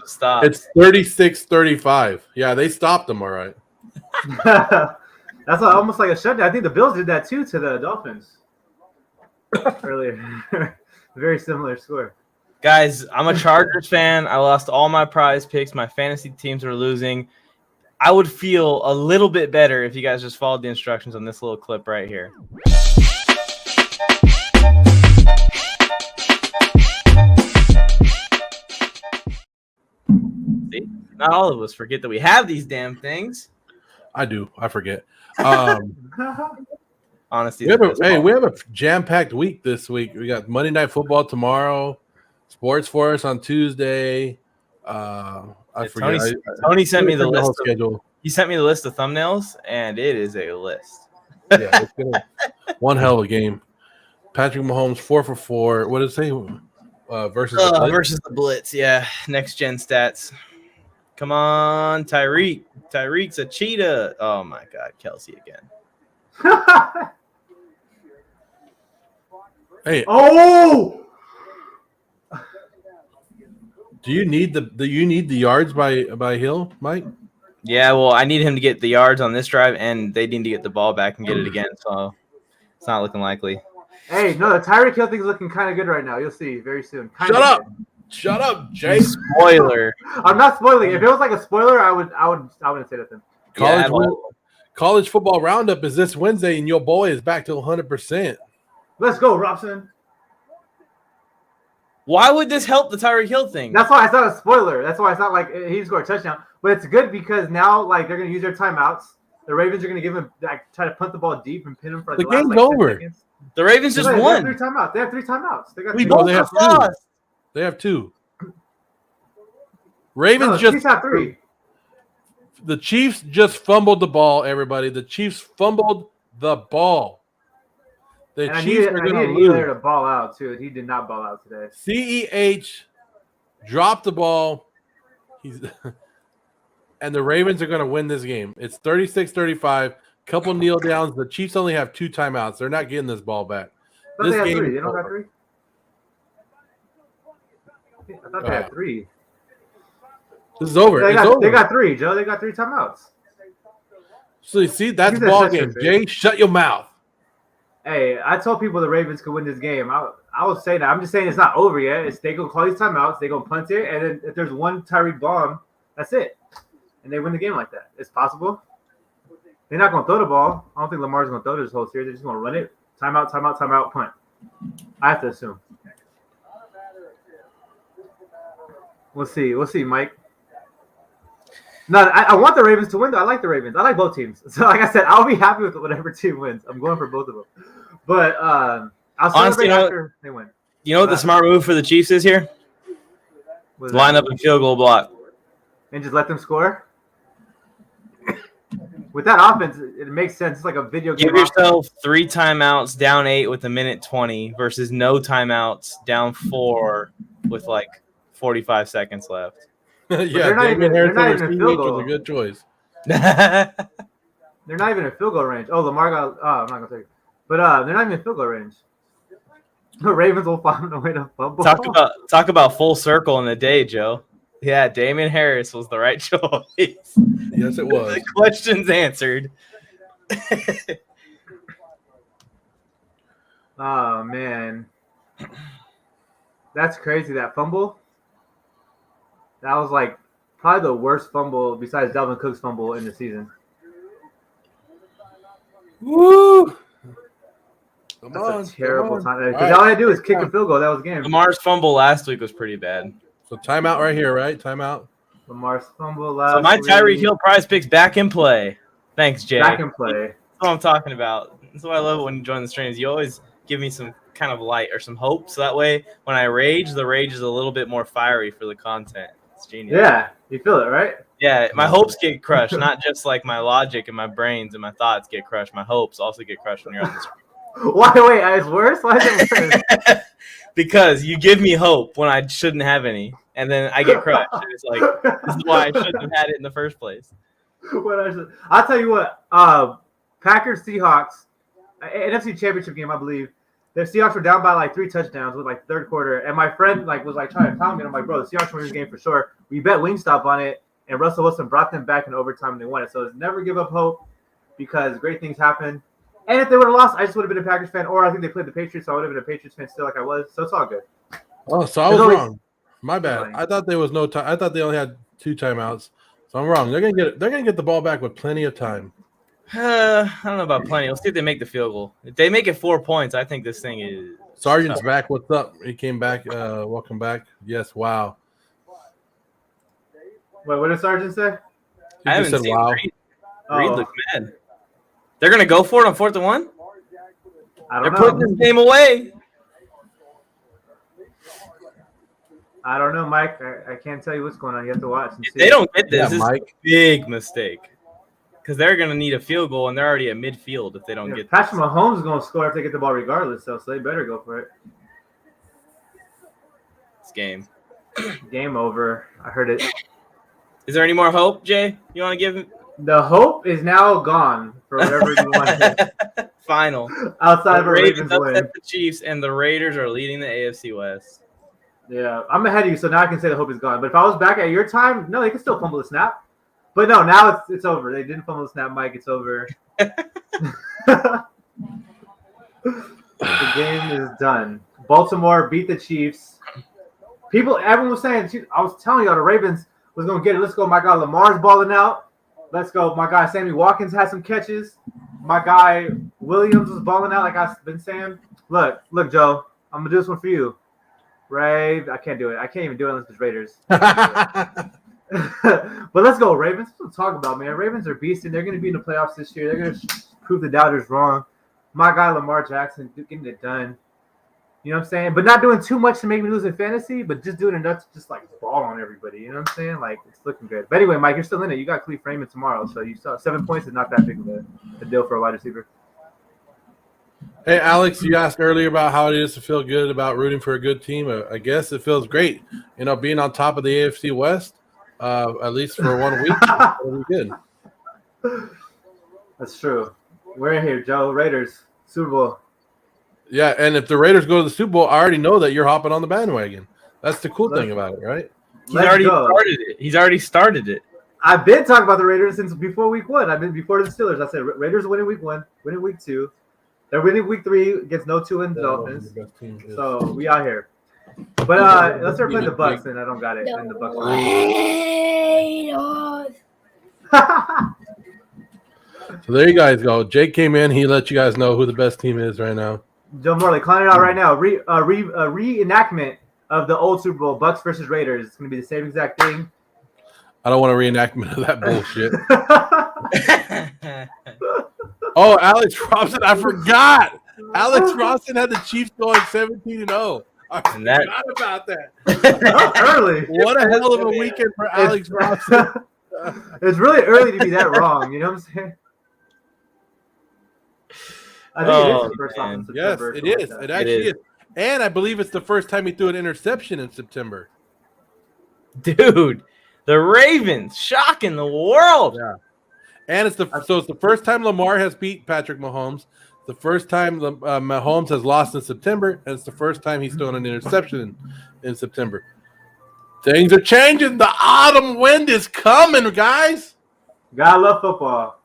Stop. It's 36-35. Yeah, they stopped them. All right. That's almost like a shutdown. I think the Bills did that too to the Dolphins earlier. Very similar score. Guys, I'm a Chargers fan. I lost all my prize picks. My fantasy teams are losing. I would feel a little bit better if you guys just followed the instructions on this little clip right here. See? Not all of us forget that we have these damn things. I do. I forget. Honestly, we have a jam-packed week this week. We got Monday Night Football tomorrow, Sports for us on Tuesday. I forget. Tony sent me the list. Schedule. He sent me the list of thumbnails, and it is a list. Yeah, it's one hell of a game. Patrick Mahomes 4 for 4. What did it say? Versus the Blitz? Versus the Blitz. Yeah, next gen stats. Come on, Tyreek. Tyreek's a cheetah. Oh my God, Kelsey again. Hey. Oh. Do you need the yards by Hill, Mike? Yeah, well, I need him to get the yards on this drive, and they need to get the ball back and get it again. So it's not looking likely. Hey, no, the Tyreek Hill thing's looking kind of good right now. You'll see very soon. Shut up, Jay. Spoiler. I'm not spoiling. If it was like a spoiler, I wouldn't say that then. College football roundup is this Wednesday, and your boy is back to 100%. Let's go, Robson. Why would this help the Tyreek Hill thing? That's why it's not a spoiler. That's why it's not like he scored a touchdown. But it's good because now they're going to use their timeouts. The Ravens are going to give him try to punt the ball deep and pin him for the last, game's over. 10 seconds. The Ravens just won. They have 3 timeouts. They have 3 timeouts. They got we 2. both have lost. They have 2. Ravens the just Chiefs have 3. The Chiefs just fumbled the ball, everybody. The Chiefs fumbled the ball. The Chiefs are going to lose. To ball out, too. He did not ball out today. CEH dropped the ball. And the Ravens are going to win this game. It's 36-35. Couple kneel downs. The Chiefs only have 2 timeouts. They're not getting this ball back. This they game 3. They don't got 3? I thought they had 3. This is over. They got 3, Joe. They got 3 timeouts. So you see, that's ball game. Jay, shut your mouth. Hey, I told people the Ravens could win this game. I would say that. I'm just saying it's not over yet. They go call these timeouts. They go punt it, and then if there's one Tyreek bomb, that's it, and they win the game like that. It's possible. They're not going to throw the ball. I don't think Lamar's going to throw this whole series. They're just going to run it. Timeout, timeout, timeout, punt. I have to assume. We'll see, Mike. No, I want the Ravens to win. Though. I like the Ravens. I like both teams. So, like I said, I'll be happy with whatever team wins. I'm going for both of them. But I'll celebrate after they win. You know what the smart move for the Chiefs is here? Line up and field goal block. And just let them score? With that offense, it makes sense. It's like a video game. Give yourself 3 timeouts, down 8 with a minute 20 versus no timeouts, down 4 with like 45 seconds left. Yeah, they're not even a field goal. Was a good choice. They're not even in field goal range. Oh, Lamar got. Oh, I'm not gonna take it. But they're not even in field goal range. The Ravens will find a way to fumble. Talk about full circle in the day, Joe. Yeah, Damian Harris was the right choice. Yes, it was. The question's answered. Oh man, that's crazy. That fumble. That was like probably the worst fumble besides Dalvin Cook's fumble in the season. Woo! That's a terrible time. Because all I do is kick a field goal. That was game. Lamar's fumble last week was pretty bad. So timeout right here, right? Timeout. Lamar's fumble last So my week. Tyreek Hill prize picks back in play. Thanks, Jay. Back in play. That's what I'm talking about. That's what I love when you join the streams. You always give me some kind of light or some hope. So that way, when I rage, the rage is a little bit more fiery for the content. It's genius. Yeah, you feel it, right? Yeah, my hopes get crushed, not just like my logic and my brains and my thoughts get crushed. My hopes also get crushed when you're on the stream. Why? Wait, it's worse? Why is it worse? Because you give me hope when I shouldn't have any, and then I get crushed. And it's like, this is why I shouldn't have had it in the first place. I'll tell you what, Packers, Seahawks, NFC Championship game, I believe. The Seahawks were down by like 3 touchdowns with like third quarter, and my friend was trying to tell me, and I'm like, bro, the Seahawks win this game for sure. We bet Wingstop on it, and Russell Wilson brought them back in overtime and they won it. So it's never give up hope because great things happen. And if they would have lost, I just would have been a Packers fan, or I think they played the Patriots, so I would have been a Patriots fan still like I was. So it's all good. Oh, so I was wrong. My bad. I thought there was no time. I thought they only had 2 timeouts. So I'm wrong. They're gonna get the ball back with plenty of time. I don't know about plenty. Let's see if they make the field goal. If they make it 4 points, I think this thing is. Sergeant's back. What's up? He came back. Welcome back. Yes. Wow. Wait, what did Sergeant say? I haven't seen wow. Reed look mad. They're gonna go for it on 4th and 1. I don't They're know. putting this game away. I don't know, Mike. I can't tell you what's going on. You have to watch and see. If they don't get this, Yeah, this is a big mistake. Because they're going to need a field goal, and they're already at midfield if they don't get Patrick Mahomes is going to score if they get the ball regardless, so they better go for it. this game. Game over. I heard it. Is there any more hope, Jay? You want to give him? The hope is now gone for whatever you want. Final. Outside of The a Ravens Ravens win. upset the Chiefs, and the Raiders are leading the AFC West. Yeah, I'm ahead of you, so now I can say the hope is gone. But if I was back at your time, no, they can still fumble the snap. But no, now it's over. They didn't fumble the snap, Mike. It's over. The game is done. Baltimore beat the Chiefs. Everyone was saying, I was telling y'all the Ravens was going to get it. Let's go. My guy Lamar's balling out. Let's go. My guy Sammy Watkins had some catches. My guy Williams was balling out like I've been saying. Look, Joe. I'm going to do this one for you. Ray, I can't do it. I can't even do it unless it's Raiders. But let's go, Ravens. That's what I'm talking about, man. Ravens are beasting. They're going to be in the playoffs this year. They're going to prove the doubters wrong. My guy Lamar Jackson getting it done. You know what I'm saying? But not doing too much to make me lose in fantasy, but just doing enough to just like ball on everybody. You know what I'm saying? Like it's looking good. But anyway, Mike, you're still in it. You got Cleve Freeman tomorrow, so you saw 7 points is not that big of a deal for a wide receiver. Hey, Alex, you asked earlier about how it is to feel good about rooting for a good team. I guess it feels great, being on top of the AFC West, at least for 1 week. It'll be good. That's true. We're in here, Joe. Raiders, Super Bowl. Yeah, and if the Raiders go to the Super Bowl, I already know that you're hopping on the bandwagon. That's the cool thing about it, right? He's already started it. I've been talking about the Raiders since before week 1. I've been before the Steelers. I said Raiders winning week 1, winning week 2. They're winning week 3 against no 2-win Dolphins. So we out here. But let's start playing the Bucks, and I don't got it. And the Bucks. So there you guys go. Jake came in. He let you guys know who the best team is right now. Joe Morley, calling it out right now. Reenactment of the old Super Bowl, Bucks versus Raiders. It's going to be the same exact thing. I don't want a reenactment of that bullshit. Oh, Alex Robson, I forgot. Alex Robson had the Chiefs going 17-0. I forgot about that. Early. What a hell of a weekend for Alex Robson. It's really early to be that wrong. You know what I'm saying? I think it is the first off in September. Yes, it is. It actually is. And I believe it's the first time he threw an interception in September. Dude, the Ravens shocking the world. Yeah. And it's the first time Lamar has beat Patrick Mahomes. The first time Mahomes has lost in September, and it's the first time he's thrown an interception in September. Things are changing. The autumn wind is coming, guys. Gotta love football.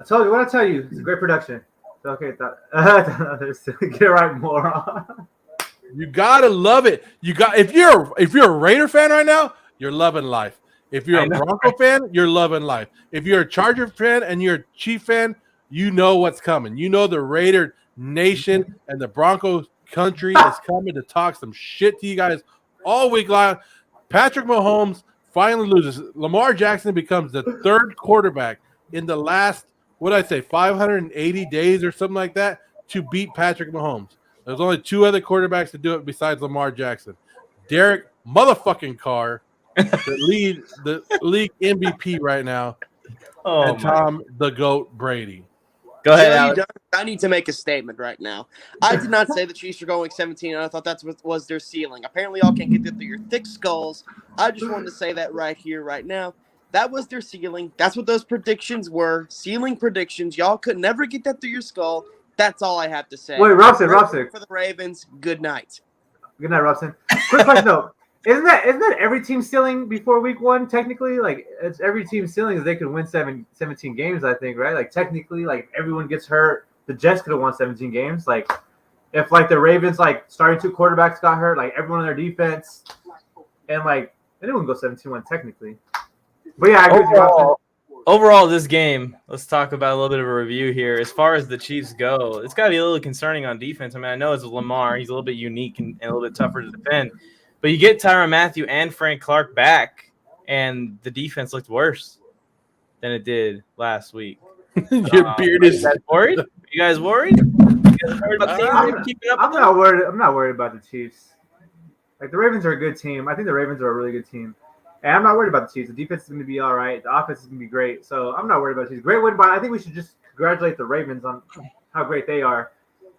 I told you what I tell you. It's a great production. Okay, get it right, moron. You gotta love it. If you're a Raider fan right now, you're loving life. If you're a Bronco fan, you're loving life. If you're a Charger fan and you're a Chief fan, you know what's coming. You know the Raider Nation and the Bronco country is coming to talk some shit to you guys all week long. Patrick Mahomes finally loses. Lamar Jackson becomes the third quarterback in the last, 580 days or something like that to beat Patrick Mahomes. There's only two other quarterbacks to do it besides Lamar Jackson. Derek motherfucking Carr, the league MVP right now, and Tom the GOAT Brady. Go ahead, Alex. I need to make a statement right now. I did not say the Chiefs were going 17, and I thought that was their ceiling. Apparently, y'all can't get that through your thick skulls. I just wanted to say that right here, right now. That was their ceiling. That's what those predictions were. Ceiling predictions. Y'all could never get that through your skull. That's all I have to say. Wait, Robson. For the Ravens, good night. Good night, Robson. Quick question, though. Isn't that every team ceiling before week one, technically? Like, it's every team ceiling is they could win 17 games, I think, right? Like, technically, like, if everyone gets hurt, the Jets could have won 17 games. Like, if, like, the Ravens, like, starting two quarterbacks got hurt, like, everyone on their defense, and, like, anyone can go 17-1 technically. But, yeah, I agree with you, Robson. Overall, this game, let's talk about a little bit of a review here. As far as the Chiefs go, it's got to be a little concerning on defense. I mean, I know it's Lamar. He's a little bit unique and a little bit tougher to defend. But you get Tyrann Mathieu and Frank Clark back, and the defense looked worse than it did last week. Your beard is worried? You guys worried? You guys worried about I'm not worried. I'm not worried about the Chiefs. Like, the Ravens are a good team. I think the Ravens are a really good team. And I'm not worried about the Chiefs. The defense is going to be all right. The offense is going to be great. So I'm not worried about the Chiefs. Great win, but I think we should just congratulate the Ravens on how great they are.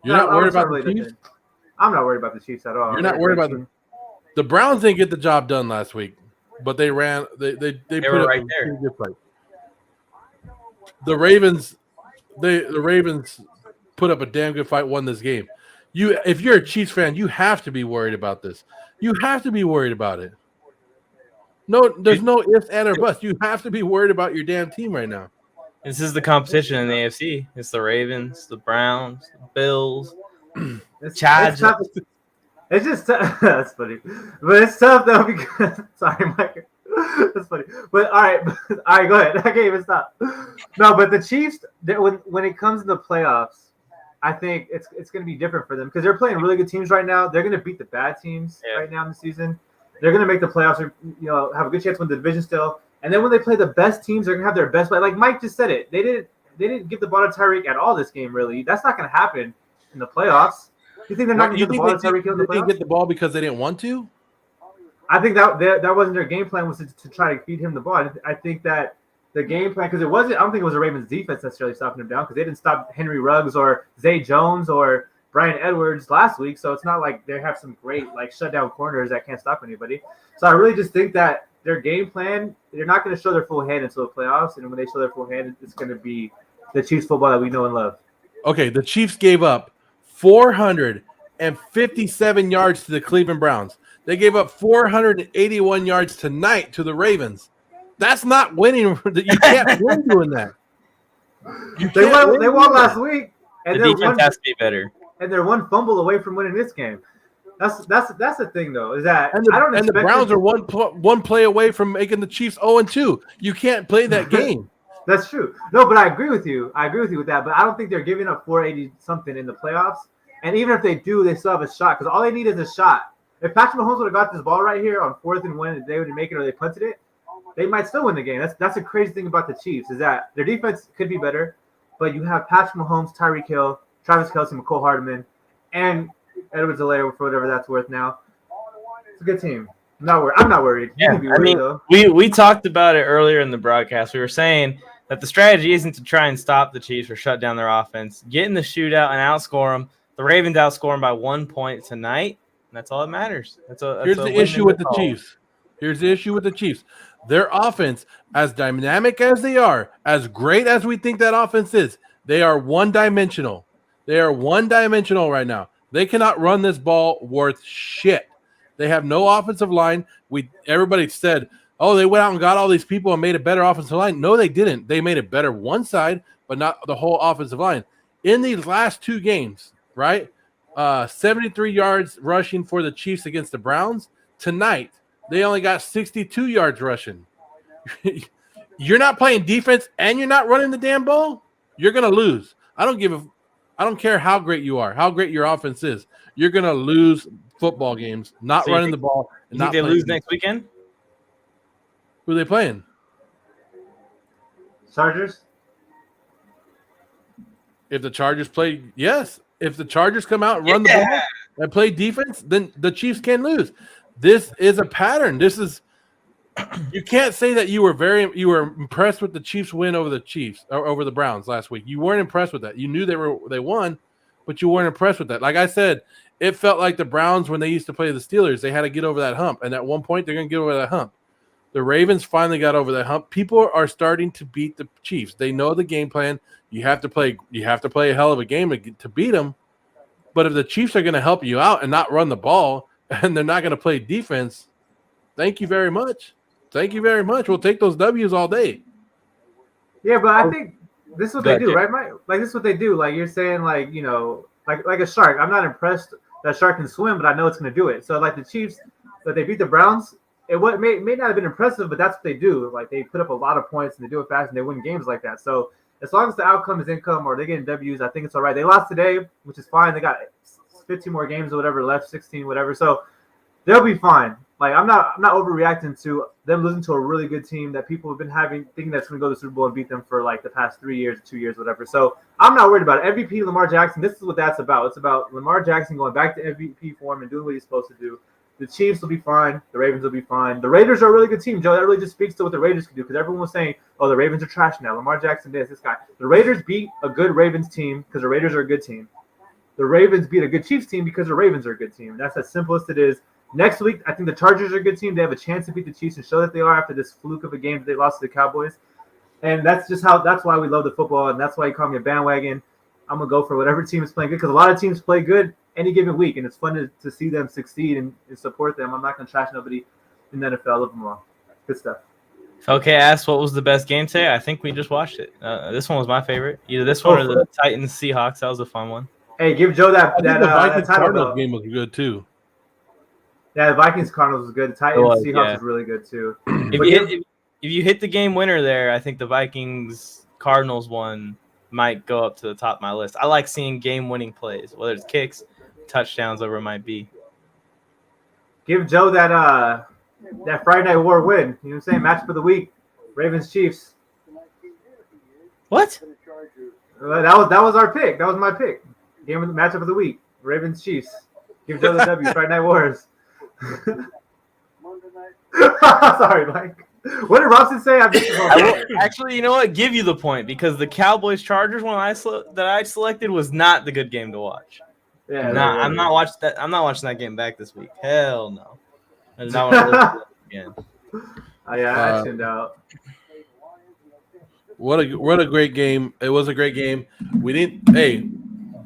You're not worried about the Chiefs? I'm not worried about the Chiefs at all. You're not worried about them. The Browns didn't get the job done last week, but they ran. They put were up right a there. good fight. The Ravens put up a damn good fight, won this game. If you're a Chiefs fan, you have to be worried about this. You have to be worried about it. No, there's no ifs, and or buts. You have to be worried about your damn team right now. This is the competition in the AFC. It's the Ravens, the Browns, the Bills, Chargers. It's just that's funny, but it's tough though because sorry, Mike. That's funny, but all right, go ahead. I can't even stop. No, but the Chiefs, when it comes to the playoffs, I think it's going to be different for them because they're playing really good teams right now. They're going to beat the bad teams right now in the season. They're going to make the playoffs, have a good chance to win the division still. And then when they play the best teams, they're going to have their best play. Like Mike just said it, they didn't give the ball to Tyreek at all this game. Really, that's not going to happen in the playoffs. You think they're not going to give the ball to Tyreek Hill in the playoffs? They didn't get the ball because they didn't want to? I think that wasn't their game plan, was to try to feed him the ball. I think that the game plan, because I don't think it was the Ravens defense necessarily stopping him down, because they didn't stop Henry Ruggs or Zay Jones or Bryan Edwards last week. So it's not like they have some great shutdown corners that can't stop anybody. So I really just think that their game plan, they're not going to show their full hand until the playoffs. And when they show their full hand, it's going to be the Chiefs football that we know and love. Okay, the Chiefs gave up 457 yards to the Cleveland Browns. They gave up 481 yards tonight to the Ravens. That's not winning. You can't win doing that. They won last week, and the defense has to be better. And they're one fumble away from winning this game. That's the thing though, is that the Browns are one play away from making the Chiefs 0-2. You can't play that game. That's true. No, but I agree with you. With that. But I don't think they're giving up 480 something in the playoffs. And even if they do, they still have a shot because all they need is a shot. If Patrick Mahomes would have got this ball right here on 4th and 1, they would make it or they punted it, they might still win the game. That's the crazy thing about the Chiefs is that their defense could be better, but you have Patrick Mahomes, Tyreek Hill, Travis Kelce, McCole Hardman, and Edwards-Helaire for whatever that's worth now. It's a good team. I'm not worried. Yeah, I mean, we talked about it earlier in the broadcast. We were saying that the strategy isn't to try and stop the Chiefs or shut down their offense. Get in the shootout and outscore them. The Ravens outscore them by 1 point tonight, and that's all that matters. Here's the issue with the Chiefs. Here's the issue with the Chiefs. Their offense, as dynamic as they are, as great as we think that offense is, they are one-dimensional. They are one-dimensional right now. They cannot run this ball worth shit. They have no offensive line. Everybody said, oh, they went out and got all these people and made a better offensive line. No, they didn't. They made it better one side, but not the whole offensive line. In these last 2 games, right, 73 yards rushing for the Chiefs against the Browns. Tonight, they only got 62 yards rushing. You're not playing defense and you're not running the damn ball, you're going to lose. I don't care how great you are, how great your offense is. You're going to lose football games, not running the ball. You think they lose next weekend? Who are they playing? Chargers? If the Chargers play, yes. If the Chargers come out and run the ball and play defense, then the Chiefs can lose. This is a pattern. You can't say that you were impressed with the Chiefs win over the Chiefs or over the Browns last week. You weren't impressed with that. You knew they won, but you weren't impressed with that. Like I said, it felt like the Browns when they used to play the Steelers, they had to get over that hump, and at one point they're going to get over that hump. The Ravens finally got over that hump. People are starting to beat the Chiefs. They know the game plan. You have to play a hell of a game to beat them. But if the Chiefs are going to help you out and not run the ball, and they're not going to play defense, thank you very much. Thank you very much. We'll take those W's all day. Yeah, but I think this is what they do, right, Mike? Like, this is what they do. Like, you're saying, like, you know, like a shark. I'm not impressed that shark can swim, but I know it's going to do it. So, like, the Chiefs, that they beat the Browns, it may not have been impressive, but that's what they do. Like, they put up a lot of points, and they do it fast, and they win games like that. So, as long as the outcome is income or they're getting W's, I think it's all right. They lost today, which is fine. They got 15 more games or whatever left, 16, whatever. So, they'll be fine. Like, I'm not overreacting to them losing to a really good team that people have been thinking that's going to go to the Super Bowl and beat them for like the past 3 years, 2 years, whatever. So I'm not worried about it. MVP Lamar Jackson. This is what that's about. It's about Lamar Jackson going back to MVP form and doing what he's supposed to do. The Chiefs will be fine. The Ravens will be fine. The Raiders are a really good team, Joe. That really just speaks to what the Raiders can do because everyone was saying, oh, the Ravens are trash now. Lamar Jackson this guy. The Raiders beat a good Ravens team because the Raiders are a good team. The Ravens beat a good Chiefs team because the Ravens are a good team. That's as simple as it is. Next week, I think the Chargers are a good team. They have a chance to beat the Chiefs and show that they are after this fluke of a game that they lost to the Cowboys. And that's why we love the football, and that's why you call me a bandwagon. I'm going to go for whatever team is playing good because a lot of teams play good any given week, and it's fun to see them succeed and support them. I'm not going to trash nobody in the NFL. I love them all. Good stuff. Okay, asked what was the best game today. I think we just watched it. This one was my favorite. Either this one or the Titans-Seahawks. That was a fun one. Hey, give Joe that Cardinals game was good, too. Yeah, the Vikings-Cardinals was good. The Titans-Seahawks was really good, too. If you hit the game winner there, I think the Vikings-Cardinals one might go up to the top of my list. I like seeing game-winning plays, whether it's kicks, touchdowns, whatever it might be. Give Joe that Friday Night War win. You know what I'm saying? Match for the week. Ravens-Chiefs. What? That was our pick. That was my pick. Game of the matchup of the week. Ravens-Chiefs. Give Joe the W. Friday Night Wars. Sorry, Mike. What did Robson say? Actually, you know what? Give you the point because the Cowboys-Chargers one that I selected was not the good game to watch. Yeah, I'm not watching that. I'm not watching that game back this week. Hell no. I do not want to listen to it again. I tuned out. What a great game! It was a great game.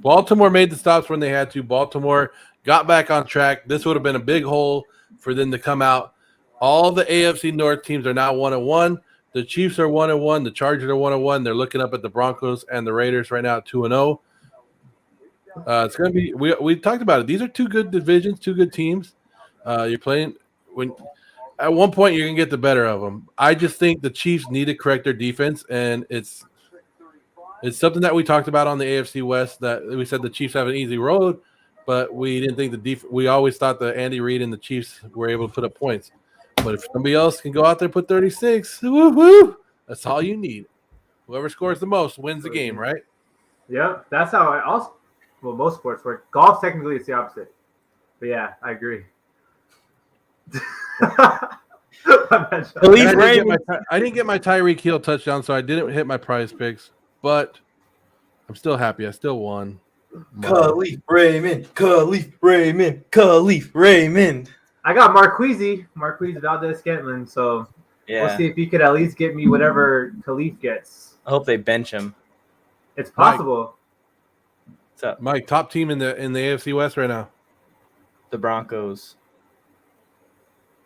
Baltimore made the stops when they had to. Baltimore got back on track. This would have been a big hole for them to come out. All the AFC North teams are now 1-1. The Chiefs are 1-1. The Chargers are 1-1. They're looking up at the Broncos and the Raiders right now at 2-0. It's going to be. We talked about it. These are two good divisions, two good teams. You're playing when at one point you're going to get the better of them. I just think the Chiefs need to correct their defense, and it's something that we talked about on the AFC West that we said the Chiefs have an easy road. but we didn't think we always thought that Andy Reid and the Chiefs were able to put up points. But if somebody else can go out there and put 36, woo-hoo, that's all you need. Whoever scores the most wins the game, right? Yep, that's how most sports work. Golf technically is the opposite. But yeah, I agree. I didn't get my Tyreek Hill touchdown, so I didn't hit my prize picks, but I'm still happy. I still won. Khalif Raymond. I got Marquise Valdez-Scantling, so we'll see if he could at least get me whatever Khalif gets. I hope they bench him. It's possible. What's up? Mike, top team in the AFC West right now. The Broncos.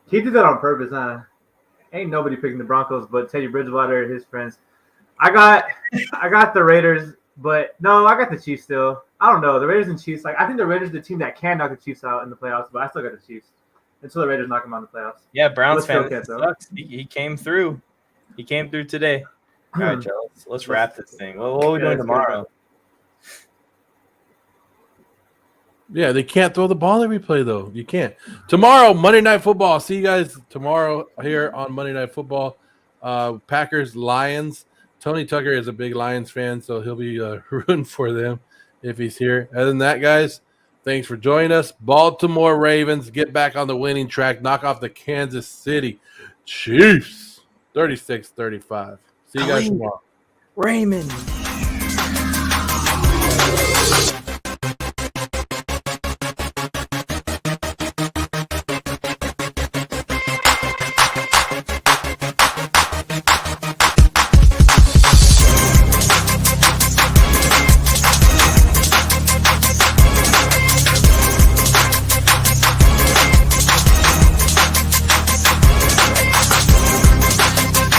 He did that on purpose, huh? Ain't nobody picking the Broncos but Teddy Bridgewater and his friends. I got the Raiders, but no, I got the Chiefs still. I don't know. The Raiders and Chiefs, I think the Raiders are the team that can knock the Chiefs out in the playoffs, but I still got the Chiefs. Until the Raiders knock them out in the playoffs. Yeah, Browns fan. Sucks. He came through. He came through today. All right, Joe. Let's wrap this thing. What are we doing tomorrow? Yeah, they can't throw the ball every play, though. You can't. Tomorrow, Monday Night Football. See you guys tomorrow here on Monday Night Football. Packers, Lions. Tony Tucker is a big Lions fan, so he'll be rooting for them if he's here. Other than that, guys, thanks for joining us. Baltimore Ravens get back on the winning track. Knock off the Kansas City Chiefs. 36-35. See you guys tomorrow. Raymond.